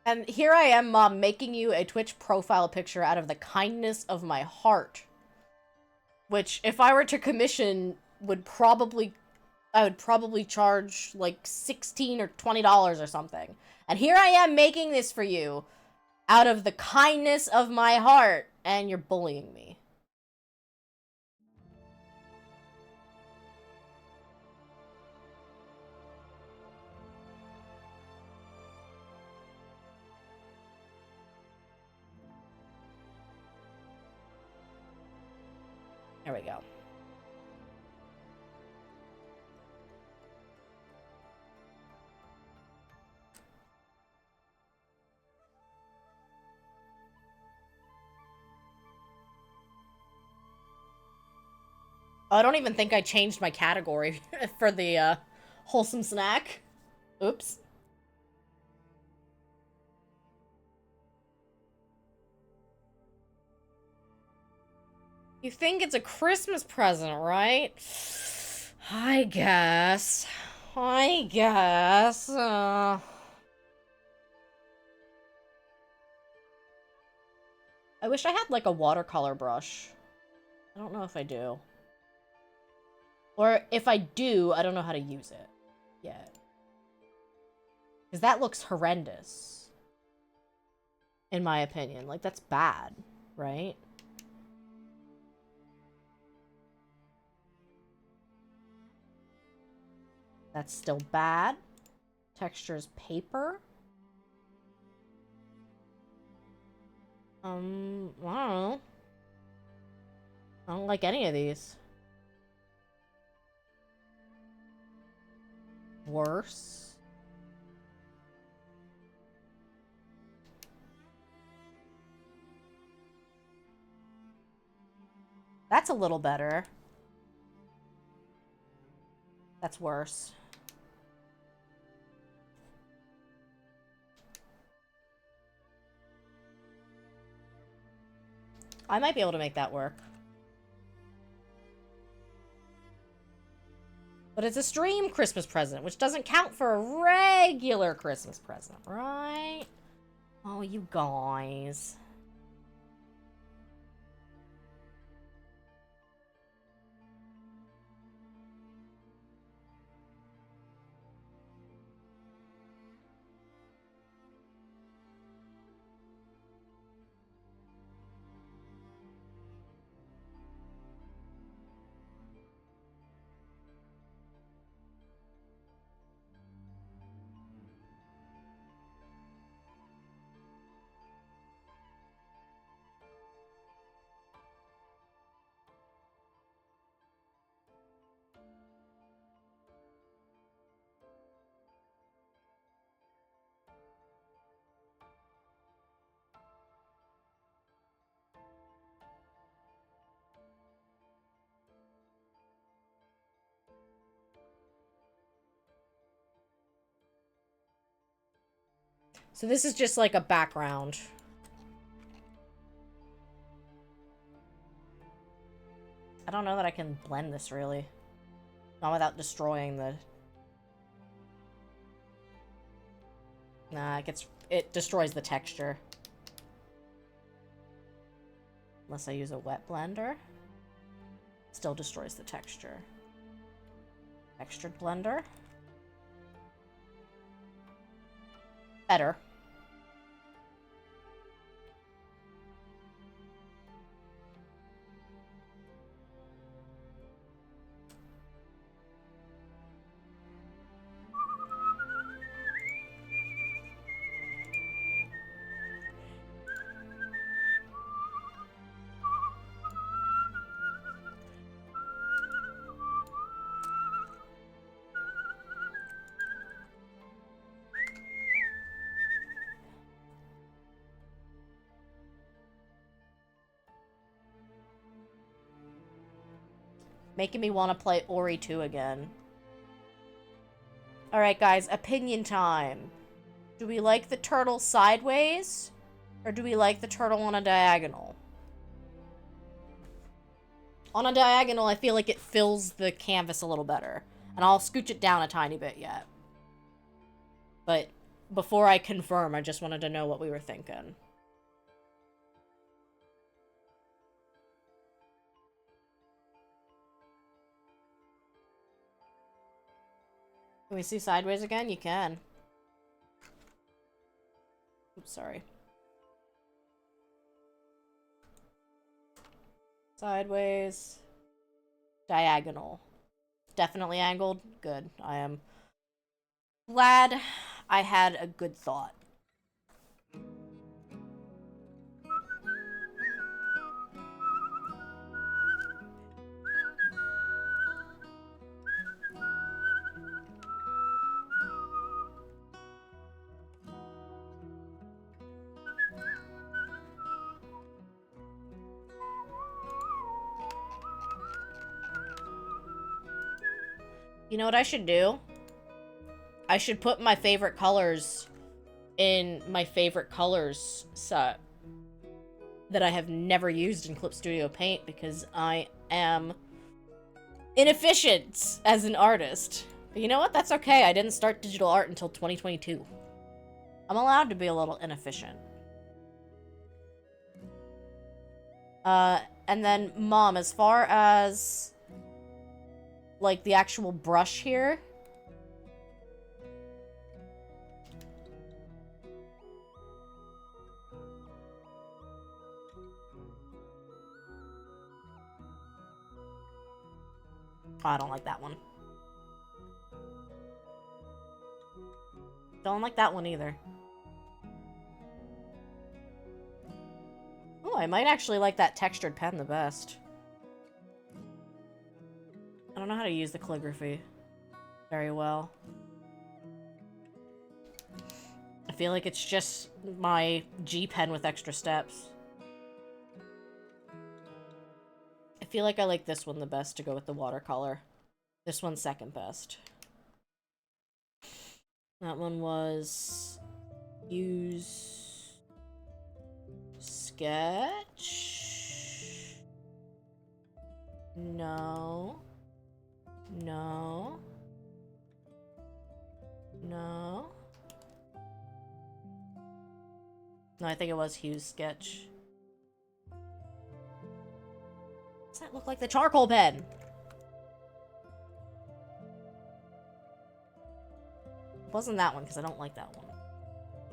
And here I am, Mom, making you a Twitch profile picture out of the kindness of my heart. Which, if I were to commission, I would probably charge like $16 or $20 or something. And here I am making this for you out of the kindness of my heart, and you're bullying me. There we go. Oh, I don't even think I changed my category for the wholesome snack. Oops. You think it's a Christmas present, right? I guess. I guess. I wish I had, like, a watercolor brush. I don't know if I do. Or if I do, I don't know how to use it yet. Because that looks horrendous. In my opinion. Like, that's bad, right? That's still bad. Texture's paper. I don't know. I don't like any of these. Worse. That's a little better. That's worse. I might be able to make that work. But it's a stream Christmas present, which doesn't count for a regular Christmas present, right? Oh, you guys. So this is just like a background. I don't know that I can blend this really. Not without destroying the... Nah, it destroys the texture. Unless I use a wet blender. Still destroys the texture. Textured blender. Better. Making me want to play Ori 2 again. Alright, guys, opinion time. Do we like the turtle sideways? Or do we like the turtle on a diagonal? On a diagonal, I feel like it fills the canvas a little better. And I'll scooch it down a tiny bit yet. But before I confirm, I just wanted to know what we were thinking. Can we see sideways again? You can. Oops, sorry. Sideways. Diagonal. Definitely angled. Good. I am glad I had a good thought. You know what I should do? I should put my favorite colors in my favorite colors set that I have never used in Clip Studio Paint because I am inefficient as an artist. But you know what? That's okay. I didn't start digital art until 2022. I'm allowed to be a little inefficient. And then, Mom, as far as like the actual brush here. Oh, I don't like that one. Don't like that one either. Oh, I might actually like that textured pen the best. I don't know how to use the calligraphy very well. I feel like it's just my G pen with extra steps. I feel like I like this one the best to go with the watercolor. This one's second best. That one was use sketch. No. No. No. No, I think it was Hugh's sketch. Does that look like the charcoal pen? It wasn't that one because I don't like that one.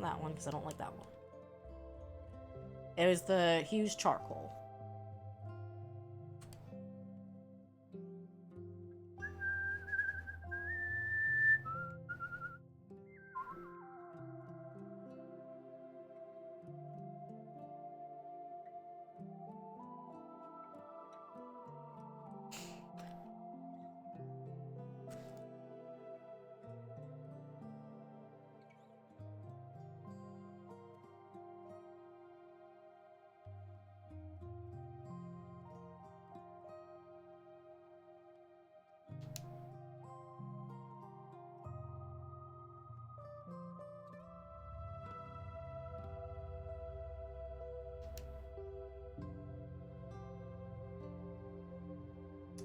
That one because I don't like that one. It was the Hugh's charcoal.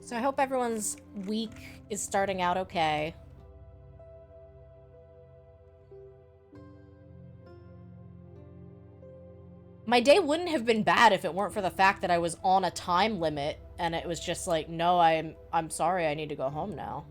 So I hope everyone's week is starting out okay. My day wouldn't have been bad if it weren't for the fact that I was on a time limit and it was just like, no, I'm sorry, I need to go home now.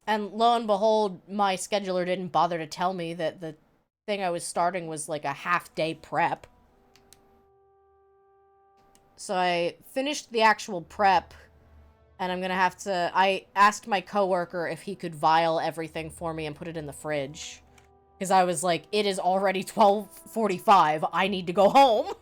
And lo and behold, my scheduler didn't bother to tell me that the thing I was starting was like a half-day prep. So I finished the actual prep, and I'm gonna have to... I asked my coworker if he could vial everything for me and put it in the fridge. Because I was like, it is already 12:45, I need to go home.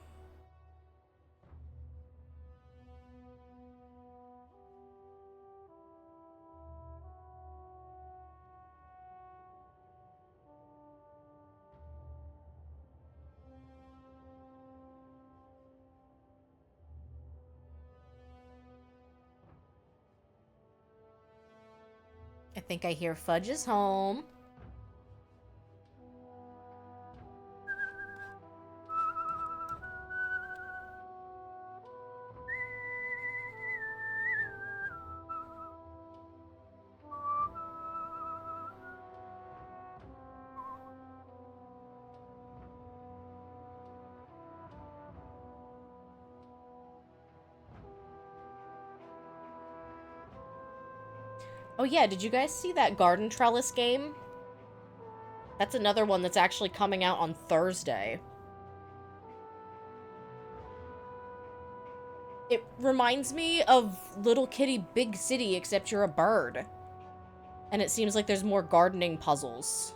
I think I hear Fudge is home. Oh yeah, did you guys see that garden trellis game? That's another one that's actually coming out on Thursday. It reminds me of Little Kitty Big City, except you're a bird. And it seems like there's more gardening puzzles.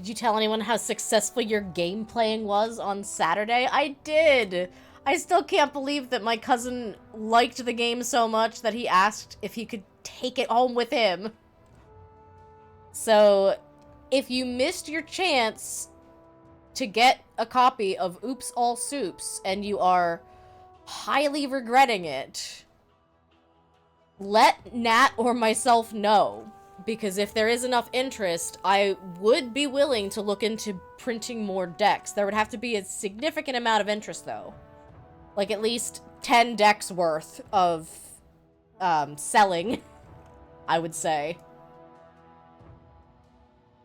Did you tell anyone how successful your game playing was on Saturday? I did! I still can't believe that my cousin liked the game so much that he asked if he could take it home with him. So, if you missed your chance to get a copy of Oops All Soups and you are highly regretting it, let Nat or myself know. Because if there is enough interest, I would be willing to look into printing more decks. There would have to be a significant amount of interest, though. Like, at least 10 decks worth of, selling, I would say.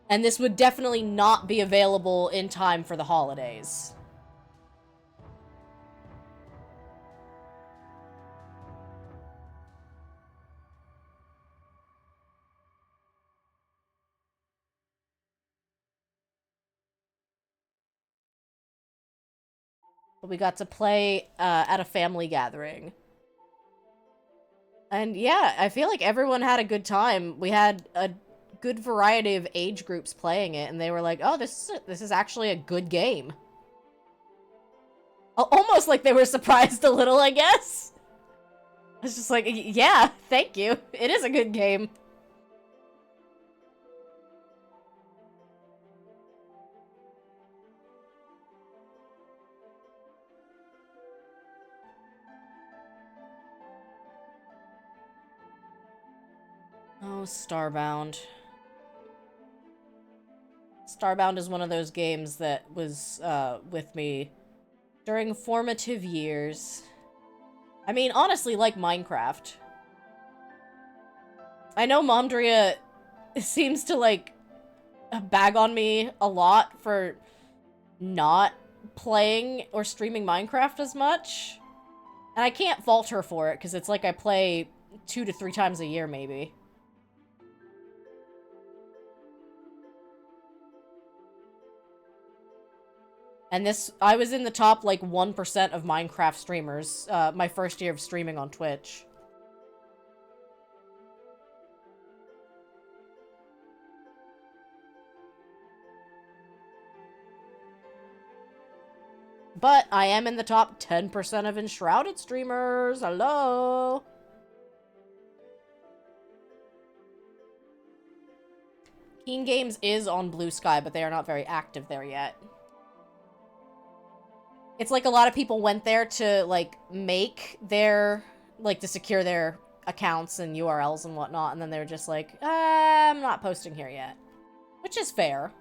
And this would definitely not be available in time for the holidays. We got to play at a family gathering. And yeah, I feel like everyone had a good time. We had a good variety of age groups playing it, and they were like, oh, this is actually a good game. Almost like they were surprised a little, I guess. It's just like, yeah, thank you. It is a good game. Oh, Starbound. Starbound is one of those games that was with me during formative years. I mean, honestly, like Minecraft. I know Momdria seems to, like, bag on me a lot for not playing or streaming Minecraft as much. And I can't fault her for it, because it's like I play 2 to 3 times a year, maybe. And this, I was in the top, like, 1% of Minecraft streamers, my first year of streaming on Twitch. But I am in the top 10% of Enshrouded streamers. Hello! Keen Games is on Blue Sky, but they are not very active there yet. It's like a lot of people went there to, like, make their, like, to secure their accounts and URLs and whatnot, and then they were just like, I'm not posting here yet. Which is fair.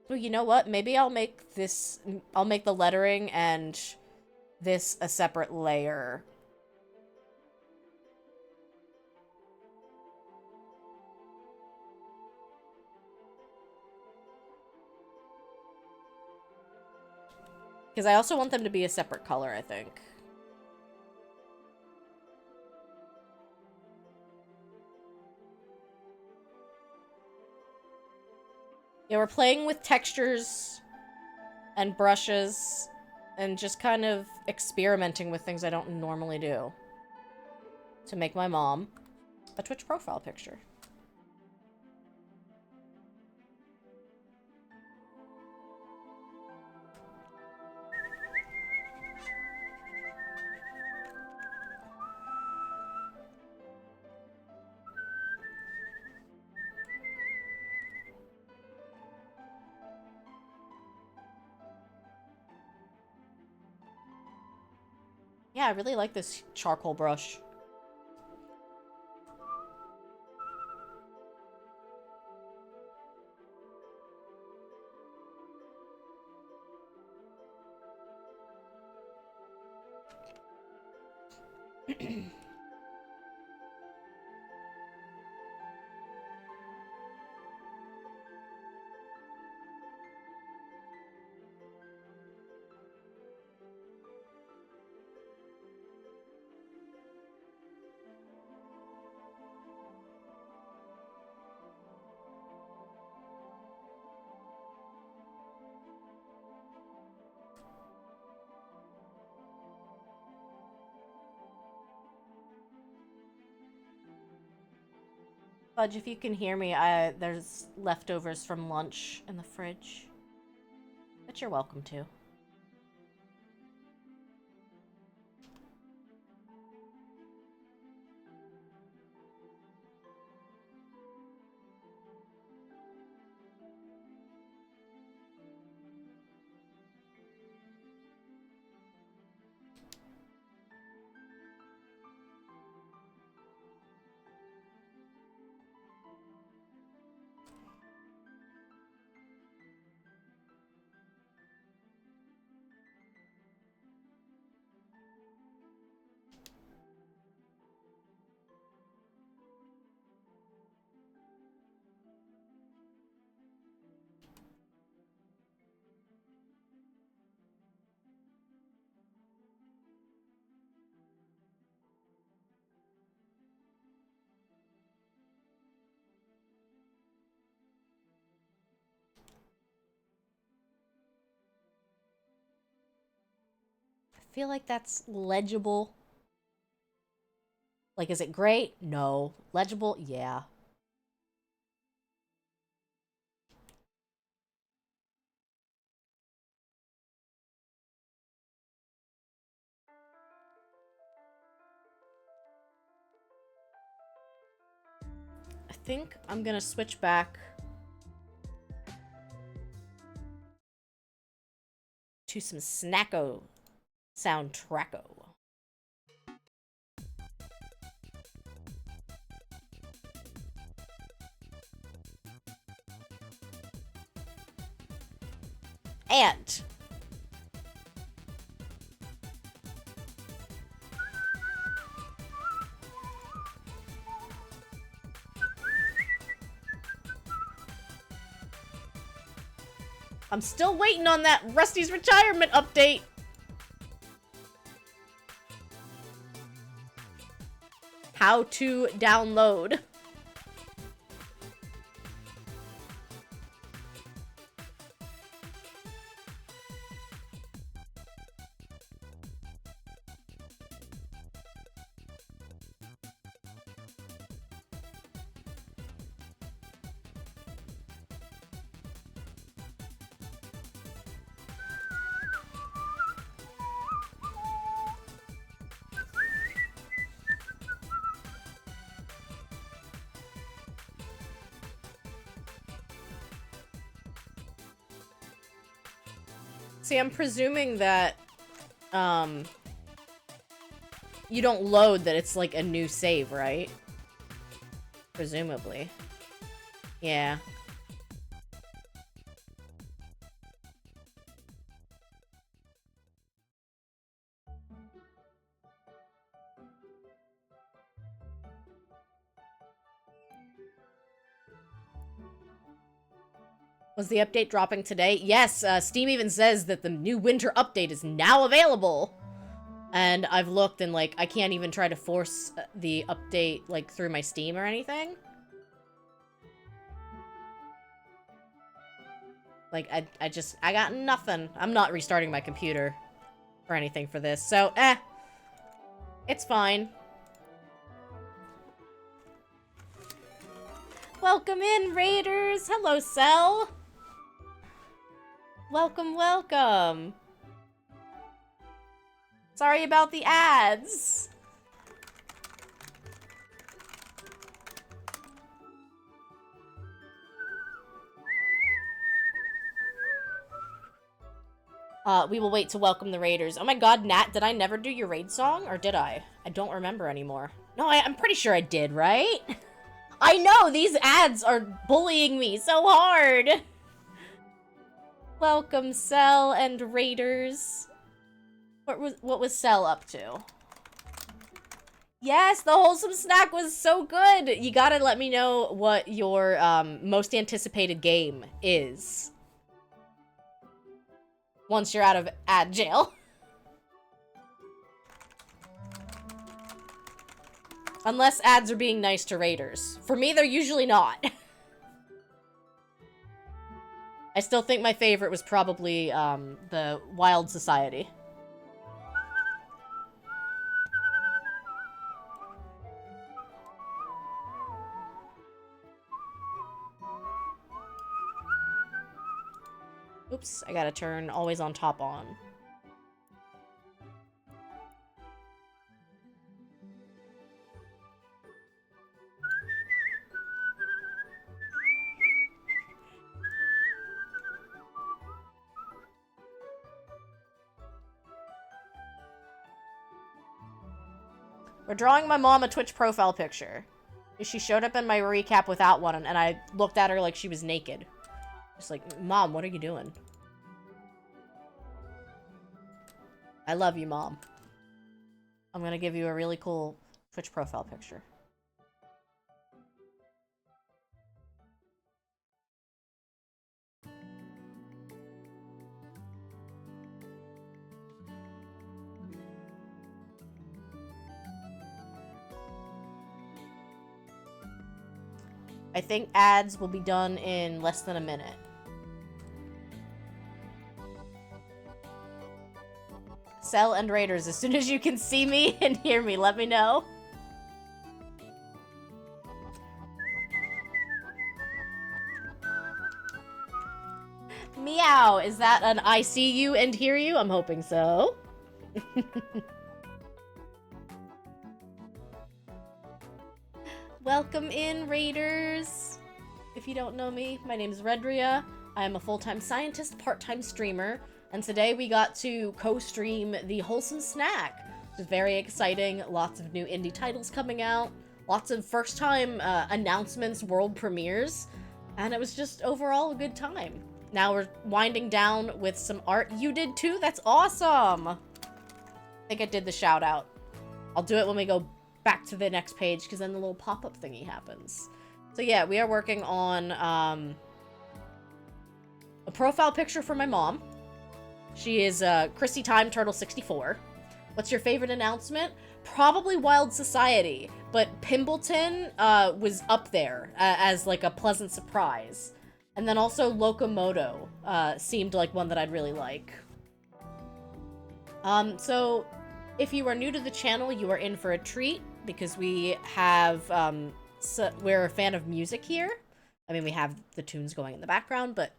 Well, you know what? Maybe I'll make this... I'll make the lettering and this a separate layer. Because I also want them to be a separate color, I think. Yeah, we're playing with textures and brushes and just kind of experimenting with things I don't normally do to make my mom a Twitch profile picture. Yeah, I really like this charcoal brush. Fudge, if you can hear me, there's leftovers from lunch in the fridge. But you're welcome to. I feel like that's legible. Like, is it great? No. Legible? Yeah. I think I'm gonna switch back to some Snacko soundtracko. And I'm still waiting on that Rusty's retirement update. How to download. See, I'm presuming that, you don't load that it's like a new save, right? Presumably. Yeah. Was the update dropping today? Yes, Steam even says that the new winter update is now available. And I've looked and, like, I can't even try to force the update, like, through my Steam or anything. Like, I got nothing. I'm not restarting my computer or anything for this, so, it's fine. Welcome in, Raiders! Hello, Cell! Welcome, welcome! Sorry about the ads! We will wait to welcome the Raiders. Oh my god, Nat, did I never do your raid song? Or did I? I don't remember anymore. No, I'm pretty sure I did, right? I know, these ads are bullying me so hard! Welcome, Cell and Raiders. What was Cell up to? Yes, the Wholesome Snack was so good! You gotta let me know what your most anticipated game is. Once you're out of ad jail. Unless ads are being nice to raiders. For me, they're usually not. I still think my favorite was probably the Wild Society. Oops, I gotta turn always on top on. We're drawing my mom a Twitch profile picture. She showed up in my recap without one, and I looked at her like she was naked. Just like, Mom, what are you doing? I love you, Mom. I'm gonna give you a really cool Twitch profile picture. I think ads will be done in less than a minute. Cell and Raiders, as soon as you can see me and hear me, let me know. Meow, is that an I see you and hear you? I'm hoping so. Welcome in, Raiders! If you don't know me, my name is Redria. I am a full-time scientist, part-time streamer, and today we got to co-stream the Wholesome Snack. It was very exciting, lots of new indie titles coming out, lots of first-time announcements, world premieres, and it was just overall a good time. Now we're winding down with some art. You did too? That's awesome! I think I did the shout-out. I'll do it when we go back to the next page, because then the little pop-up thingy happens. So yeah, we are working on a profile picture for my mom. She is Chrissy Time Turtle 64. What's your favorite announcement? Probably Wild Society, but Pimbleton was up there as like a pleasant surprise. And then also Locomoto seemed like one that I'd really like. So if you are new to the channel, you are in for a treat, because we have, we're a fan of music here. I mean, we have the tunes going in the background, but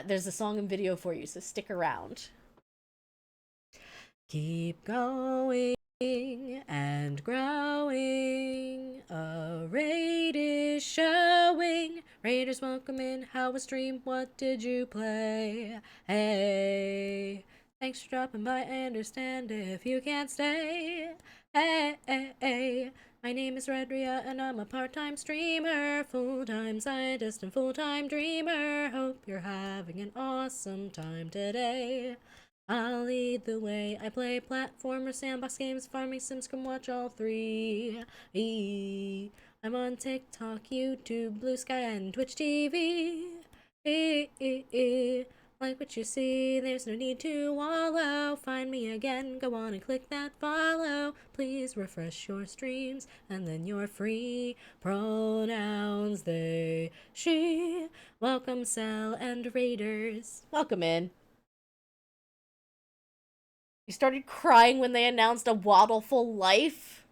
there's a song and video for you, so stick around. Keep going and growing, a raid is showing. Raiders welcome in, how was stream, what did you play? Hey, thanks for dropping by, I understand if you can't stay. Hey, my name is Redria and I'm a part-time streamer, full-time scientist and full-time dreamer. Hope you're having an awesome time today. I'll lead the way. I play platformer, sandbox games, farming sims, come watch all three. I'm on TikTok, YouTube, Blue Sky, and Twitch TV. Like what you see, there's no need to wallow. Find me again, go on and click that follow. Please refresh your streams, and then you're free. Pronouns they, she. Welcome, Cell and Raiders. Welcome in. You started crying when they announced a Waddleful Life?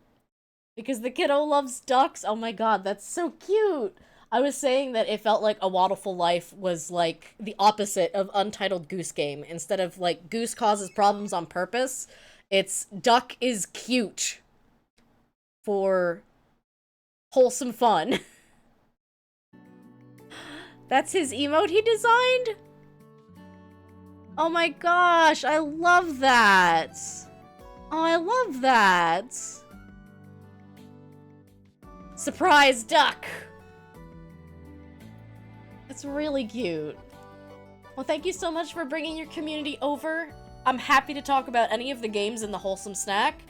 Because the kiddo loves ducks? Oh my god, that's so cute! I was saying that it felt like a Waddleful Life was like the opposite of Untitled Goose Game. Instead of like Goose causes problems on purpose, it's Duck is cute for wholesome fun. That's his emote he designed? Oh my gosh, I love that. Oh, I love that. Surprise duck. That's really cute. Well, thank you so much for bringing your community over. I'm happy to talk about any of the games in the Wholesome Snack.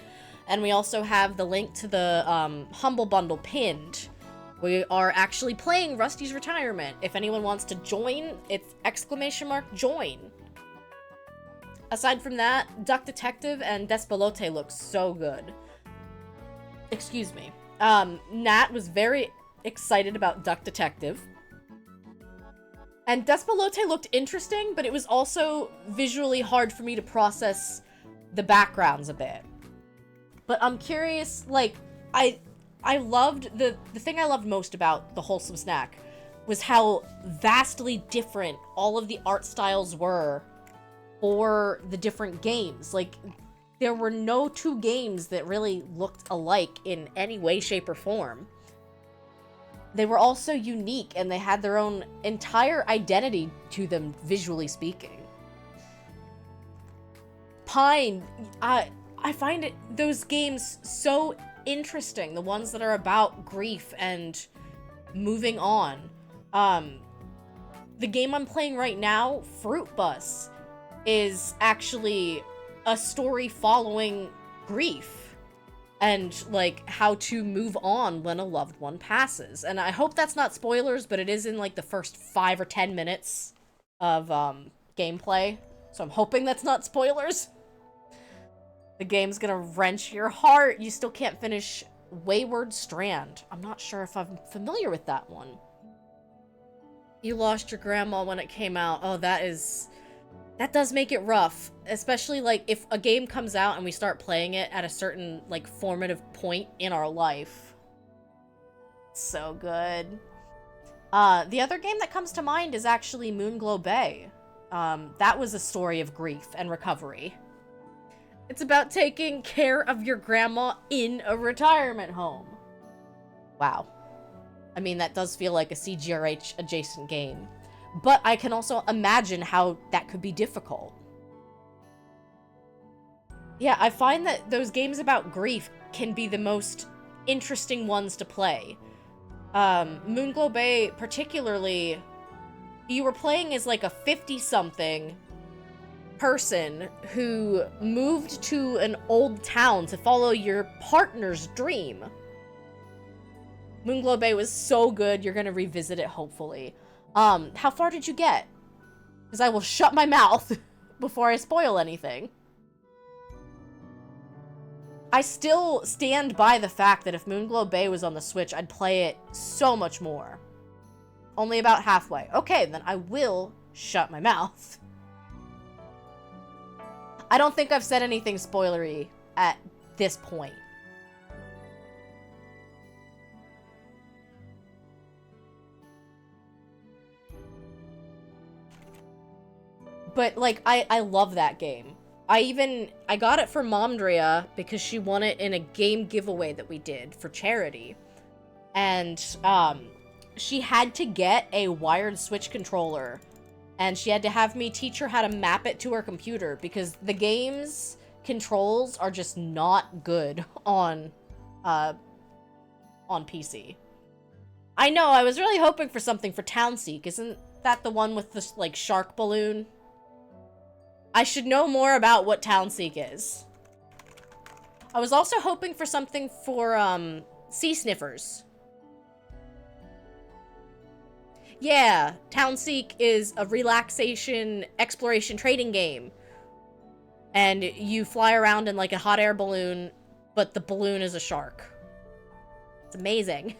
And we also have the link to the Humble Bundle pinned. We are actually playing Rusty's Retirement. If anyone wants to join, it's !join. Aside from that, Duck Detective and Despelote look so good. Excuse me. Nat was very excited about Duck Detective. And Despelote looked interesting, but it was also visually hard for me to process the backgrounds a bit. But I'm curious, like, I loved, the thing I loved most about the Wholesome Snack was how vastly different all of the art styles were for the different games. Like, there were no two games that really looked alike in any way, shape, or form. They were all so unique, and they had their own entire identity to them, visually speaking. Pine, I find those games so interesting, the ones that are about grief and moving on. The game I'm playing right now, Fruit Bus, is actually a story following grief and, like, how to move on when a loved one passes. And I hope that's not spoilers, but it is in, like, the first 5 or 10 minutes of gameplay. So I'm hoping that's not spoilers. The game's gonna wrench your heart. You still can't finish Wayward Strand. I'm not sure if I'm familiar with that one. You lost your grandma when it came out. Oh, that does make it rough. Especially, like, if a game comes out and we start playing it at a certain, like, formative point in our life. So good. The other game that comes to mind is actually Moonglow Bay. That was a story of grief and recovery. It's about taking care of your grandma in a retirement home. Wow. I mean, that does feel like a CGRH adjacent game. But I can also imagine how that could be difficult. Yeah, I find that those games about grief can be the most interesting ones to play. Moonglow Bay, particularly, you were playing as, like, a 50-something person who moved to an old town to follow your partner's dream. Moonglow Bay was so good, you're gonna revisit it, hopefully. How far did you get? Because I will shut my mouth before I spoil anything. I still stand by the fact that if Moonglow Bay was on the Switch, I'd play it so much more. Only about halfway. Okay, then I will shut my mouth. I don't think I've said anything spoilery at this point. But, like, I love that game. I got it for Momdria because she won it in a game giveaway that we did for charity. And, she had to get a wired Switch controller. And she had to have me teach her how to map it to her computer because the game's controls are just not good on PC. I know, I was really hoping for something for Townseek. Isn't that the one with the, like, shark balloon? I should know more about what Townseek is. I was also hoping for something for, Sea Sniffers. Yeah, Townseek is a relaxation, exploration, trading game. And you fly around in, like, a hot air balloon, but the balloon is a shark. It's amazing.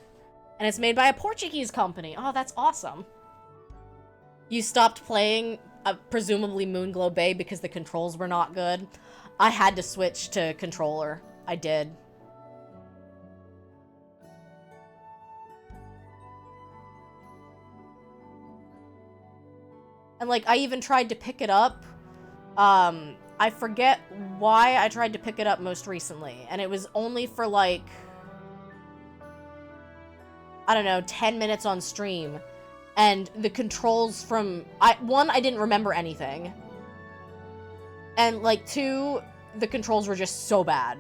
And it's made by a Portuguese company. Oh, that's awesome. You stopped playing, presumably Moonglow Bay, because the controls were not good. I had to switch to controller. I did. And, like, I even tried to pick it up. I forget why I tried to pick it up most recently. And it was only for, like, I don't know, 10 minutes on stream. And the controls from... One, I didn't remember anything. And, like, two, the controls were just so bad.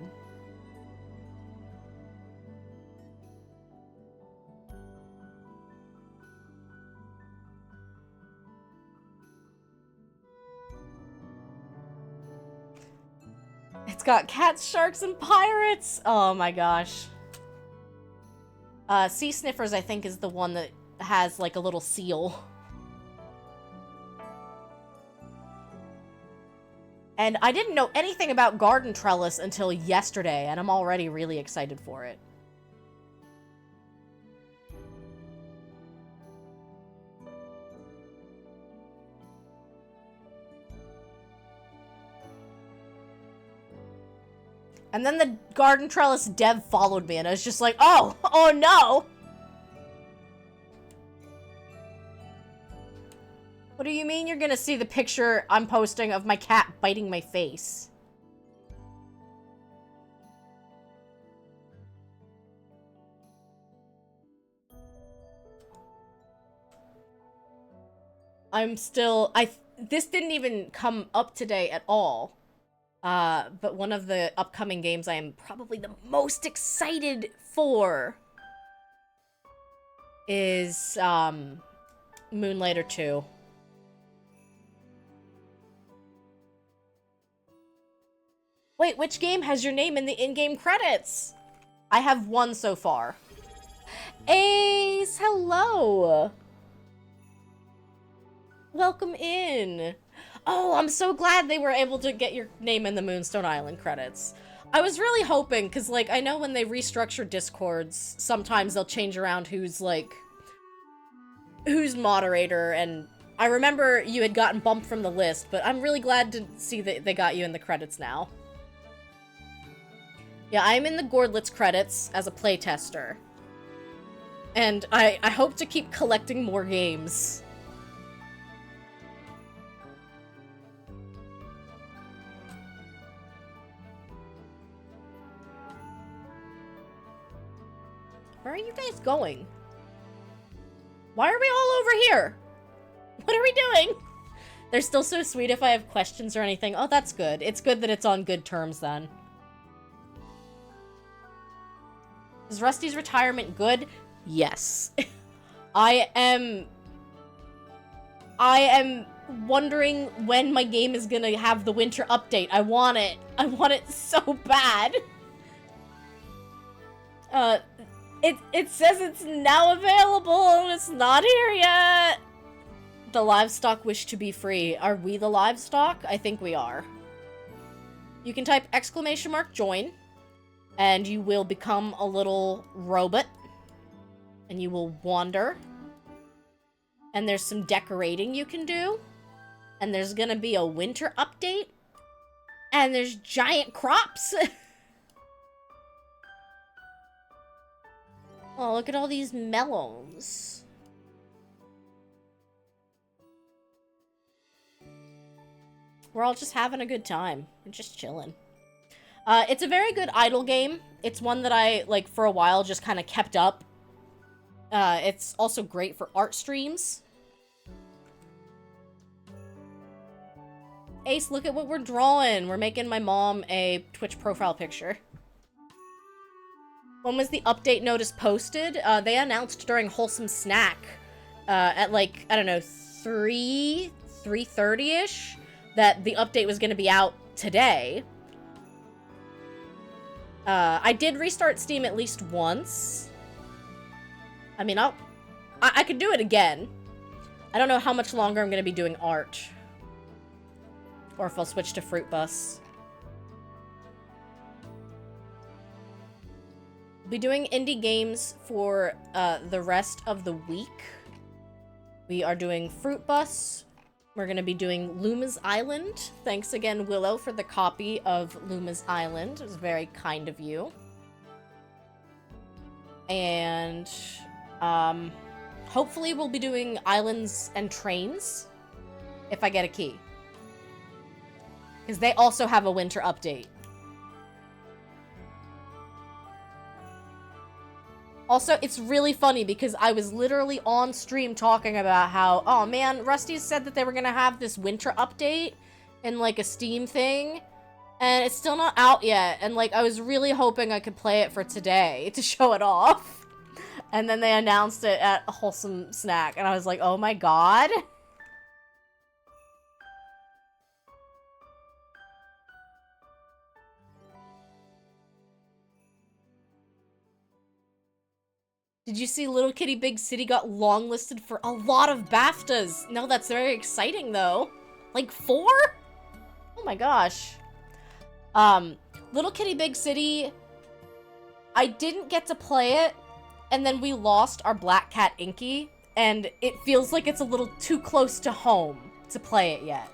It's got cats, sharks, and pirates. Oh my gosh. Sea Sniffers, I think, is the one that has like a little seal. And I didn't know anything about Garden Trellis until yesterday, and I'm already really excited for it. And then the Garden Trellis dev followed me, and I was just like, oh no! What do you mean you're gonna see the picture I'm posting of my cat biting my face? This didn't even come up today at all. But one of the upcoming games I am probably the most excited for is, Moonlighter 2. Wait, which game has your name in the in-game credits? I have one so far. Ace, hello! Welcome in! Oh, I'm so glad they were able to get your name in the Moonstone Island credits. I was really hoping, because, like, I know when they restructure Discords, sometimes they'll change around who's moderator, and I remember you had gotten bumped from the list, but I'm really glad to see that they got you in the credits now. Yeah, I'm in the Gordlets credits as a playtester. And I hope to keep collecting more games. Where are you guys going? Why are we all over here? What are we doing? They're still so sweet if I have questions or anything. Oh, that's good. It's good that it's on good terms then. Is Rusty's retirement good? Yes. I am wondering when my game is gonna have the winter update. I want it. I want it so bad. It says it's now available and it's not here yet. The livestock wish to be free. Are we the livestock? I think we are. You can type !join and you will become a little robot and you will wander. And there's some decorating you can do. And there's gonna be a winter update. And there's giant crops. Oh, look at all these melons. We're all just having a good time. We're just chilling. It's a very good idle game. It's one that I, like, for a while just kind of kept up. It's also great for art streams. Ace, look at what we're drawing. We're making my mom a Twitch profile picture. When was the update notice posted? They announced during Wholesome Snack at, like, I don't know, 3:30-ish that the update was going to be out today. I did restart Steam at least once. I mean, I could do it again. I don't know how much longer I'm going to be doing art. Or if I'll switch to Fruit Bus. We'll be doing indie games for the rest of the week. We are doing Fruit Bus. We're going to be doing Luma's Island. Thanks again, Willow, for the copy of Luma's Island. It was very kind of you. And hopefully we'll be doing Islands and Trains if I get a key. Because they also have a winter update. Also, it's really funny because I was literally on stream talking about how, oh man, Rusty said that they were gonna have this winter update in like a Steam thing, and it's still not out yet, and like I was really hoping I could play it for today to show it off. And then they announced it at Wholesome Snack, and I was like, oh my god. Did you see Little Kitty Big City got longlisted for a lot of BAFTAs? No, that's very exciting though. Like 4? Oh my gosh. Little Kitty Big City, I didn't get to play it, and then we lost our Black Cat Inky, and it feels like it's a little too close to home to play it yet.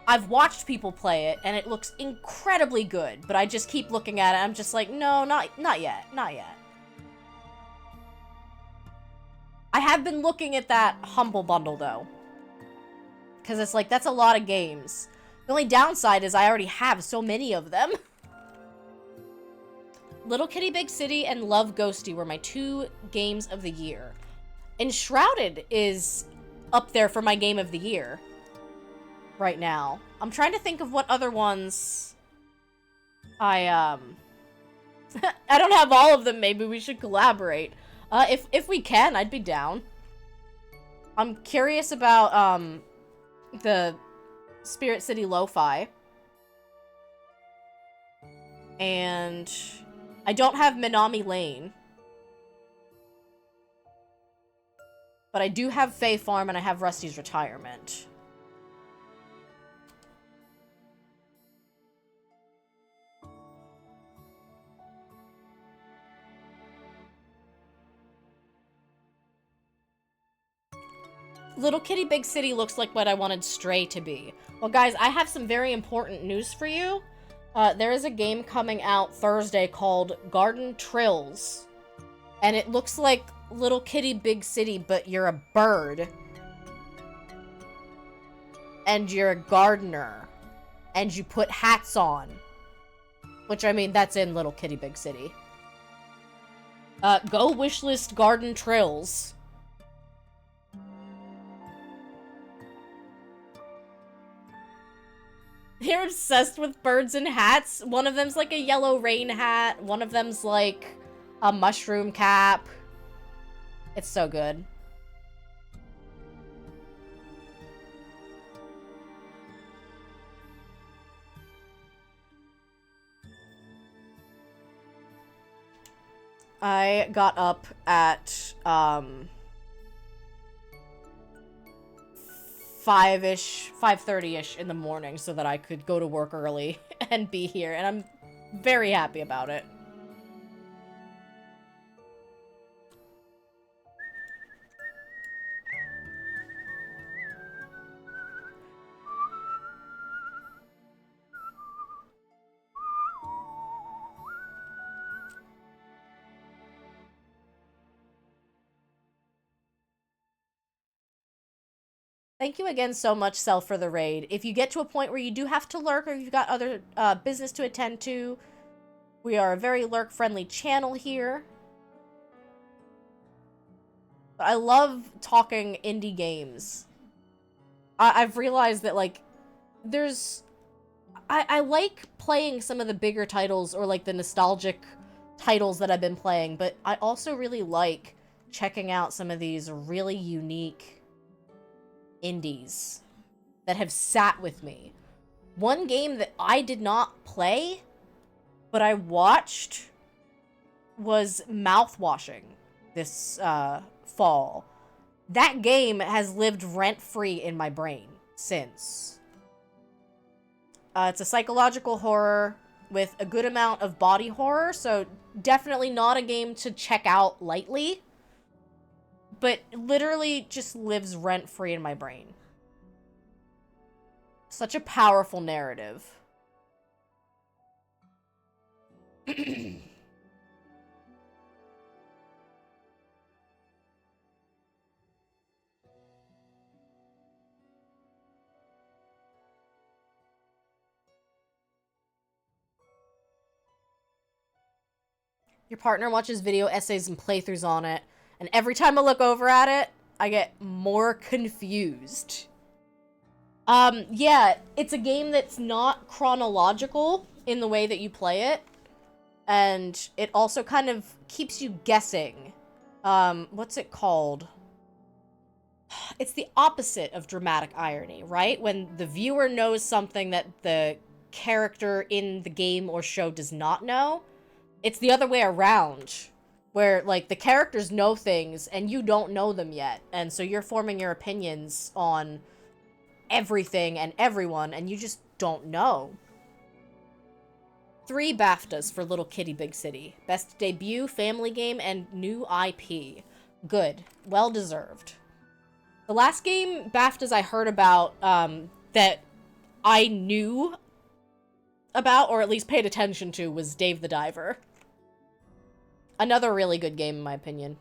I've watched people play it, and it looks incredibly good, but I just keep looking at it, I'm just like, no, not yet, not yet. I have been looking at that Humble Bundle, though. Because it's like, that's a lot of games. The only downside is I already have so many of them. Little Kitty Big City and Love Ghosty were my 2 games of the year. Enshrouded is up there for my game of the year right now. I'm trying to think of what other ones I don't have all of them. Maybe we should collaborate. If we can, I'd be down. I'm curious about, the Spirit City Lo-Fi. And I don't have Minami Lane. But I do have Fae Farm and I have Rusty's Retirement. Little Kitty Big City looks like what I wanted Stray to be. Well, guys, I have some very important news for you. There is a game coming out Thursday called Garden Trills. And it looks like Little Kitty Big City, but you're a bird. And you're a gardener. And you put hats on. Which, I mean, that's in Little Kitty Big City. Go wishlist Garden Trills. They're obsessed with birds and hats. One of them's like a yellow rain hat. One of them's like a mushroom cap. It's so good. I got up at 5-ish, 5:30-ish in the morning so that I could go to work early and be here, and I'm very happy about it. Thank you again so much, Cell, for the raid. If you get to a point where you do have to lurk or you've got other business to attend to, we are a very lurk-friendly channel here. But I love talking indie games. I've realized that, like, I like playing some of the bigger titles or, like, the nostalgic titles that I've been playing, but I also really like checking out some of these really unique indies that have sat with me. One game that I did not play, but I watched, was Mouthwashing this fall. That game has lived rent-free in my brain since. It's a psychological horror with a good amount of body horror, so definitely not a game to check out lightly. But literally just lives rent-free in my brain. Such a powerful narrative. Your partner watches video essays and playthroughs on it. And every time I look over at it, I get more confused. Yeah, it's a game that's not chronological in the way that you play it. And it also kind of keeps you guessing. What's it called? It's the opposite of dramatic irony, right? When the viewer knows something that the character in the game or show does not know. It's the other way around where, like, the characters know things and you don't know them yet. And so you're forming your opinions on everything and everyone, and you just don't know. 3 BAFTAs for Little Kitty Big City. Best Debut, Family Game, and New IP. Good. Well deserved. The last game BAFTAs I heard about, that I knew about, or at least paid attention to, was Dave the Diver. Another really good game, in my opinion.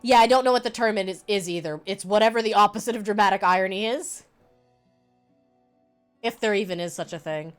Yeah, I don't know what the term is either. It's whatever the opposite of dramatic irony is. If there even is such a thing.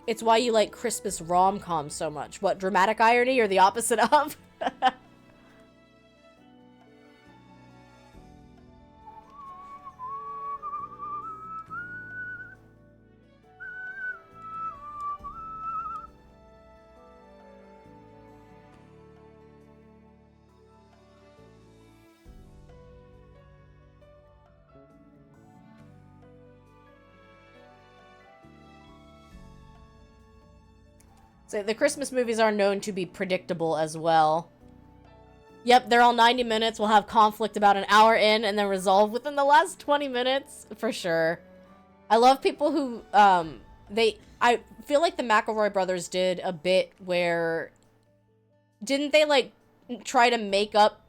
It's why you like Christmas rom-coms so much. What, dramatic irony or the opposite of? So the Christmas movies are known to be predictable as well. Yep, they're all 90 minutes. We'll have conflict about an hour in and then resolve within the last 20 minutes. For sure. I love people who, I feel like the McElroy brothers did a bit where... Didn't they, like, try to make up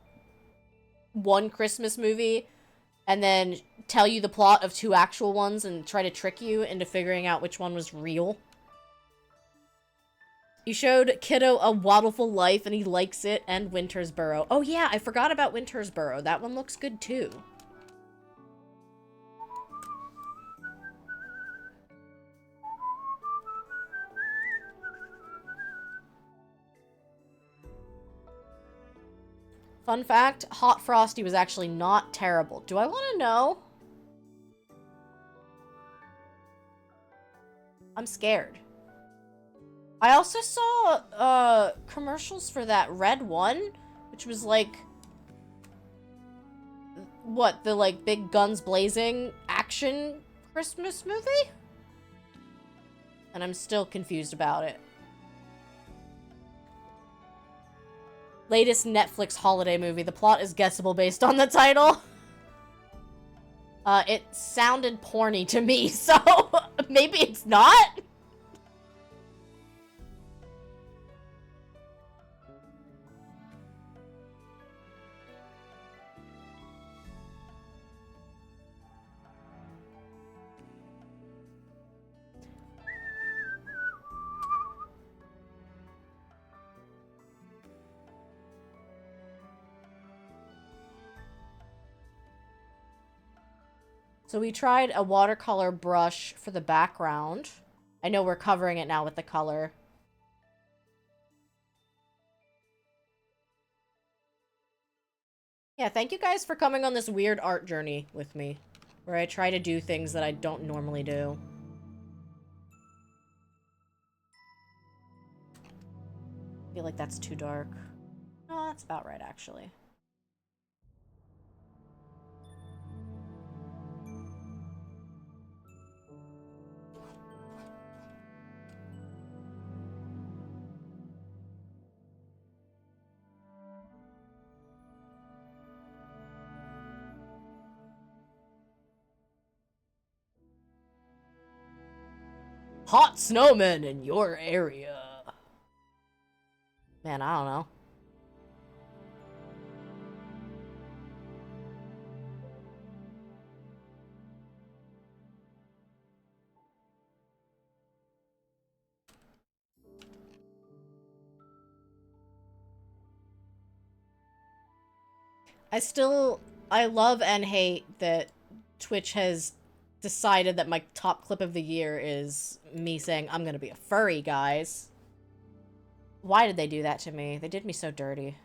one Christmas movie and then tell you the plot of 2 actual ones and try to trick you into figuring out which one was real? You showed Kiddo A Waddleful Life, and he likes it, and Winter's Burrow. Oh yeah, I forgot about Winter's Burrow. That one looks good, too. Fun fact, Hot Frosty was actually not terrible. Do I want to know? I'm scared. I also saw, commercials for that red one, which was, like... What, the, like, big guns blazing action Christmas movie? And I'm still confused about it. Latest Netflix holiday movie. The plot is guessable based on the title. It sounded porny to me, so maybe it's not? So we tried a watercolor brush for the background. I know we're covering it now with the color. Yeah, thank you guys for coming on this weird art journey with me, where I try to do things that I don't normally do. I feel like that's too dark. No, that's about right, actually. Hot snowmen in your area. Man, I don't know. I love and hate that Twitch has decided that my top clip of the year is me saying, I'm gonna be a furry, guys. Why did they do that to me? They did me so dirty.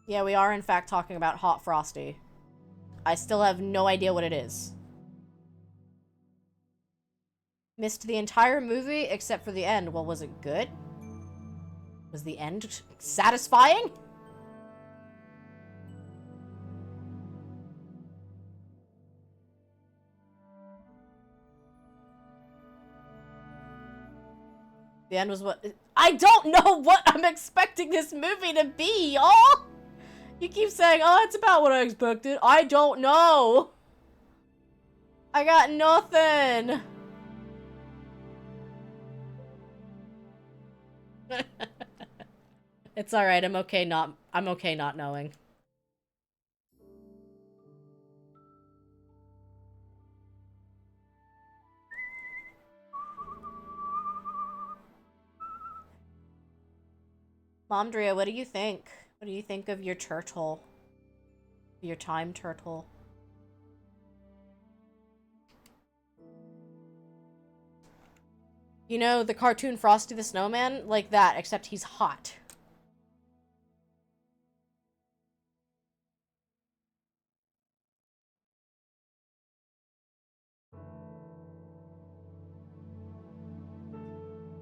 Yeah, we are in fact talking about Hot Frosty. I still have no idea what it is. Missed the entire movie except for the end. Well, was it good? Was the end satisfying? The end was what? I don't know what I'm expecting this movie to be, y'all! You keep saying, oh, it's about what I expected. I don't know! I got nothing! It's alright, I'm okay not knowing. Momdria, what do you think? What do you think of your turtle? Your time turtle? You know, the cartoon Frosty the Snowman? Like that, except he's hot.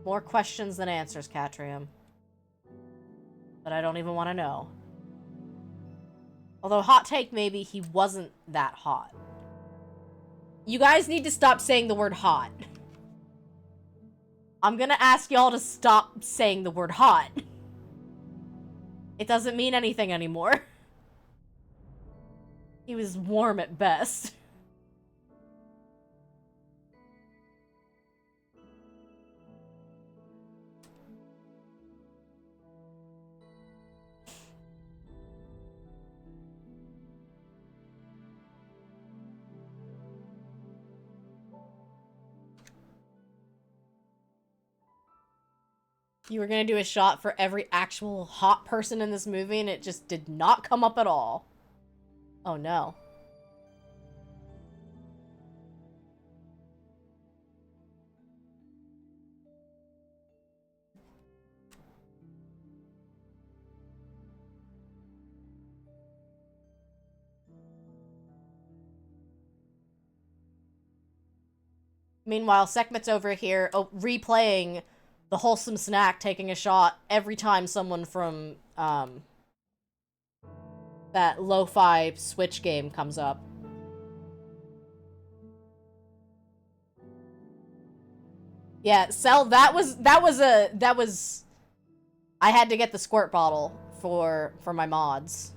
More questions than answers, Catrium. But I don't even want to know. Although, hot take, maybe he wasn't that hot. You guys need to stop saying the word hot. I'm gonna ask y'all to stop saying the word hot. It doesn't mean anything anymore. He was warm at best. You were gonna do a shot for every actual hot person in this movie, and it just did not come up at all. Oh no. Meanwhile, Sekhmet's over here replaying the Wholesome Snack taking a shot every time someone from that lo-fi Switch game comes up. Yeah, Cell, that was I had to get the squirt bottle for my mods.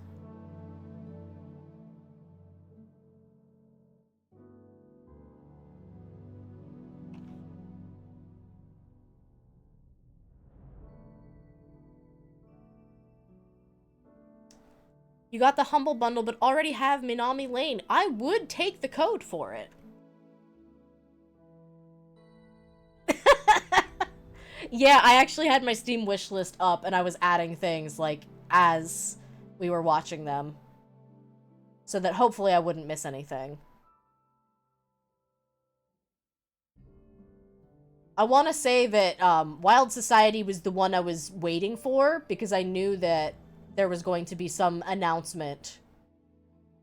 You got the Humble Bundle, but already have Minami Lane. I would take the code for it. Yeah, I actually had my Steam wishlist up, and I was adding things, like, as we were watching them. So that hopefully I wouldn't miss anything. I want to say that Wild Society was the one I was waiting for, because I knew that there was going to be some announcement.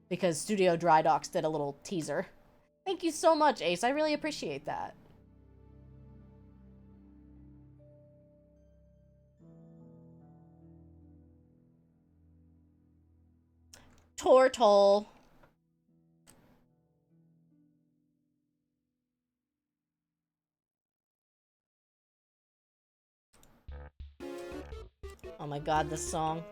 Because Studio Dry Docks did a little teaser. Thank you so much, Ace. I really appreciate that. Tortle. Oh my god, this song.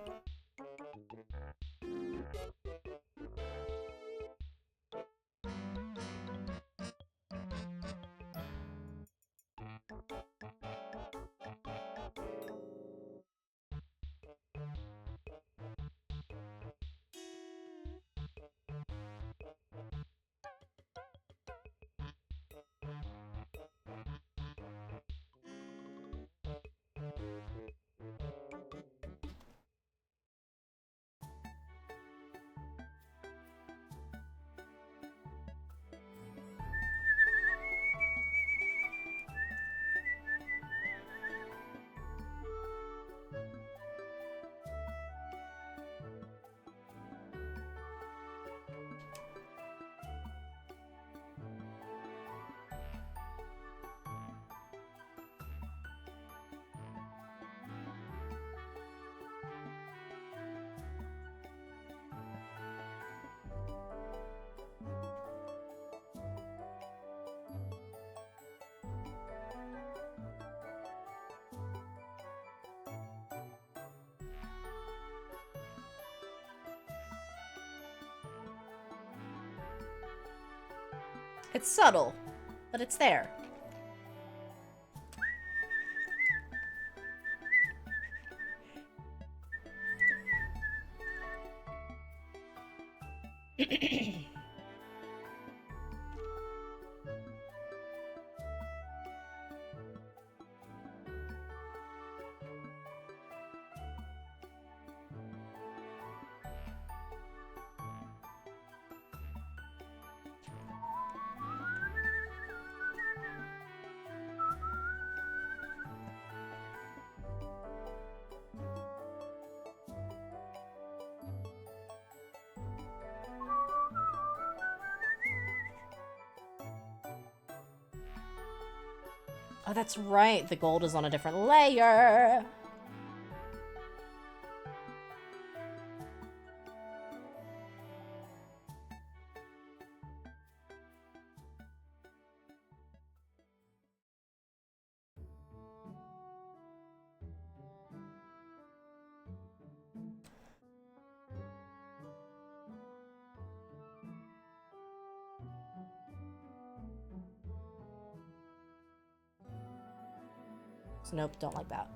It's subtle, but it's there. Oh, that's right. The gold is on a different layer. So nope, don't like that.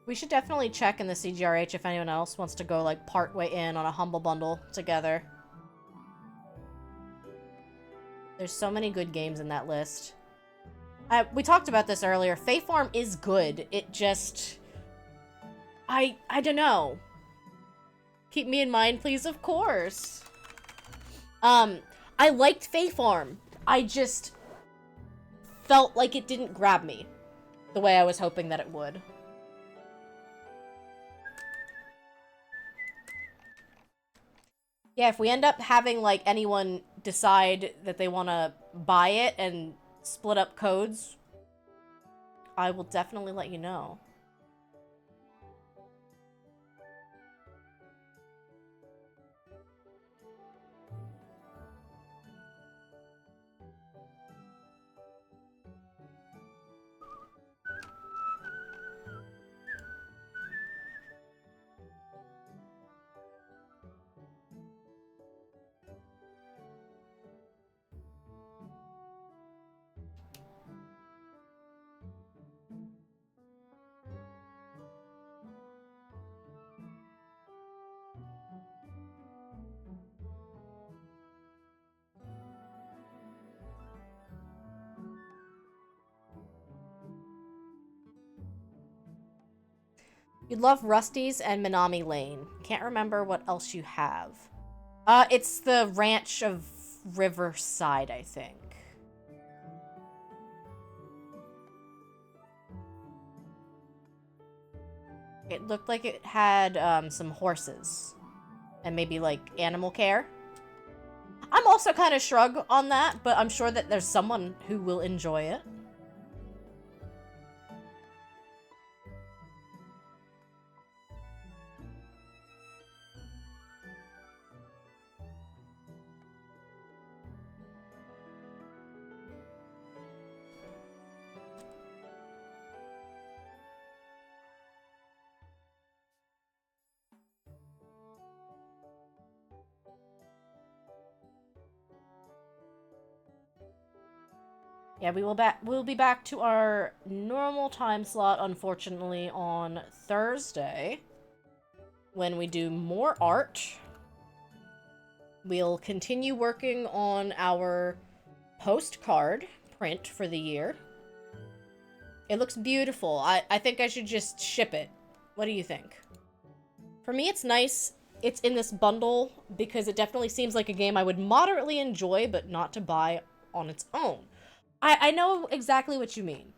We should definitely check in the CGRH if anyone else wants to go, like, partway in on a Humble Bundle together. There's so many good games in that list. We talked about this earlier. Fae Farm is good. It just... I don't know. Keep me in mind, please, of course. I liked Fae Farm. I just felt like it didn't grab me the way I was hoping that it would. Yeah, if we end up having, like, anyone decide that they want to buy it and split up codes, I will definitely let you know. You'd love Rusty's and Minami Lane. Can't remember what else you have. It's the Ranch of Riverside, I think. It looked like it had some horses. And maybe, like, animal care. I'm also kind of shrug on that, but I'm sure that there's someone who will enjoy it. Yeah, we'll be back to our normal time slot, unfortunately, on Thursday, when we do more art. We'll continue working on our postcard print for the year. It looks beautiful. I think I should just ship it. What do you think? For me, it's nice. It's in this bundle because it definitely seems like a game I would moderately enjoy, but not to buy on its own. I know exactly what you mean.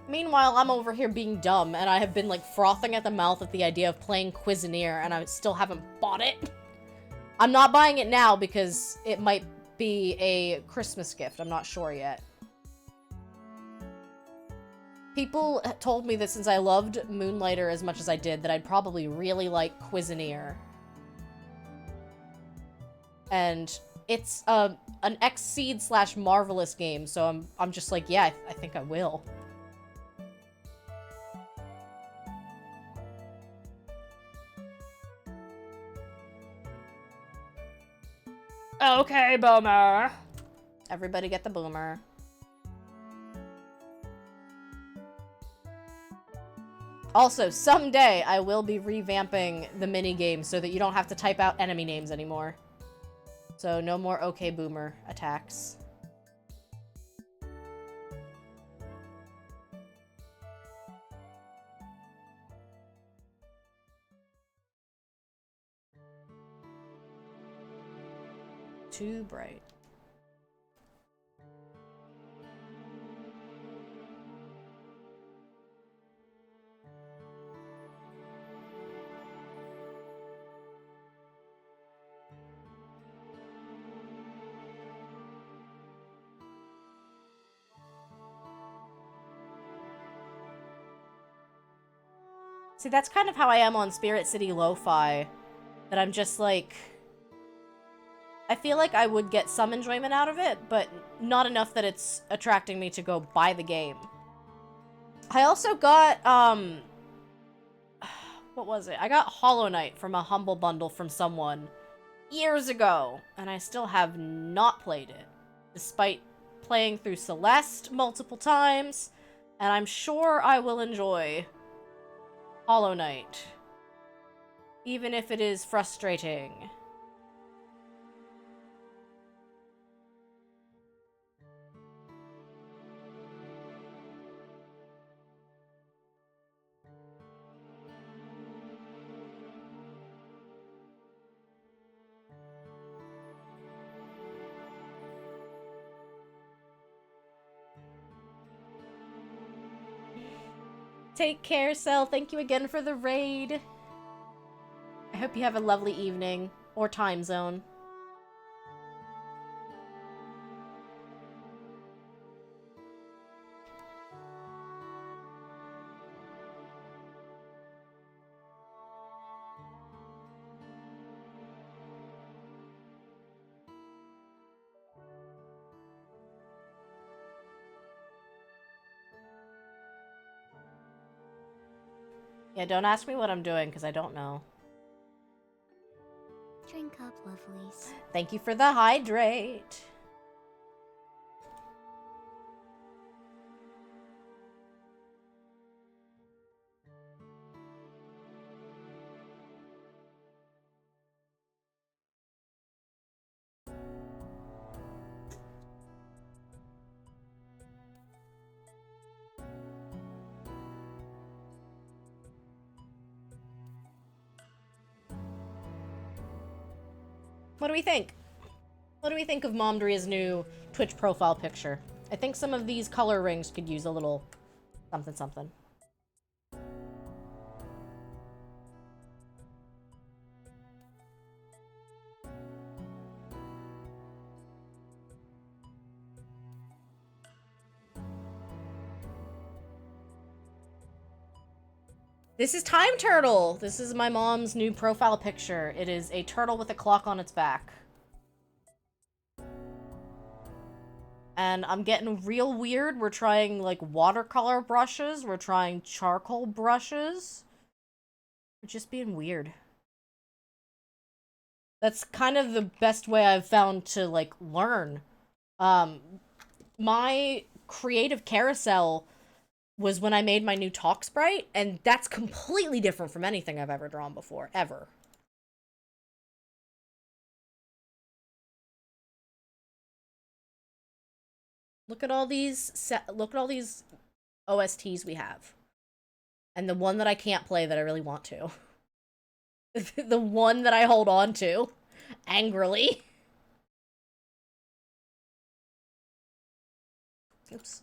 Meanwhile, I'm over here being dumb, and I have been, like, frothing at the mouth at the idea of playing Cuisinier, and I still haven't bought it. I'm not buying it now because it might be a Christmas gift. I'm not sure yet. People told me that since I loved Moonlighter as much as I did, that I'd probably really like Cuisinier. And it's an Xseed / Marvelous game, so I'm just like, yeah, I think I will. Okay, boomer. Everybody get the boomer. Also, someday I will be revamping the minigame so that you don't have to type out enemy names anymore. So no more okay boomer attacks. Too bright. See, that's kind of how I am on Spirit City Lo-Fi. That I'm just like... I feel like I would get some enjoyment out of it, but not enough that it's attracting me to go buy the game. I also got, what was it? I got Hollow Knight from a Humble Bundle from someone years ago, and I still have not played it, despite playing through Celeste multiple times, and I'm sure I will enjoy Hollow Knight, even if it is frustrating. Take care, Cell. Thank you again for the raid. I hope you have a lovely evening, or time zone. Yeah, don't ask me what I'm doing, because I don't know. Drink up, lovelies. Thank you for the hydrate. What do we think? What do we think of Momdria's new Twitch profile picture? I think some of these color rings could use a little something something. This is Time Turtle! This is my mom's new profile picture. It is a turtle with a clock on its back. And I'm getting real weird. We're trying, like, watercolor brushes. We're trying charcoal brushes. We're just being weird. That's kind of the best way I've found to, like, learn My creative carousel was when I made my new talk sprite, and that's completely different from anything I've ever drawn before, ever. Look at all these OSTs we have. And the one that I can't play that I really want to. The one that I hold on to angrily. Oops.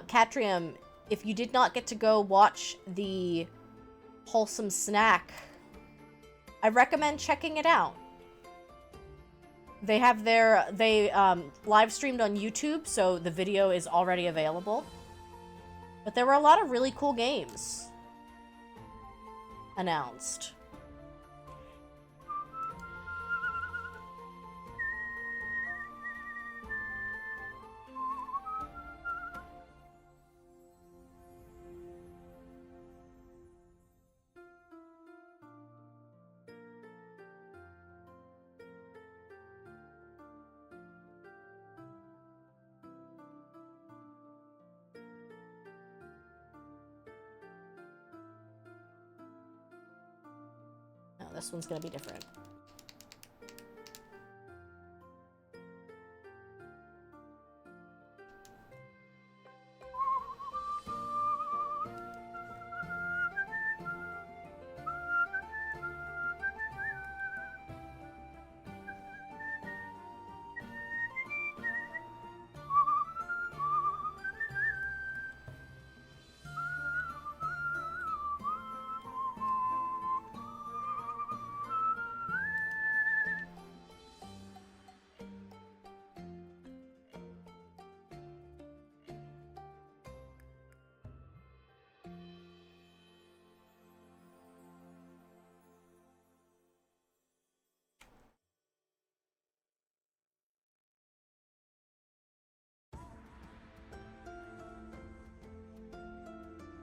Catrium, if you did not get to go watch the Wholesome Snack, I recommend checking it out. They have they live streamed on YouTube, so the video is already available. But there were a lot of really cool games announced. This one's gonna be different.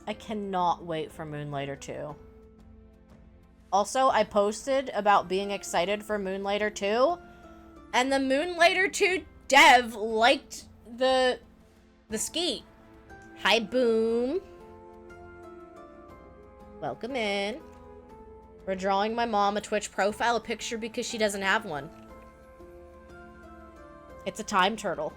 I cannot wait for Moonlighter 2. Also, I posted about being excited for Moonlighter 2, and the Moonlighter 2 dev liked the skeet. Hi, Boom. Welcome in. We're drawing my mom a Twitch profile picture because she doesn't have one. It's a time turtle.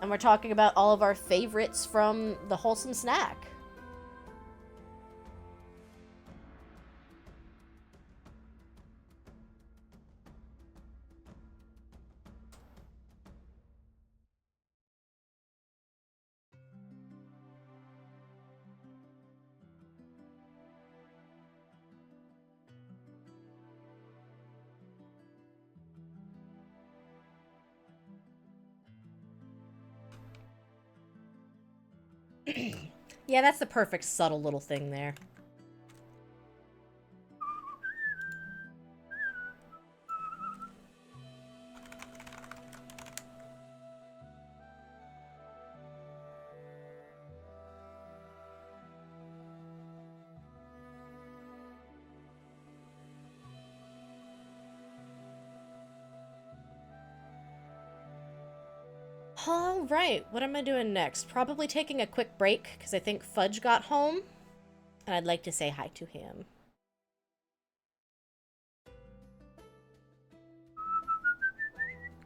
And we're talking about all of our favorites from the Wholesome Snack. Yeah, that's the perfect subtle little thing there. All right, what am I doing next? Probably taking a quick break because I think Fudge got home and I'd like to say hi to him.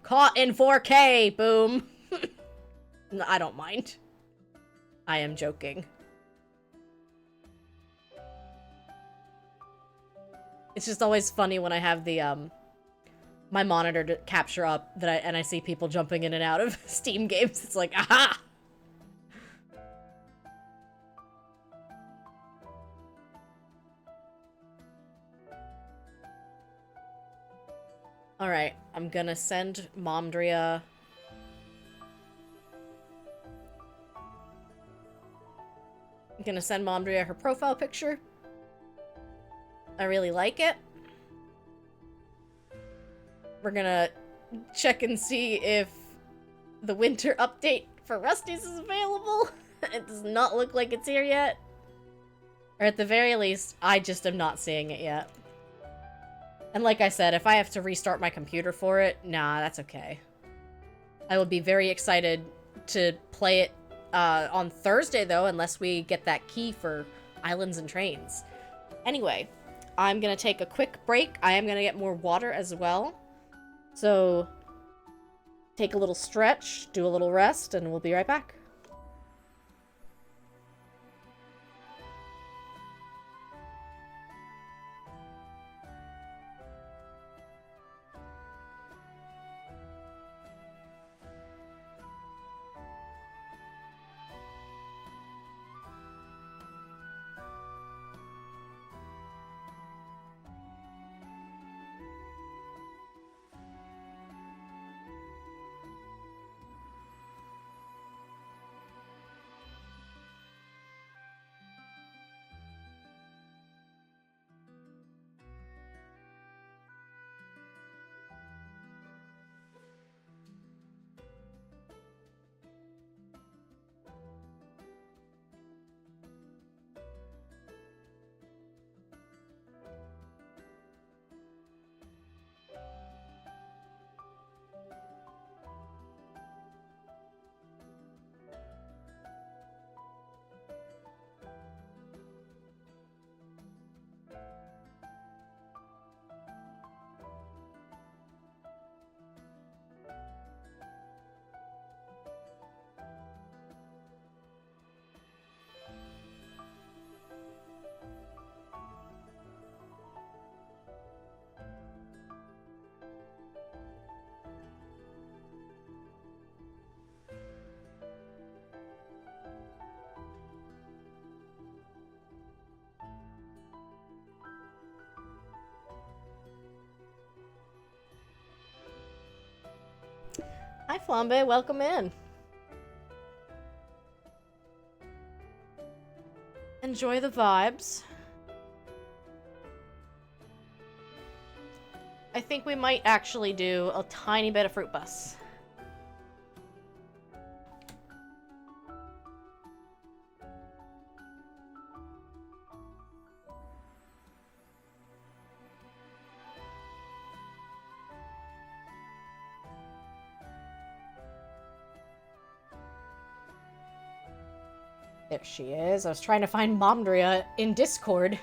Caught in 4K, boom. No, I don't mind. I am joking. It's just always funny when I have the, my monitor to capture up and I see people jumping in and out of Steam games. It's like, aha! Alright, I'm gonna send Momdria... I'm gonna send Momdria her profile picture. I really like it. We're gonna check and see if the winter update for Rusty's is available. It does not look like it's here yet. Or at the very least, I just am not seeing it yet. And like I said, if I have to restart my computer for it, nah, that's okay. I will be very excited to play it on Thursday, though, unless we get that key for Islands and Trains. Anyway, I'm gonna take a quick break. I am gonna get more water as well. So, take a little stretch, do a little rest, and we'll be right back. Hi, Flambe. Welcome in. Enjoy the vibes. I think we might actually do a tiny bit of Fruit Bus. There she is. I was trying to find Momdria in Discord.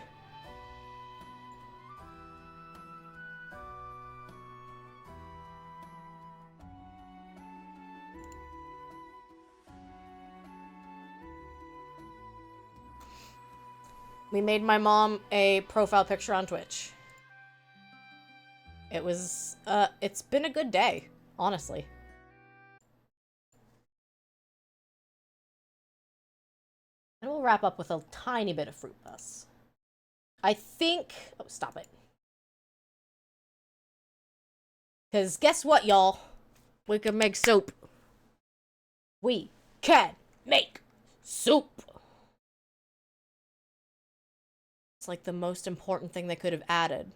We made my mom a profile picture on Twitch. It was, it's been a good day, honestly. And we'll wrap up with a tiny bit of Fruit Bus. I think... Oh, stop it. Because guess what, y'all? We can make soup. We can make soup. It's like the most important thing they could have added.